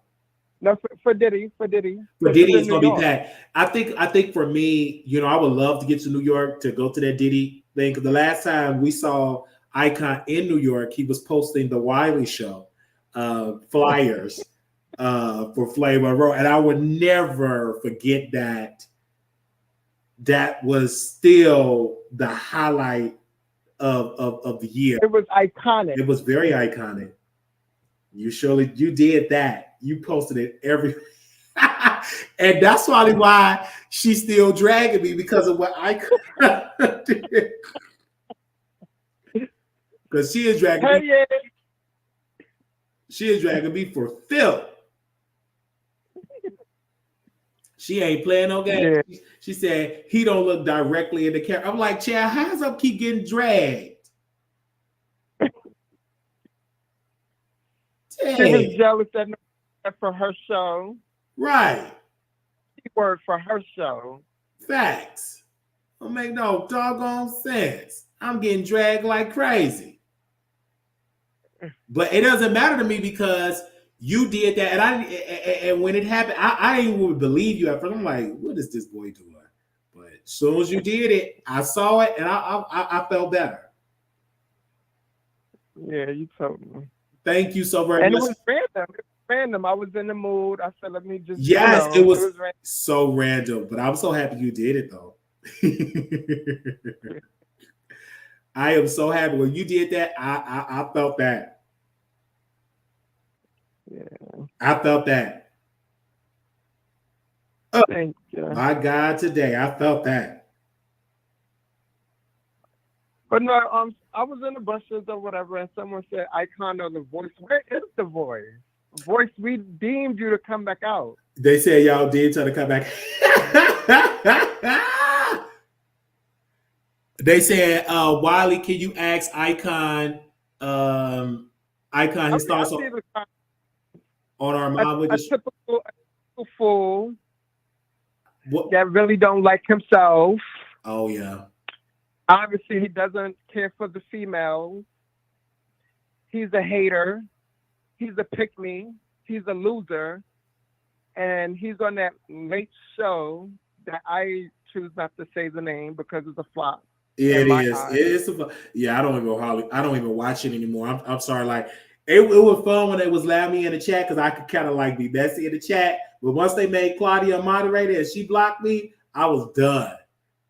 No, for Diddy. For Diddy, it's going to be packed. I think for me, I would love to get to New York to go to that Diddy thing. Because the last time we saw Icon in New York, he was posting the Wiley Show flyers for Flavor Row, and I would never forget that. That was still the highlight of the year. It was iconic. It was very iconic. You did that. You posted it every and that's probably why she's still dragging me because of what I did. Because she is dragging me. yeah. She is dragging me for filth. She ain't playing no game. Yeah. She said he don't look directly in the camera. I'm like, Chad, how does up keep getting dragged? She was jealous that for her show. Right. Keyword for her show. Facts. Don't make no doggone sense. I'm getting dragged like crazy. But it doesn't matter to me because you did that, and when it happened, I didn't even believe you at first. I'm like, what is this boy doing? But as soon as you did it, I saw it, and I felt better. Yeah, you told me. Thank you so very much. And it was random. I was in the mood. I said, let me just. Yes, it was so random, but I'm so happy you did it though. I am so happy when you did that. I felt that. Yeah, I felt that. Thank you. My God, today I felt that. But no, I was in the bushes or whatever, and someone said, "Icon of the voice. Where is the voice? Voice, we deemed you to come back out." They said y'all did try to come back. They said, Wiley, can you ask Icon? Icon, his thoughts on Armon Wiggins. A typical fool that really don't like himself. Oh yeah. Obviously, he doesn't care for the females. He's a hater. He's a pick-me. He's a loser. And he's on that late show that I choose not to say the name because it's a flop. Yeah, it is. It's I don't even watch it anymore. I'm sorry. Like it was fun when they was loud me in the chat because I could kind of like be messy in the chat. But once they made Claudia a moderator and she blocked me, I was done.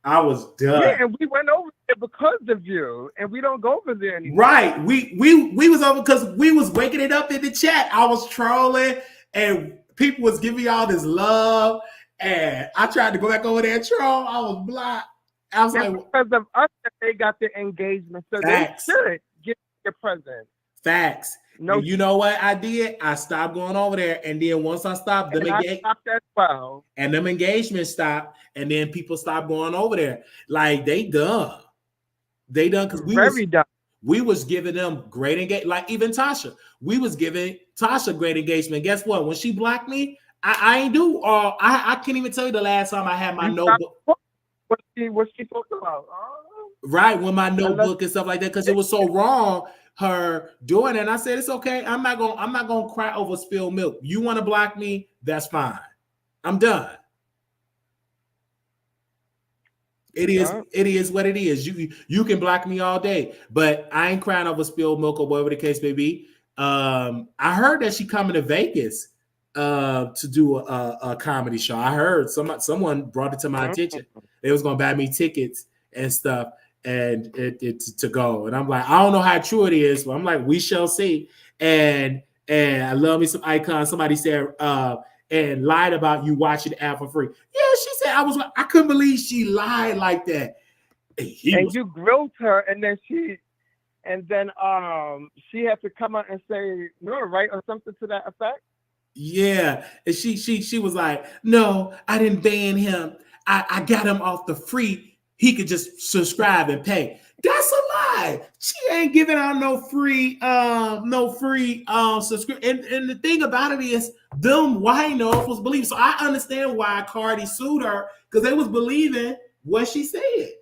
Yeah, and we went over there because of you, and we don't go over there anymore. Right. We was over because we was waking it up in the chat. I was trolling, and people was giving me all this love, and I tried to go back over there and troll. I was blocked. I was like, because of us, they got the engagement, so facts. They should get your present. Facts. No, you know what I did? I stopped going over there, and then once I stopped, I stopped as well. And them engagements stopped, and then people stopped going over there. Like they done. They done because we was giving them great engagement. Like even Tasha, we was giving Tasha great engagement. Guess what? When she blocked me, I ain't do. I can't even tell you the last time I had my notebook. What she talked about? Right, when my notebook and stuff like that, because it was so wrong. Her doing it, and I said it's okay. I'm not gonna cry over spilled milk. You want to block me? That's fine. I'm done. It is what it is. You can block me all day, but I ain't crying over spilled milk or whatever the case may be. I heard that she coming to Vegas to do a comedy show. I heard someone brought it to my attention. They was gonna buy me tickets and stuff. And it to go, and I'm like, I don't know how true it is, but I'm like, we shall see. And I love me some Icon. Somebody said and lied about you watching the app for free. Yeah, she said I couldn't believe she lied like that. You grilled her, and then she had to come out and say no, right, or something to that effect. Yeah, and she was like, no, I didn't ban him. I got him off the free. He could just subscribe and pay. That's a lie. She ain't giving out no free subscription. And the thing about it is, them winos was believing. So I understand why Cardi sued her because they was believing what she said.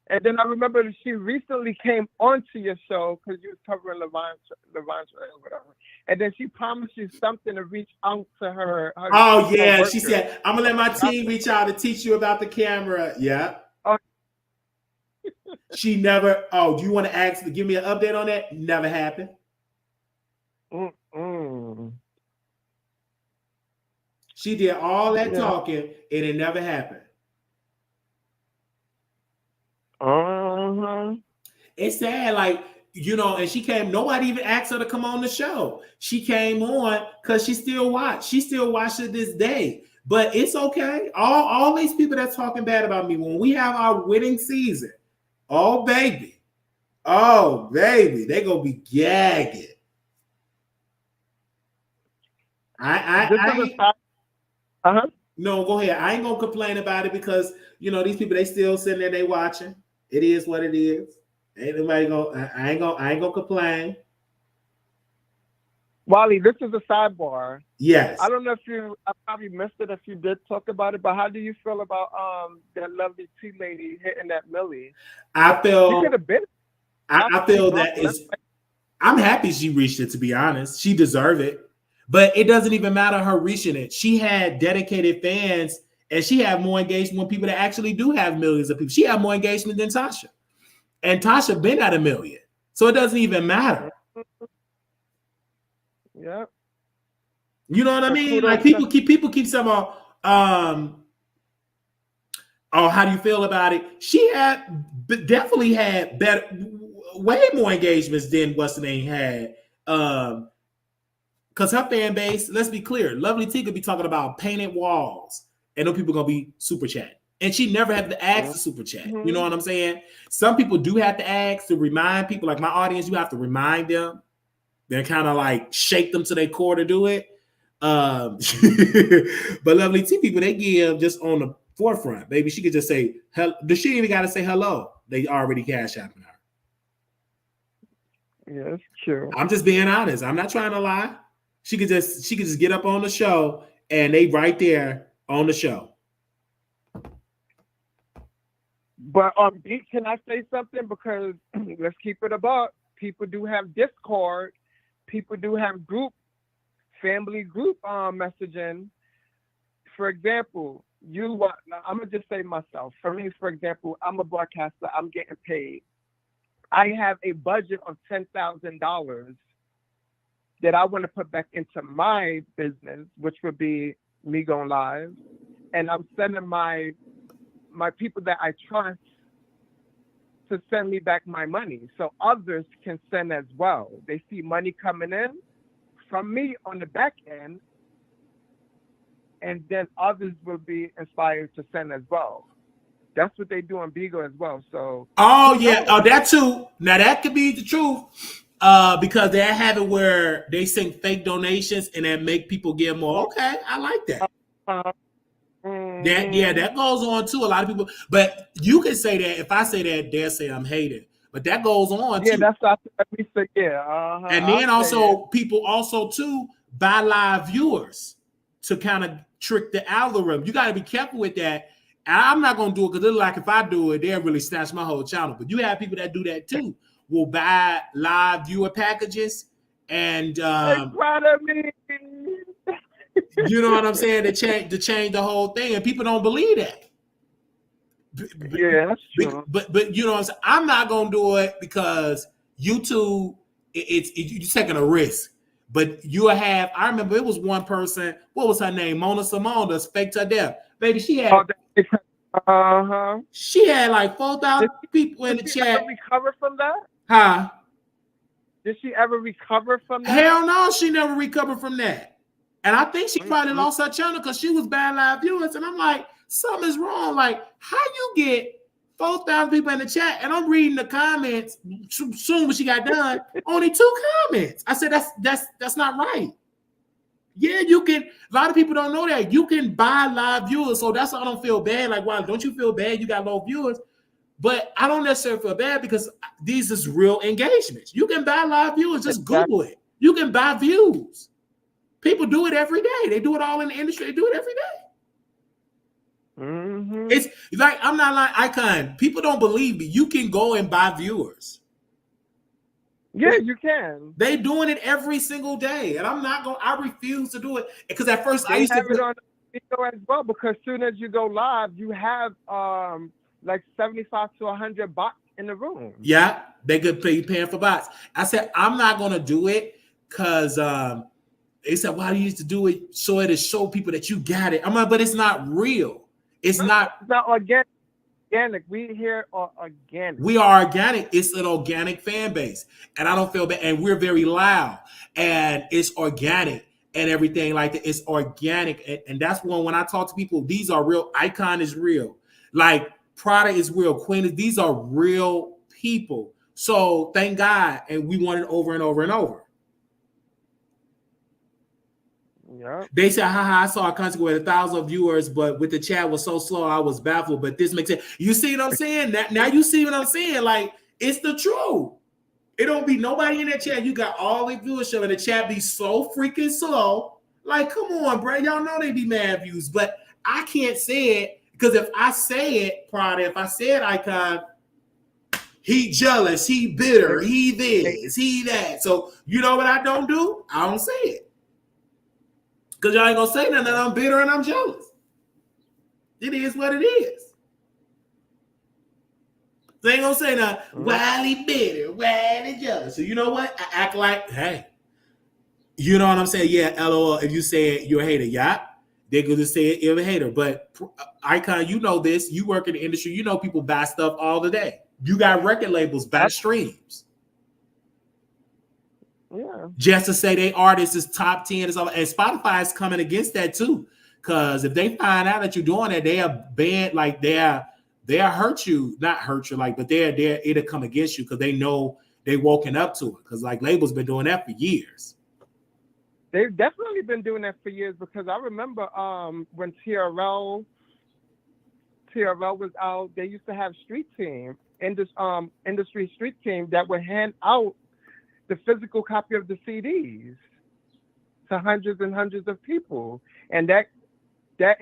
And then I remember that she recently came onto your show because you was covering Levine or whatever. And then she promised you something to reach out to her. Oh, yeah. She said, I'm going to let my team reach out to teach you about the camera. Yeah. Oh. She never, do you want to give me an update on that? Never happened. She did all that talking and it never happened. It's sad. Like you know, and she came, nobody even asked her to come on the show. She came on because she still watched. She still watches it this day. But it's okay. All these people that's talking bad about me, when we have our winning season, oh baby, they gonna be gagging. No, go ahead. I ain't gonna complain about it because you know these people, they still sitting there, they watching. It is what it is. Ain't nobody gonna. I ain't gonna complain. Wally, this is a sidebar. Yes. I don't know if I probably missed it if you did talk about it, but how do you feel about that lovely tea lady hitting that Millie? I feel. She could have been. I feel that is. I'm happy she reached it. To be honest, she deserved it. But it doesn't even matter her reaching it. She had dedicated fans, and she had more engagement with people that actually do have millions of people. She had more engagement than Tasha, and Tasha been at 1 million, so it doesn't even matter. Yeah, you know what I mean. Like people keep saying, "Oh, how do you feel about it?" She definitely had way more engagements than what's the name had. Because her fan base, let's be clear, Lovely T could be talking about painted walls, and no people gonna be super chat. And she never had to ask to super chat. Mm-hmm. You know what I'm saying? Some people do have to ask to remind people, like my audience, you have to remind them. Then kind of like shake them to their core to do it. But Lovely T people, they give just on the forefront, baby. She could just say, she even got to say hello. They already cash apping her. Yeah, that's true. I'm just being honest. I'm not trying to lie. She could just get up on the show and they right there on the show. But Beat, can I say something? Because let's keep it about. People do have Discord. People do have family group messaging. For example, I'm gonna just say myself. For me, for example, I'm a broadcaster. I'm getting paid. I have a budget of $10,000 that I want to put back into my business, which would be me going live, and I'm sending my people that I trust to send me back my money, so others can send as well. They see money coming in from me on the back end, and then others will be inspired to send as well. That's what they do on Bigo as well. So that too. Now that could be the truth. Because they have it where they send fake donations and then make people give more. Okay, I like that. That goes on too. A lot of people, but you can say that. If I say that, they'll say I'm hating. But that goes on too. Yeah, that's what we say. Yeah. And then also people also too buy live viewers to kind of trick the algorithm. You got to be careful with that. And I'm not gonna do it because like if I do it, they'll really snatch my whole channel. But you have people that do that too. Will buy live viewer packages and proud of me. You know what I'm saying? To change the whole thing, and people don't believe that. Yeah, that's true. But you know what I'm saying? I'm not gonna do it because YouTube, you're taking a risk. But you have. I remember it was one person. What was her name? Mona Simone. That's faked her death. Baby, she had. She had like 4,000 people in the chat. Did she ever recover from that? Huh? Did she ever recover from that? Hell no, she never recovered from that. And I think she probably lost her channel because she was bad live viewers. And I'm like, something's wrong. Like, how you get 4,000 people in the chat? And I'm reading the comments. Soon when she got done, only 2 comments. I said, that's not right. Yeah, you can. A lot of people don't know that. You can buy live viewers. So that's why I don't feel bad. Like, why don't you feel bad? You got low viewers. But I don't necessarily feel bad because these is real engagements. You can buy live viewers. Just Google it. You can buy views. People do it every day. They do it all in the industry. They do it every day. Mm-hmm. It's like, I'm not like Icon. People don't believe me. You can go and buy viewers. Yeah, you can. They doing it every single day. And I'm not going, I refuse to do it. Because at first I used to it on video as well, because as soon as you go live, you have like 75 to 100 bots in the room. Yeah, they could pay paying for bots. I said, I'm not going to do it because they said, why do you used to do it? So it to show people that you got it. I'm like, but it's not real. It's not organic. organic. We here are organic. We are organic. It's an organic fan base. And I don't feel bad. And we're very loud. And it's organic and everything like that. It's organic. And that's when I talk to people, these are real. Icon is real. Like Prada is real. Queen is, these are real people. So thank God. And we want it over and over and over. Yeah. They said, haha, I saw a concert with 1,000 viewers, but with the chat was so slow, I was baffled. But this makes sense. You see what I'm saying? Now you see what I'm saying? Like, it's the truth. It don't be nobody in that chat. You got all the viewership, and the chat be so freaking slow. Like, come on, bro. Y'all know they be mad views. But I can't say it, because if I say it, Prada, if I say it, Icon, he jealous, he bitter, he this, he that. So you know what I don't do? I don't say it. Because y'all ain't gonna say nothing that I'm bitter and I'm jealous. It is what it is. They ain't gonna say nothing. Wildly bitter, wildly jealous. So you know what? I act like, hey, you know what I'm saying? Yeah, LOL. If you say it, you're a hater. Yeah, they're gonna say it, you're a hater. But Icon, you know this. You work in the industry. You know people buy stuff all the day. You got record labels buy streams. Yeah. Just to say they artist is top 10 and Spotify is coming against that too. Because if they find out that you're doing that, they are banned, like they'll hurt you, not hurt you, like, but it'll come against you because they know they woken up to it. Because like labels been doing that for years. They've definitely been doing that for years, because I remember when TRL was out, they used to have street team, industry street team that would hand out the physical copy of the CDs to hundreds and hundreds of people, and that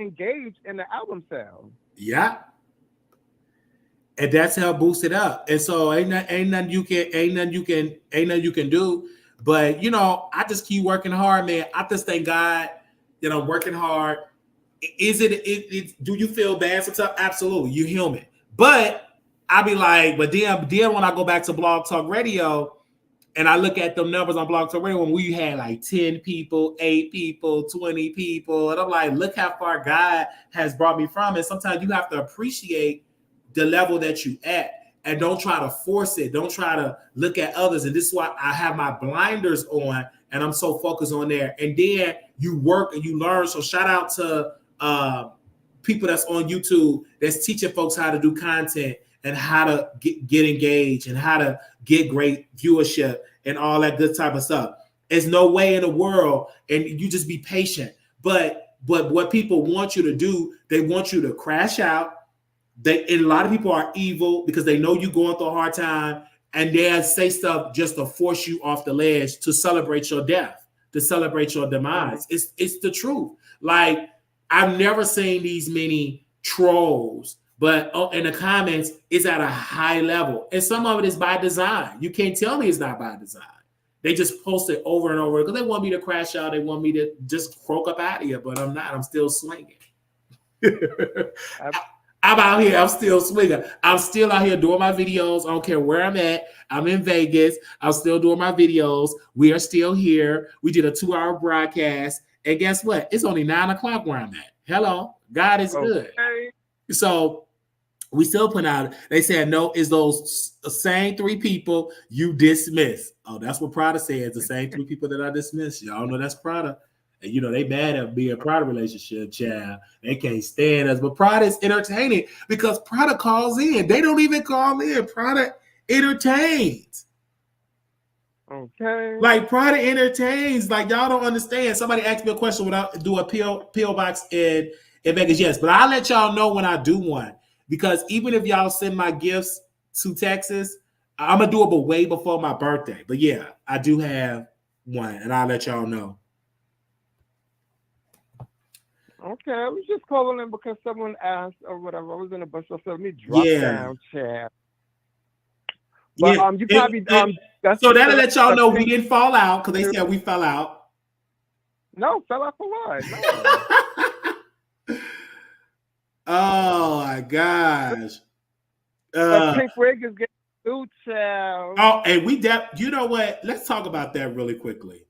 engaged in the album sale. Yeah, and that's how it boosts it up. And so ain't nothing you can do. But you know, I just keep working hard, man. I just thank God that I'm working hard. Is it do you feel bad sometimes? Absolutely, you're human. But I be like, but then when I go back to Blog Talk Radio. And I look at them numbers on Blog Talk Radio when we had like 10 people, 8 people, 20 people. And I'm like, look how far God has brought me from. And sometimes you have to appreciate the level that you at. And don't try to force it. Don't try to look at others. And this is why I have my blinders on and I'm so focused on there. And then you work and you learn. So shout out to people that's on YouTube that's teaching folks how to do content and how to get engaged and how to get great viewership and all that good type of stuff. There's no way in the world, and you just be patient. But what people want you to do, they want you to crash out. And a lot of people are evil because they know you're going through a hard time, and they'll say stuff just to force you off the ledge to celebrate your death, to celebrate your demise. It's the truth. Like, I've never seen these many trolls. But in the comments, it's at a high level. And some of it is by design. You can't tell me it's not by design. They just post it over and over because they want me to crash out. They want me to just croak up out of here, but I'm not. I'm still swinging. I'm out here. I'm still swinging. I'm still out here doing my videos. I don't care where I'm at. I'm in Vegas. I'm still doing my videos. We are still here. We did a 2-hour broadcast. And guess what? It's only 9 o'clock where I'm at. Hello. God is good. So we still put out, they said, no, it's those same 3 people you dismiss. Oh, that's what Prada says, the same 3 people that I dismiss. Y'all know that's Prada. And, you know, they mad at being a Prada relationship, child. They can't stand us. But Prada is entertaining because Prada calls in. They don't even call in. Prada entertains. Okay. Like, Prada entertains. Like, y'all don't understand. Somebody asked me a question when I do a P.O. box in Vegas. Yes, but I'll let y'all know when I do one. Because even if y'all send my gifts to Texas, I'm going to do it but way before my birthday. But yeah, I do have one, and I'll let y'all know. Okay, I was just calling in because someone asked or whatever. I was in a bus, so let me drop down, chat. But Yeah. you probably so that'll let y'all know we didn't fall out because they said we fell out. No, fell out for what? No. Oh my gosh. Pink wig is getting sued, child. Oh, and you know what? Let's talk about that really quickly.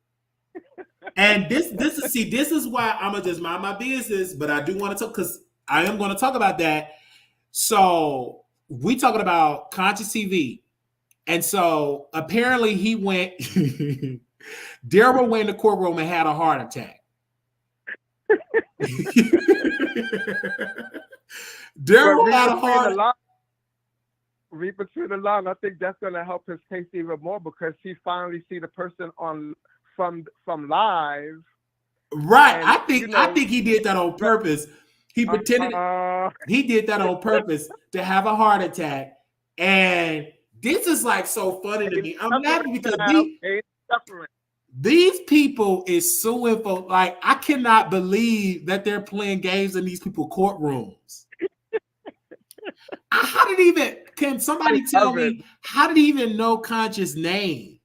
And this is why I'm gonna just mind my business, but I do want to talk because I am going to talk about that So we talking about Conscious TV. And so apparently he went, Daryl went in the courtroom and had a heart attack. Daryl had a heart attack. Read between the line. I think that's going to help his case even more because he finally see the person on from live. Right. And, I think he did that on purpose. He pretended he did that on purpose to have a heart attack. And this is like so funny to me. I'm laughing because these people is suing for, like, I cannot believe that they're playing games in these people's courtrooms. How did even, can somebody tell me, how did he even know Conscious' name?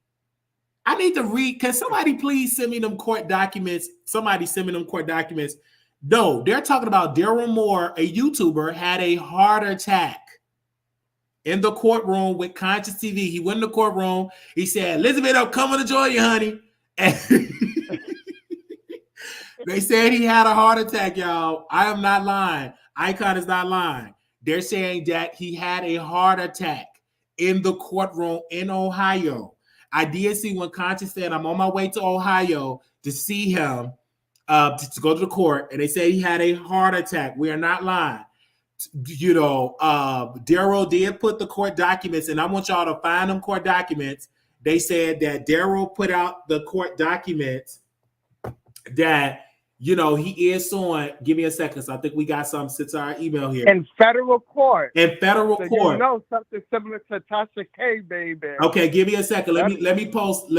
I need to read, can somebody please send me them court documents? Somebody send me them court documents. No, they're talking about Daryl Moore, a YouTuber, had a heart attack in the courtroom with Conscious TV. He went in the courtroom. He said, Elizabeth, I'm coming to join you, honey. And they said he had a heart attack, y'all. I am not lying. Icon is not lying. They're saying that he had a heart attack in the courtroom in Ohio. I did see when Conscious said, I'm on my way to Ohio to see him, to go to the court, and they say he had a heart attack. We are not lying. You know, Daryl did put the court documents, and I want y'all to find them court documents. They said that Daryl put out the court documents that, you know, he is suing. Give me a second. So I think we got some since our email here. In federal court. In federal court. You know, something similar to Tasha K, baby. Okay, give me a second. Let me post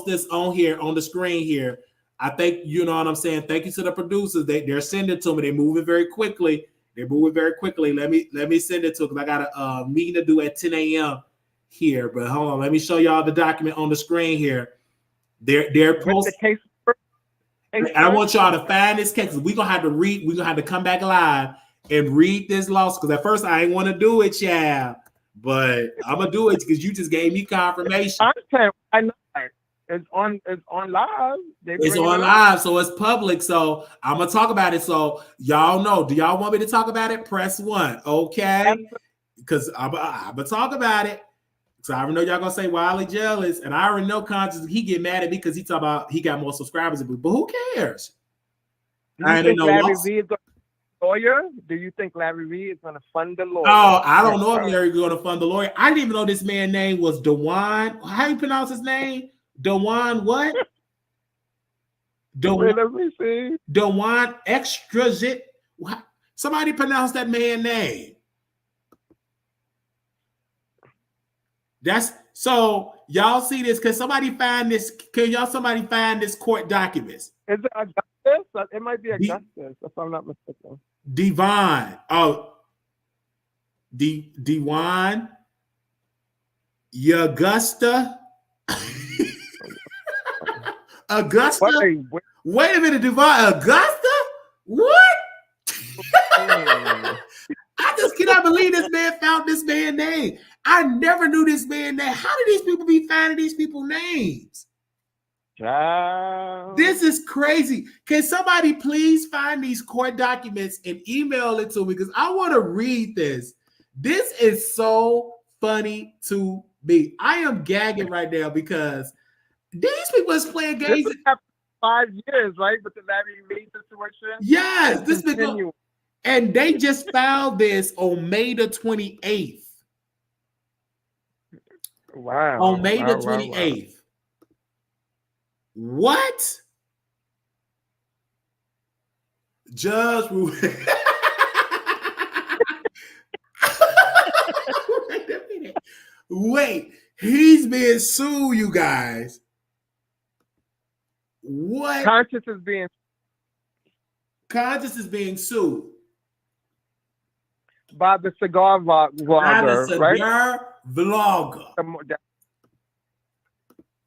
this on here on the screen here. I think, you know what I'm saying. Thank you to the producers. They're sending it to me. They're moving very quickly. Let me send it to, because I got a meeting to do at 10 a.m. here. But hold on, let me show y'all the document on the screen here. They're posting. The case. And I want y'all to find this case. We're gonna have to read. We're gonna have to come back live and read this lawsuit. Because at first I didn't want to do it, child, but I'm gonna do it because you just gave me confirmation. I know it's on live. It's on live, so it's public. So I'm gonna talk about it. So y'all know. Do y'all want me to talk about it? Press 1, okay? Because I'm gonna talk about it. So I already know y'all gonna say wildly jealous, and I already know Conscious. He get mad at me because he talk about he got more subscribers than me. But who cares? I think Larry Reed is a lawyer. Do you think Larry Reed is gonna fund the lawyer? Oh, I don't know if Larry is gonna fund the lawyer. I didn't even know this man's name was Dewan. How you pronounce his name? Dewan what? Dewan. Let me see. Dewan Extrazit. Somebody pronounce that man's name. That's so y'all see this. Can somebody find this? Somebody find this court documents? Is it Augustus? It might be Augustus, if I'm not mistaken. Devon. Oh, Dewan. Augusta. Augusta. Wait a minute, Devon. Augusta? What? I just cannot believe this man found this man's name. I never knew this man's name. How did these people be finding these people's names? This is crazy. Can somebody please find these court documents and email it to me? Because I want to read this. This is so funny to me. I am gagging right now because these people is playing games. This is 5 years, right? With the Larry Reed situation? Yes. This been and they just found this on May the 28th. Wow. On May the 28th. Wow. What? Judge Wait, he's being sued, you guys. What? Conscious is being sued. By the cigar vlogger, right? Vlogger.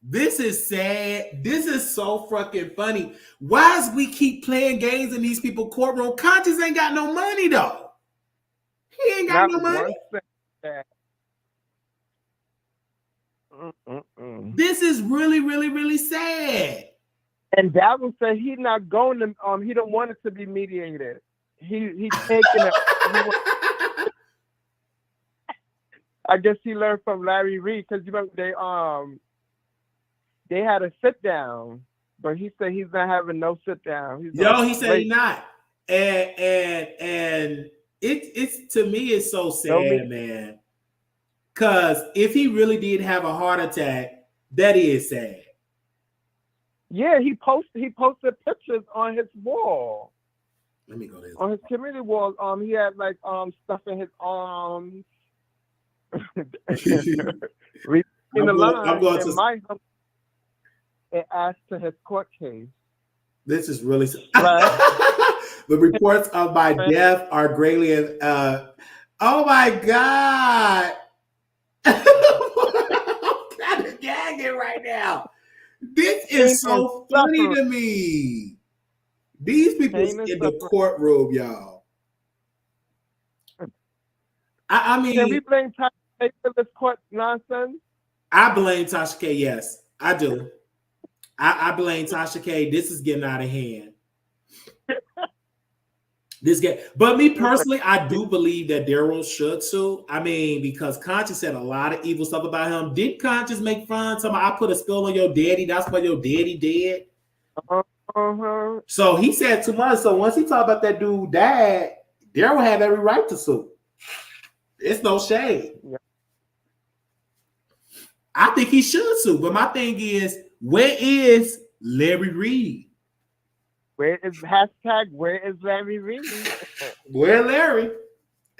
This is sad. This is so fucking funny. Why is we keep playing games in these people's courtroom? Conscious ain't got no money though. He ain't got no money. This is really, really, really sad. And Darryl said he's not going to. He don't want it to be mediated. He taking it. I guess he learned from Larry Reed because you remember they had a sit down, but he said he's not having no sit down. He said he's not, and it's to me it's so sad, man. Because if he really did have a heart attack, that is sad. Yeah, he posted pictures on his wall. Let me go there. On his community wall, he had like stuff in his arms. Reading the line, it adds to his court case. This is really right. The reports of my death are greatly. Oh my God! I'm kind of gagging right now. This is so funny to me. These people in the courtroom, y'all. I mean, can we blame Tasha K for this court nonsense? I blame Tasha K. Yes, I do. I blame Tasha K. This is getting out of hand. But me personally, I do believe that Daryl should sue. I mean, because Conscious said a lot of evil stuff about him. Did Conscious make fun? I put a spell on your daddy. That's why your daddy dead. So he said too much. So once he talked about that dude died, Daryl had every right to sue. It's no shade. Yeah. I think he should sue. But my thing is, where is Larry Reed? Where is Larry Reed? Where Larry?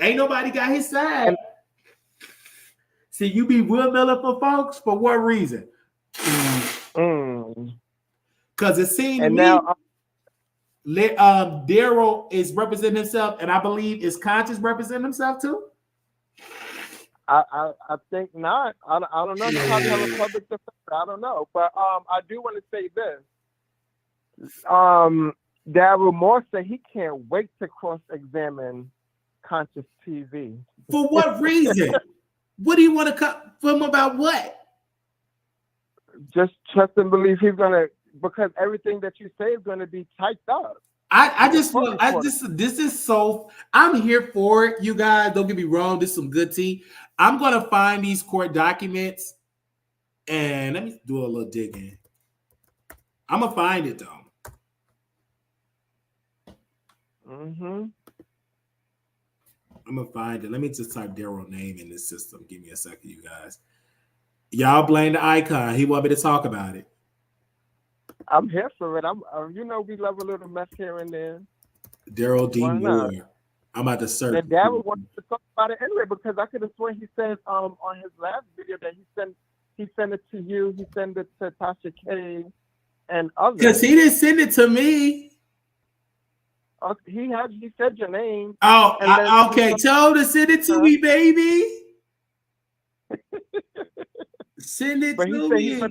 Ain't nobody got his side. See, you be Will Miller for folks for what reason? Because it seems and now Daryl is representing himself, and I believe is Conscious representing himself too. I think not. I don't know. I don't know, but I do want to say this. Daryl Moore said he can't wait to cross-examine Conscious TV. For what reason? What do you want to cut from about what? Just trust and believe he's gonna, because everything that you say is gonna be typed up. This is so, I'm here for it, you guys. Don't get me wrong. This is some good tea. I'm gonna find these court documents and let me do a little digging. I'm gonna find it though. I'm gonna find it. Let me just type Daryl name in this system. Give me a second, you guys. Y'all blame the icon. He want me to talk about it. I'm here for it. We love a little mess here and there. Daryl D. Moore. I'm about to search. And Daryl wanted to talk about it anyway because I could have sworn he said on his last video that he sent it to you. He sent it to Tasha K. and others. Because he didn't send it to me. He said your name. Oh, okay. Tell him to send it to me, baby. Send it to me. A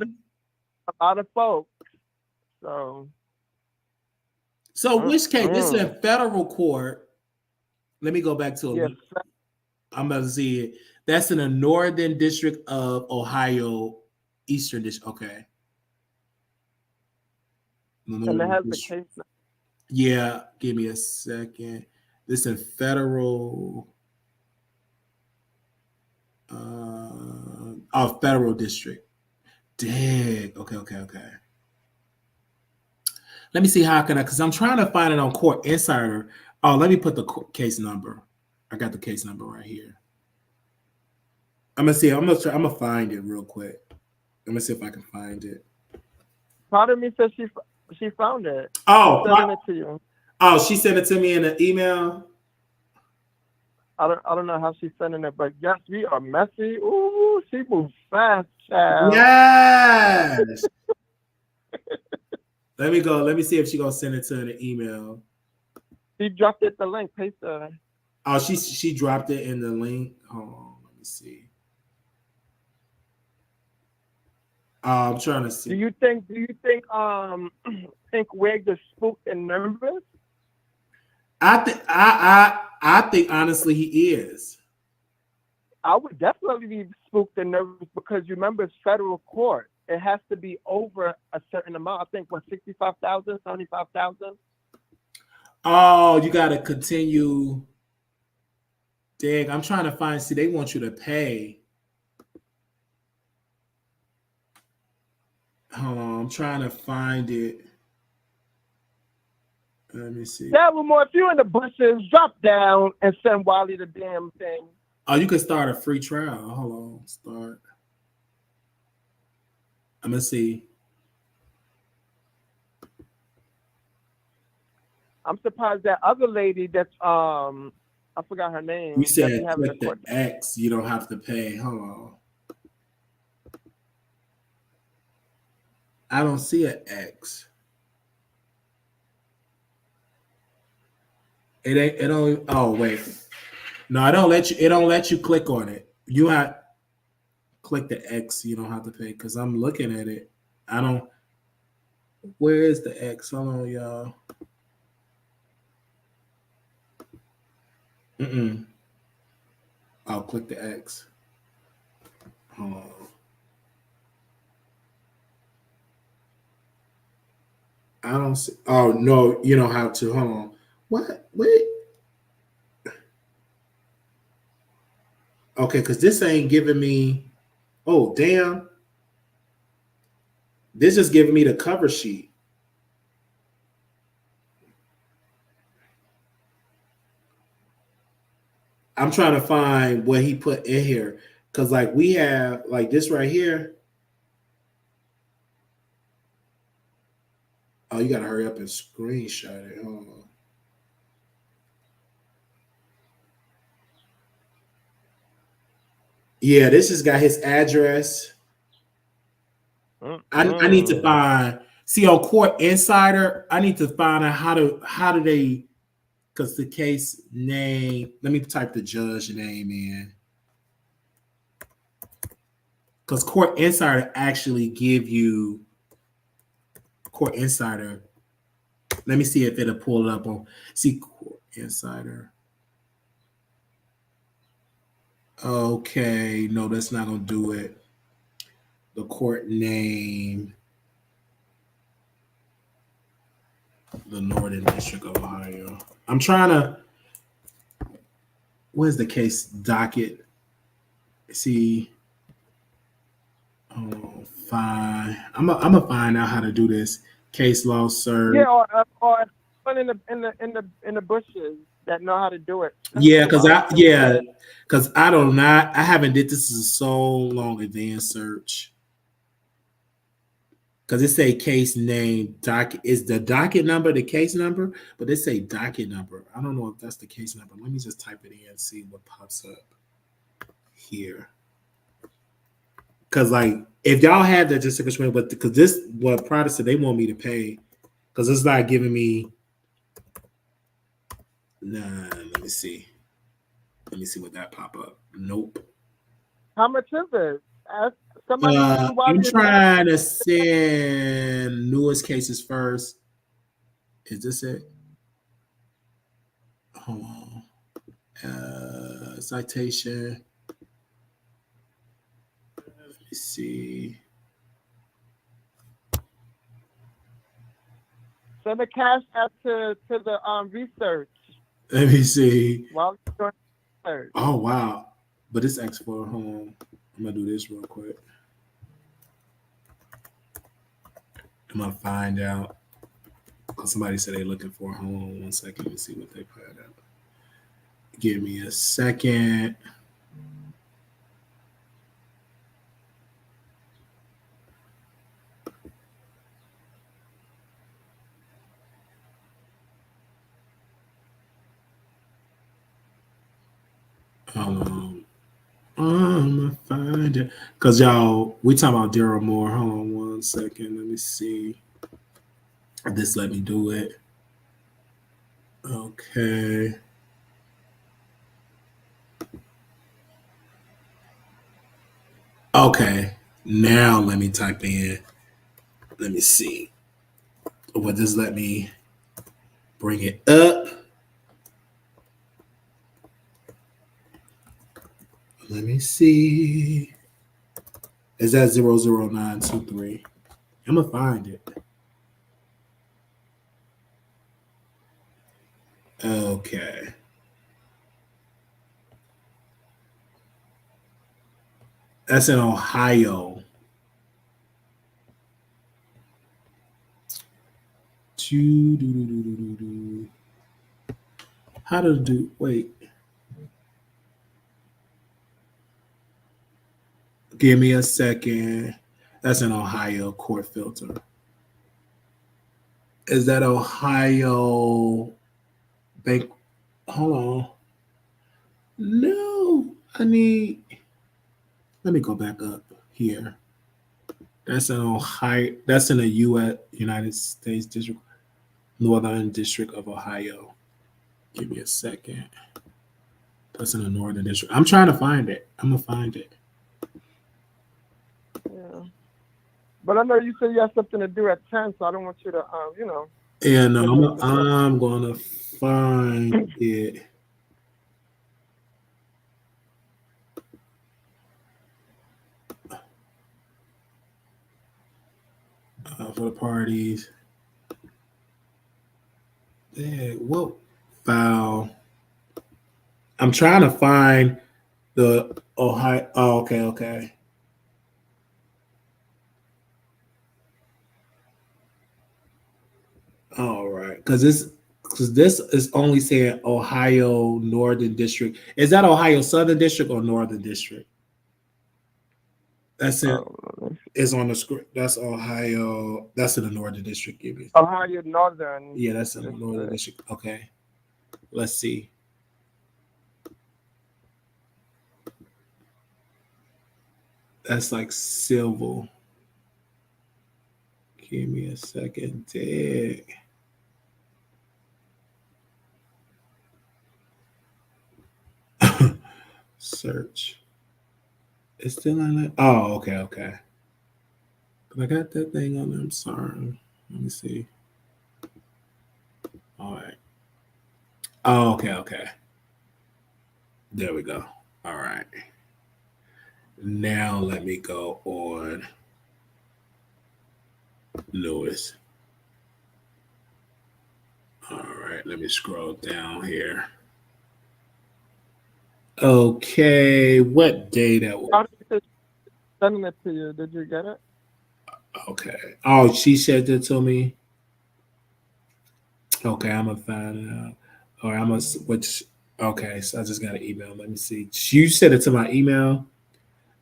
lot of folks. So which case? This is in federal court. Let me go back to it. Yes. I'm about to see it. That's in the Northern District of Ohio, Eastern District. Okay. And it has the case number. Yeah, give me a second. This is federal. Federal district. Dang. Okay. Let me see how can because I'm trying to find it on Court Insider. Oh, let me put the case number. I got the case number right here. I'm gonna find it real quick. I'm gonna see if I can find it. Part of me says she found it. Oh, sending it to you. Oh, she sent it to me in an email. I don't know how she's sending it, but yes, we are messy. Ooh, she moves fast, child. Yes. Let me go. Let me see if she gonna send it to an email. She dropped it the link. Paste it. Oh, she dropped it in the link. Hold on, let me see. I'm trying to see. Do you think Pink Wig is spooked and nervous? I think honestly he is. I would definitely be spooked and nervous because you remember it's federal court. It has to be over a certain amount. I think 65,000, 75,000. Oh, you got to continue. Dig, I'm trying to find. See, they want you to pay. Hold on, I'm trying to find it. Let me see. Lamar, if you're in the bushes, drop down and send Wally the damn thing. Oh, you can start a free trial. Hold on, start. I'm gonna see. I'm surprised that other lady that's I forgot her name. You said doesn't have click the the X. You don't have to pay. Hold on. I don't see an X. It ain't. It don't. Oh wait. No, I don't let you. It don't let you click on it. You have click the X. You don't have to pay because I'm looking at it. I don't. Where is the X? Hold on, y'all. I'll click the X. Hold on. I don't see. Oh no, you don't have to. Hold on. What? Wait. Okay, because this ain't giving me. Oh damn. This is giving me the cover sheet. I'm trying to find what he put in here. Because like we have like this right here. Oh, you gotta hurry up and screenshot it. Hold on. Yeah, this has got his address. I need to find. See on Court Insider, I need to find out how do they, because the case name. Let me type the judge name in. Because Court Insider actually give you Court Insider. Let me see if it'll pull it up on. See Court Insider. Okay, no, that's not gonna do it. The court name, the Northern District of Ohio. I'm trying to. Where's the case docket? See. Oh, fine. I'm gonna find out how to do this. Case law, sir. Yeah, or someone in the bushes that know how to do it. Yeah, because I don't know. I haven't did this in so long advanced search. Because it say case name docket is the docket number the case number, but it say docket number. I don't know if that's the case number. Let me just type it in and see what pops up here. Because like if y'all have that, just explain. But because this what Protestant they want me to pay, because it's not giving me. Nah, let me see. Let me see what that pop up. Nope. How much is it? Somebody I'm trying to send newest cases first. Is this it? Hold on. Citation. Let me see. Send a cash out to the research. Let me see. While you're doing research. Oh wow. But it's X for home. I'm gonna do this real quick. I'm gonna find out. Somebody said they're looking for a home. 1 second. Let me see what they put up. Give me a second. I'm gonna find it. Cause y'all, we talking about Daryl Moore. Hold on 1 second. Let me see. This let me do it. Okay. Okay. Now let me type in. Let me see. What does let me bring it up? Let me see. Is that 00923? I'm gonna find it. Okay. That's in Ohio. How to do? Wait. Give me a second. That's an Ohio court filter. Is that Ohio bank? Hold on. No, I need. Let me go back up here. That's an Ohio. That's in the U.S. United States District, Northern District of Ohio. Give me a second. That's in the Northern District. I'm trying to find it. I'm gonna find it. Yeah. But I know you said you have something to do at 10, so I don't want you to, Yeah, no, I'm gonna find it. For the parties. Yeah, whoa. Foul. I'm trying to find the Ohio. Oh, okay. All right, because this is only saying Ohio Northern District. Is that Ohio Southern District or Northern District? That's it. It's on the script. That's Ohio. That's in the Northern District. Give me. Ohio Northern. Yeah, that's in the Northern District. Okay, let's see. That's like civil. Give me a second. Dig. Search. It's still on that. Oh, okay. But I got that thing on there. I'm sorry. Let me see. All right. Oh, okay. There we go. All right. Now let me go on Lewis. All right. Let me scroll down here. Okay. What day that was? How did you sending it to you? Did you get it? Okay. Oh, she said it to me. Okay, I'm gonna find it out. Or I'm gonna which. Okay, so I just got an email. Let me see. You sent it to my email,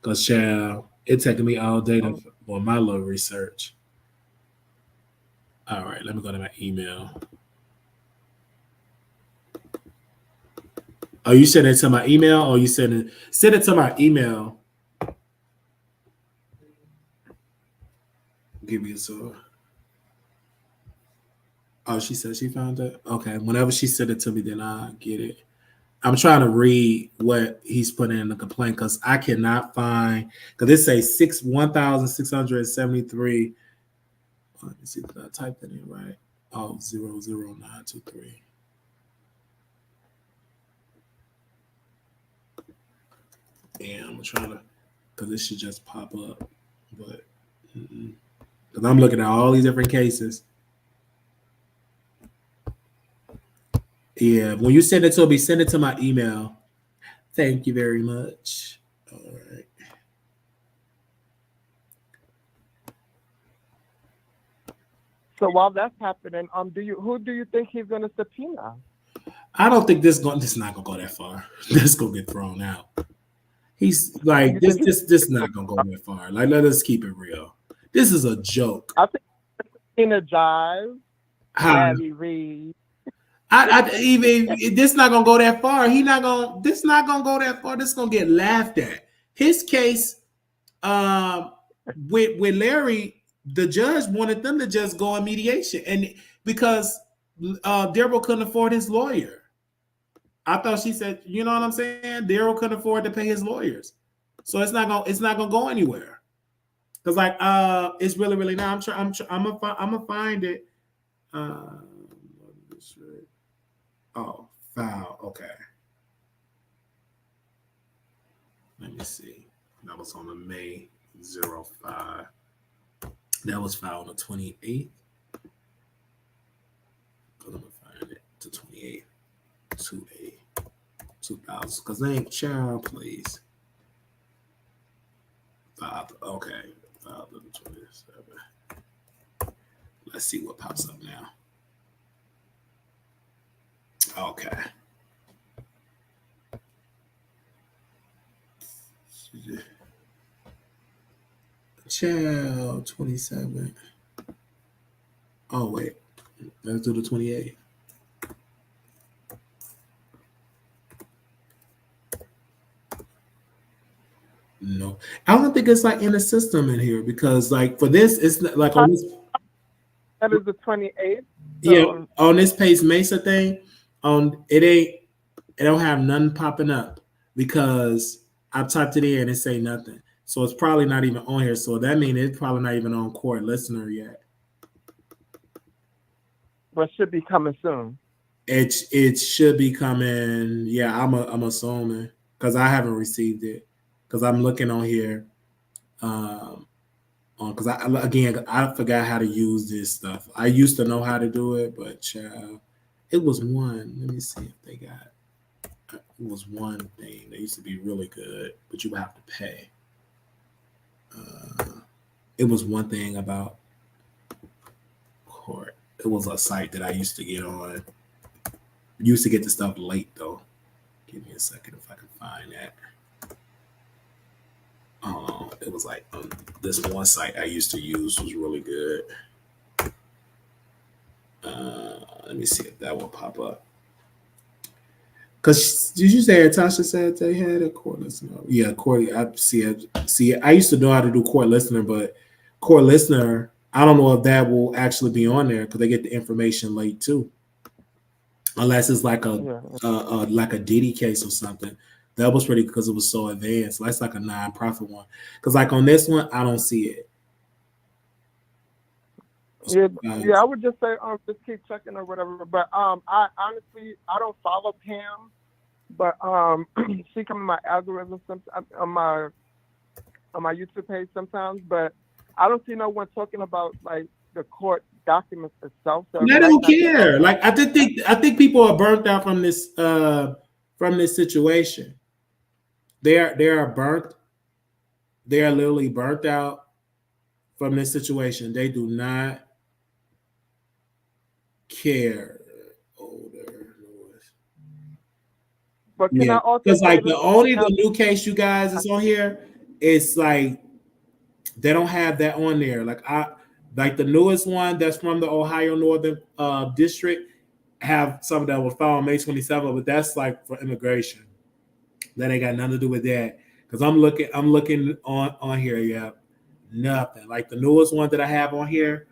cause child, it taking me all day to for my little research. All right, let me go to my email. Oh, you sent it to my email, or you send it to my email? Give me a sword. Oh, she said she found it. Okay, whenever she sent it to me, then I get it. I'm trying to read what he's putting in the complaint because I cannot find because it says 1,673. Let me see if I typed it in right. Oh, 00923. Yeah, I'm trying to because this should just pop up, but because I'm looking at all these different cases. Yeah, when you send it to me, send it to my email. Thank you very much. All right. So while that's happening, who do you think he's going to subpoena? I don't think this not gonna go that far. This gonna get thrown out. He's like this not gonna go that far. Like let us keep it real. This is a joke. I think energize. Larry Reed. I even this not gonna go that far. This not gonna go that far. This gonna get laughed at. His case, with Larry, the judge wanted them to just go on mediation, and because Daryl couldn't afford his lawyer. I thought she said, you know what I'm saying? Daryl couldn't afford to pay his lawyers, so it's not gonna go anywhere. Cause like it's really not. I'm gonna find it. Oh, foul. Okay. Let me see. That was on the May 05. That was filed on the 28th. I'm gonna find it to 28th. 2000, because they ain't child, please. Okay, 2027. Let's see what pops up now. Okay. Child 27. Oh wait, let's do the 28. No, I don't think it's like in the system in here because like for this, it's not, like on this. That is the 28th. Yeah, on this Pace Mesa thing, it don't have nothing popping up because I typed it in and it say nothing. So it's probably not even on here. So that means it's probably not even on Court Listener yet. But should be coming soon. It should be coming. Yeah, I'm assuming because I haven't received it because I'm looking on here. Because I forgot how to use this stuff. I used to know how to do it, but it was one. Let me see if they got. It was one thing that used to be really good, but you would have to pay. It was one thing about Court. It was a site that I used to get on. Used to get the stuff late though. Give me a second if I can find that. It was like this one site I used to use was really good. Let me see if that will pop up. Because did you say Tasha said they had a Court Listener? Yeah, Court. I see it. See, I used to know how to do Court Listener, but Court Listener, I don't know if that will actually be on there because they get the information late too. Unless it's like a Diddy case or something. That was pretty because it was so advanced. That's like a non-profit one. Because like on this one, I don't see it. Yeah, I would just say just keep checking or whatever. But I honestly don't follow Pam, but she come in my algorithm on my YouTube page sometimes. But I don't see no one talking about like the court documents itself. So I don't care. Like I think people are burnt out from this situation. They are burnt. They are literally burnt out from this situation. They do not care. But can I also because like the new case you guys is on here, it's like they don't have that on there. Like the newest one that's from the Ohio Northern District have some that was filed on May 27th, but that's like for immigration. That ain't got nothing to do with that. Because I'm looking on here, yeah, nothing. Like the newest one that I have on here,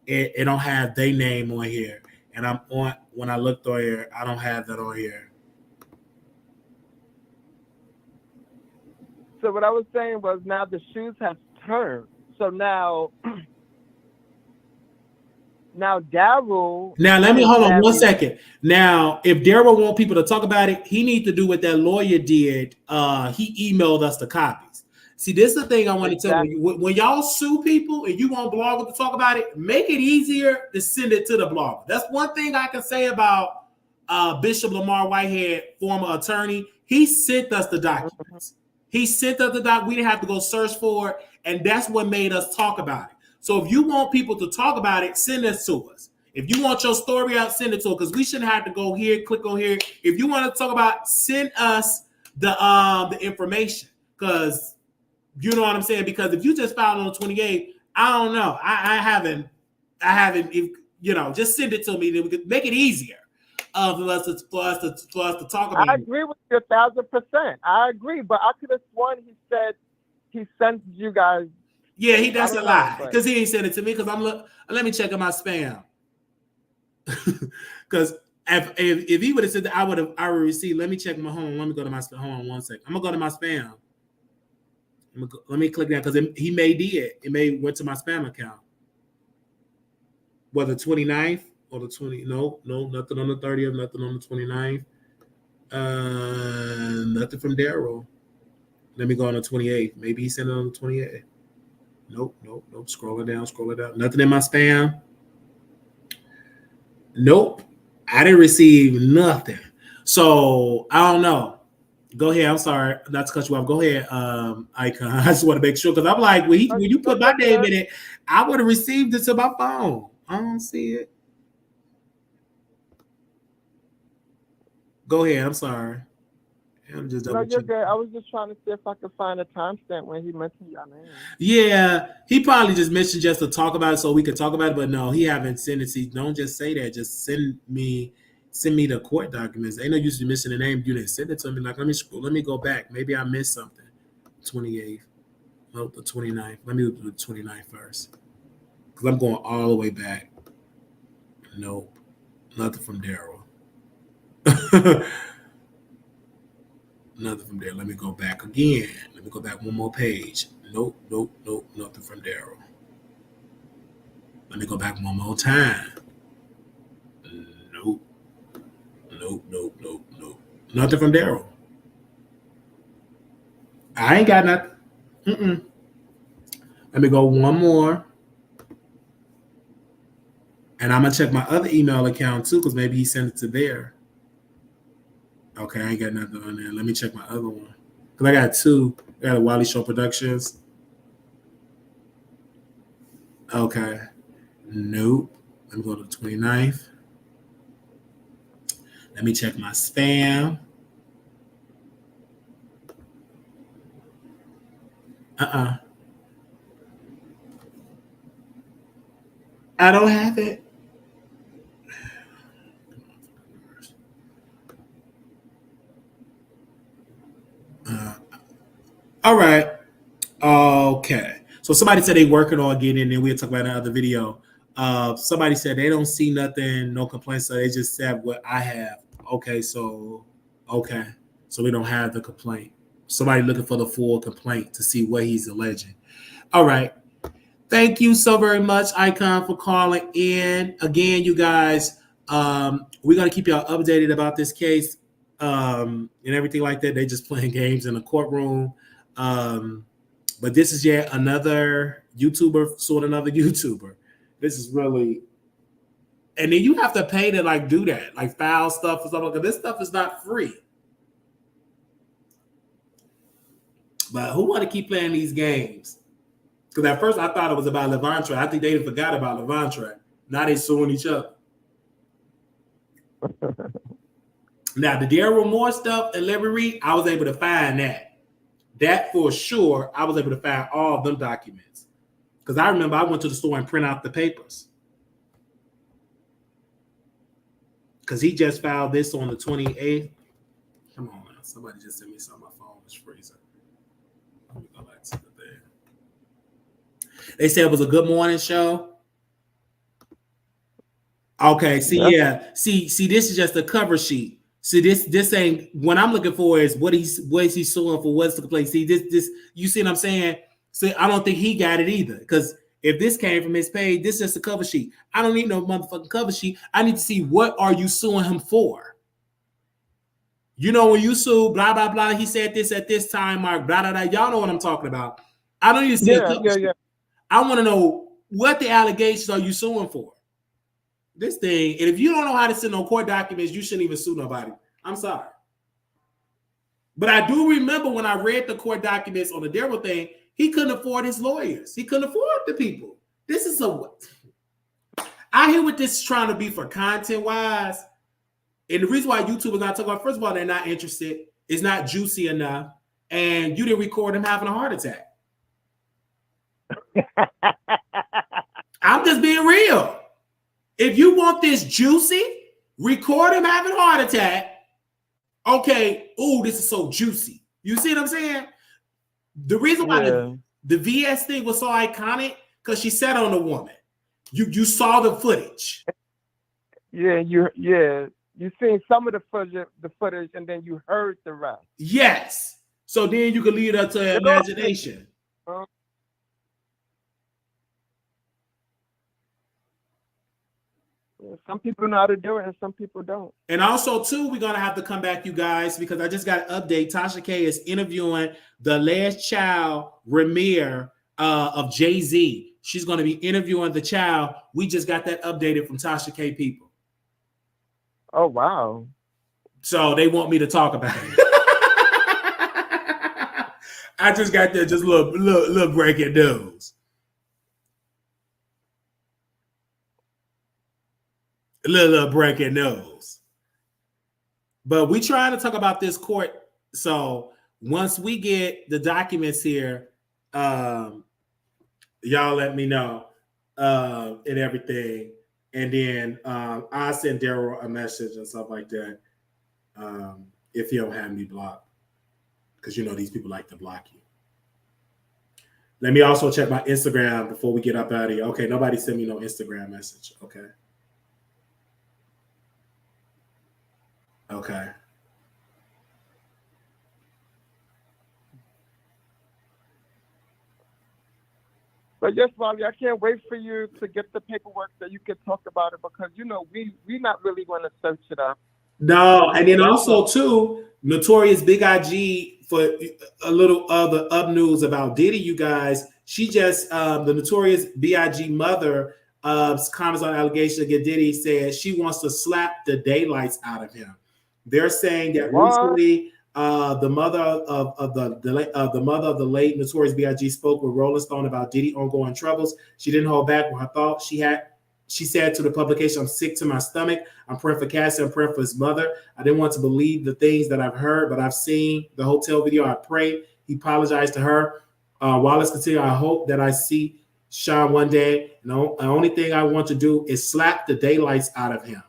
it don't have their name on here. And when I looked on here, I don't have that on here. So what I was saying was now the shoes have turned. So now Daryl. Now let me hold on 1 second. Now, if Daryl want people to talk about it, he need to do what that lawyer did. He emailed us the copies. See, this is the thing I want to tell you. When y'all sue people and you want bloggers to talk about it, make it easier to send it to the blogger. That's one thing I can say about Bishop Lamar Whitehead, former attorney. He sent us the documents. He sent us the doc. We didn't have to go search for it, and that's what made us talk about it. So if you want people to talk about it, send this to us. If you want your story out, send it to us because we shouldn't have to go here, click on here. If you want to talk about it, send us the information because you know what I'm saying. Because if you just filed on the 28th, I don't know. I haven't. Just send it to me. Then we could make it easier for us to talk about. I agree with you 1,000%. I agree, but I could have sworn he said he sent you guys. Yeah, that's a lie because he ain't sent it to me. Because let me check in my spam. Because if he would have said that, I would receive. Let me check my home. Let me go to my spam. Hold on 1 second. I'm gonna go to my spam. Let me click that because he may did. It may went to my spam account. Well, the 29th or the 20? No, nothing on the 30th. Nothing on the 29th. Nothing from Daryl. Let me go on the 28th. Maybe he sent it on the 28th. Nope. Scrolling down. Nothing in my spam. Nope. I didn't receive nothing. So I don't know. Go ahead. I'm sorry not to cut you off. Go ahead, Icon. I just want to make sure because I'm like, when you put my name in it, I would have received it to my phone. I don't see it. Go ahead. I'm sorry. I'm just No, you're good. I was just trying to see if I could find a timestamp when he mentioned your name. Yeah, he probably just mentioned just to talk about it so we could talk about it, but no, he haven't sent it. See, don't just say that. Just send me the court documents. Ain't no use to missing the name. You didn't send it to me. Like, let me go back. Maybe I missed something. 28th. Nope, the 29th. Let me do the 29th first. Because I'm going all the way back. Nope. Nothing from Daryl. Nothing from there. Let me go back again. Let me go back one more page. Nope. Nothing from Daryl. Let me go back one more time. Nope. Nothing from Daryl. I ain't got nothing. Let me go one more. And I'm going to check my other email account too, because maybe he sent it to there. Okay, I ain't got nothing on there. Let me check my other one. Because I got two. I got a Wiley Show Productions. Okay. Nope. Let me go to the 29th. Let me check my spam. I don't have it. All right. Okay. So somebody said they working on getting in, and we'll talk about another video. Somebody said they don't see nothing, no complaints, so they just said what I have. Okay, so we don't have the complaint. Somebody looking for the full complaint to see what he's alleging. All right. Thank you so very much, Icon, for calling in. Again, you guys, we're gonna keep y'all updated about this case and everything like that. They just playing games in the courtroom. But this is yet another YouTuber suing another YouTuber. This is really, and then you have to pay to like do that, like file stuff or something. Because this stuff is not free. But who want to keep playing these games? Because at first I thought it was about Levantre. I think they forgot about Levantre. Now they suing each other. Now the Daryl Moore stuff and Liberty, I was able to find that. That for sure, I was able to find all of them documents. Because I remember I went to the store and print out the papers. Because he just filed this on the 28th. Come on now. Somebody just sent me something. My phone is freezing. Let me go back to the thing. They said it was a good morning show. Okay, see, yeah. See, this is just a cover sheet. See, this ain't what I'm looking for is what is he suing for? What's the complaint? See, this you see what I'm saying? See, I don't think he got it either. Because if this came from his page, this is just a cover sheet. I don't need no motherfucking cover sheet. I need to see what are you suing him for? You know, when you sue, blah, blah, blah, he said this at this time, Mark, blah, blah, blah. Y'all know what I'm talking about. I don't need to see a cover sheet. I want to know what the allegations are you suing for. This thing, and if you don't know how to send no court documents, you shouldn't even sue nobody. I'm sorry. But I do remember when I read the court documents on the Daryl thing, he couldn't afford his lawyers. He couldn't afford the people. This is I hear what this is trying to be for content-wise. And the reason why YouTube is not talking about, first of all, they're not interested. It's not juicy enough. And you didn't record him having a heart attack. I'm just being real. If you want this juicy, record him having a heart attack. Okay, oh, this is so juicy. You see what I'm saying? The reason why the VS thing was so iconic, because she sat on the woman. You saw the footage. You seen some of the footage, and then you heard the rest. Yes. So then you can lead up to imagination. Some people know how to do it, and some people don't. And also, too, we're going to have to come back, you guys, because I just got an update. Tasha K is interviewing the last child, Ramir, of Jay-Z. She's going to be interviewing the child. We just got that updated from Tasha K people. Oh, wow. So they want me to talk about it. I just got there, just little breaking news. Little breaking news. But we trying to talk about this court. So once we get the documents here, y'all let me know and everything. And then I'll send Daryl a message and stuff like that if he don't have me blocked. Because you know these people like to block you. Let me also check my Instagram before we get up out of here. Okay, nobody send me no Instagram message. Okay. Okay. But yes, Molly, I can't wait for you to get the paperwork so you can talk about it because you know we not really going to search it up. No, and then also too, Notorious Big IG for a little other up news about Diddy. You guys, she just the Notorious Big mother comments on allegation against Diddy said she wants to slap the daylights out of him. They're saying that recently the mother of the late Notorious B.I.G. spoke with Rolling Stone about Diddy ongoing troubles. She didn't hold back with her thoughts. She said to the publication, "I'm sick to my stomach. I'm praying for Cassie. I'm praying for his mother. I didn't want to believe the things that I've heard, but I've seen the hotel video. I pray." He apologized to her. Wallace continued, "I hope that I see Sean one day. No, the only thing I want to do is slap the daylights out of him."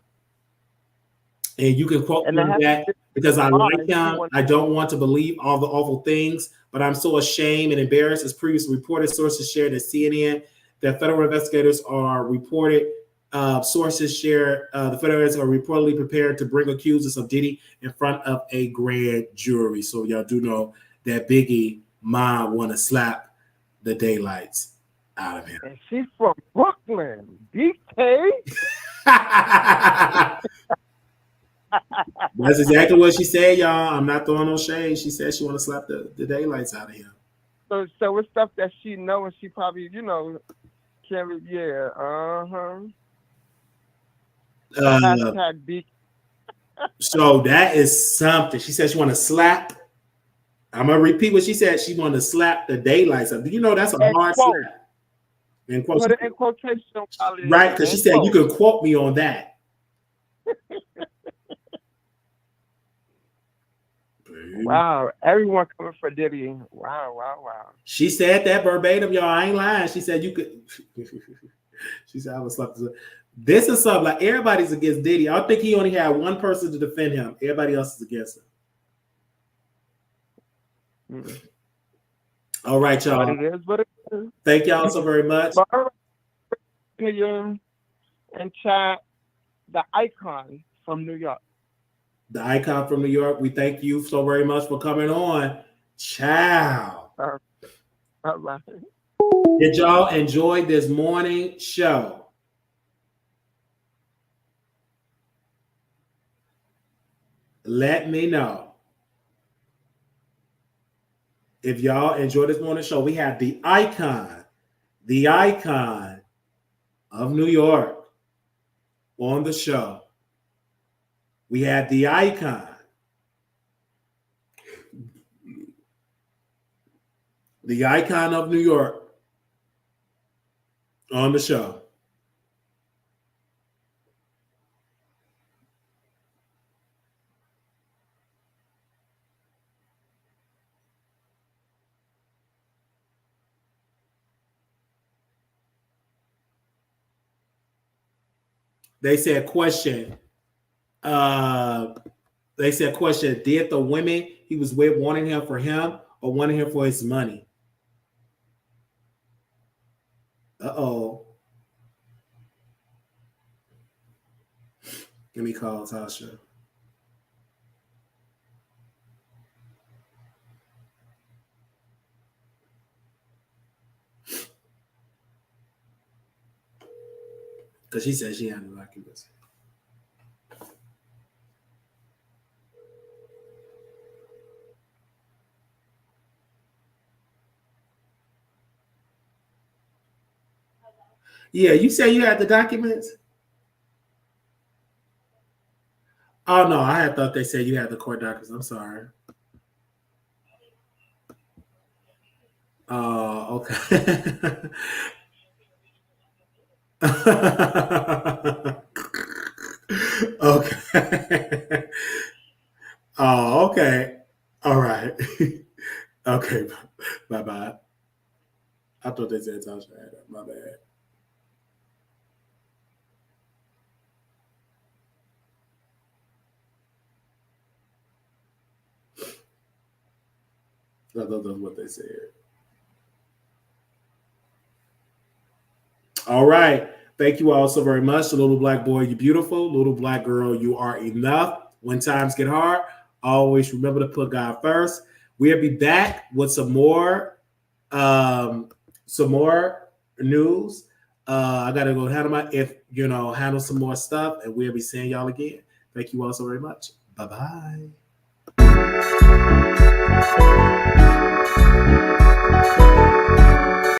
And you can quote me on that because I like him. I don't want to believe all the awful things, but I'm so ashamed and embarrassed. As previously reported, sources shared at CNN that federal investigators are reported. Sources share the federals are reportedly prepared to bring accusers of Diddy in front of a grand jury. So y'all do know that Biggie mom want to slap the daylights out of him. And she's from Brooklyn, BK. That's exactly what she said, y'all. I'm not throwing no shade. She said she want to slap the daylights out of him. So it's stuff that she know and she probably, you know, can't. Yeah. Hashtag BK. So that is something. She said she want to slap. I'm gonna repeat what she said. She want to slap the daylights out. Do you know that's a hard slap? In quotation, right? Because she said you can quote me on that. Wow, everyone coming for Diddy. Wow. She said that verbatim, y'all. I ain't lying. She said you could. She said I was slap. This is something like everybody's against Diddy. I don't think he only had one person to defend him. Everybody else is against him. Mm-hmm. All right, y'all. But it is what it is. Thank y'all so very much. And chat the icon from New York. The icon from New York. We thank you so very much for coming on. Ciao. All right. Did y'all enjoy this morning show? Let me know. If y'all enjoyed this morning show, we have the icon of New York on the show. We had the icon of New York on the show. They said question. Did the women he was with wanting him for him or wanting him for his money? Uh-oh. Let me call Tasha. Because she said she had no documents. Yeah, you say you had the documents? Oh, no, I had thought they said you had the court documents. I'm sorry. Okay. Okay. Oh, okay. All right. Okay. Bye bye. I thought they said Tasha had it. My bad. I thought that's what they said. All right. Thank you all so very much. Little black boy, you're beautiful. Little black girl, you are enough. When times get hard, always remember to put God first. We'll be back with some more news. I gotta go handle some more stuff, and we'll be seeing y'all again. Thank you all so very much. Bye bye.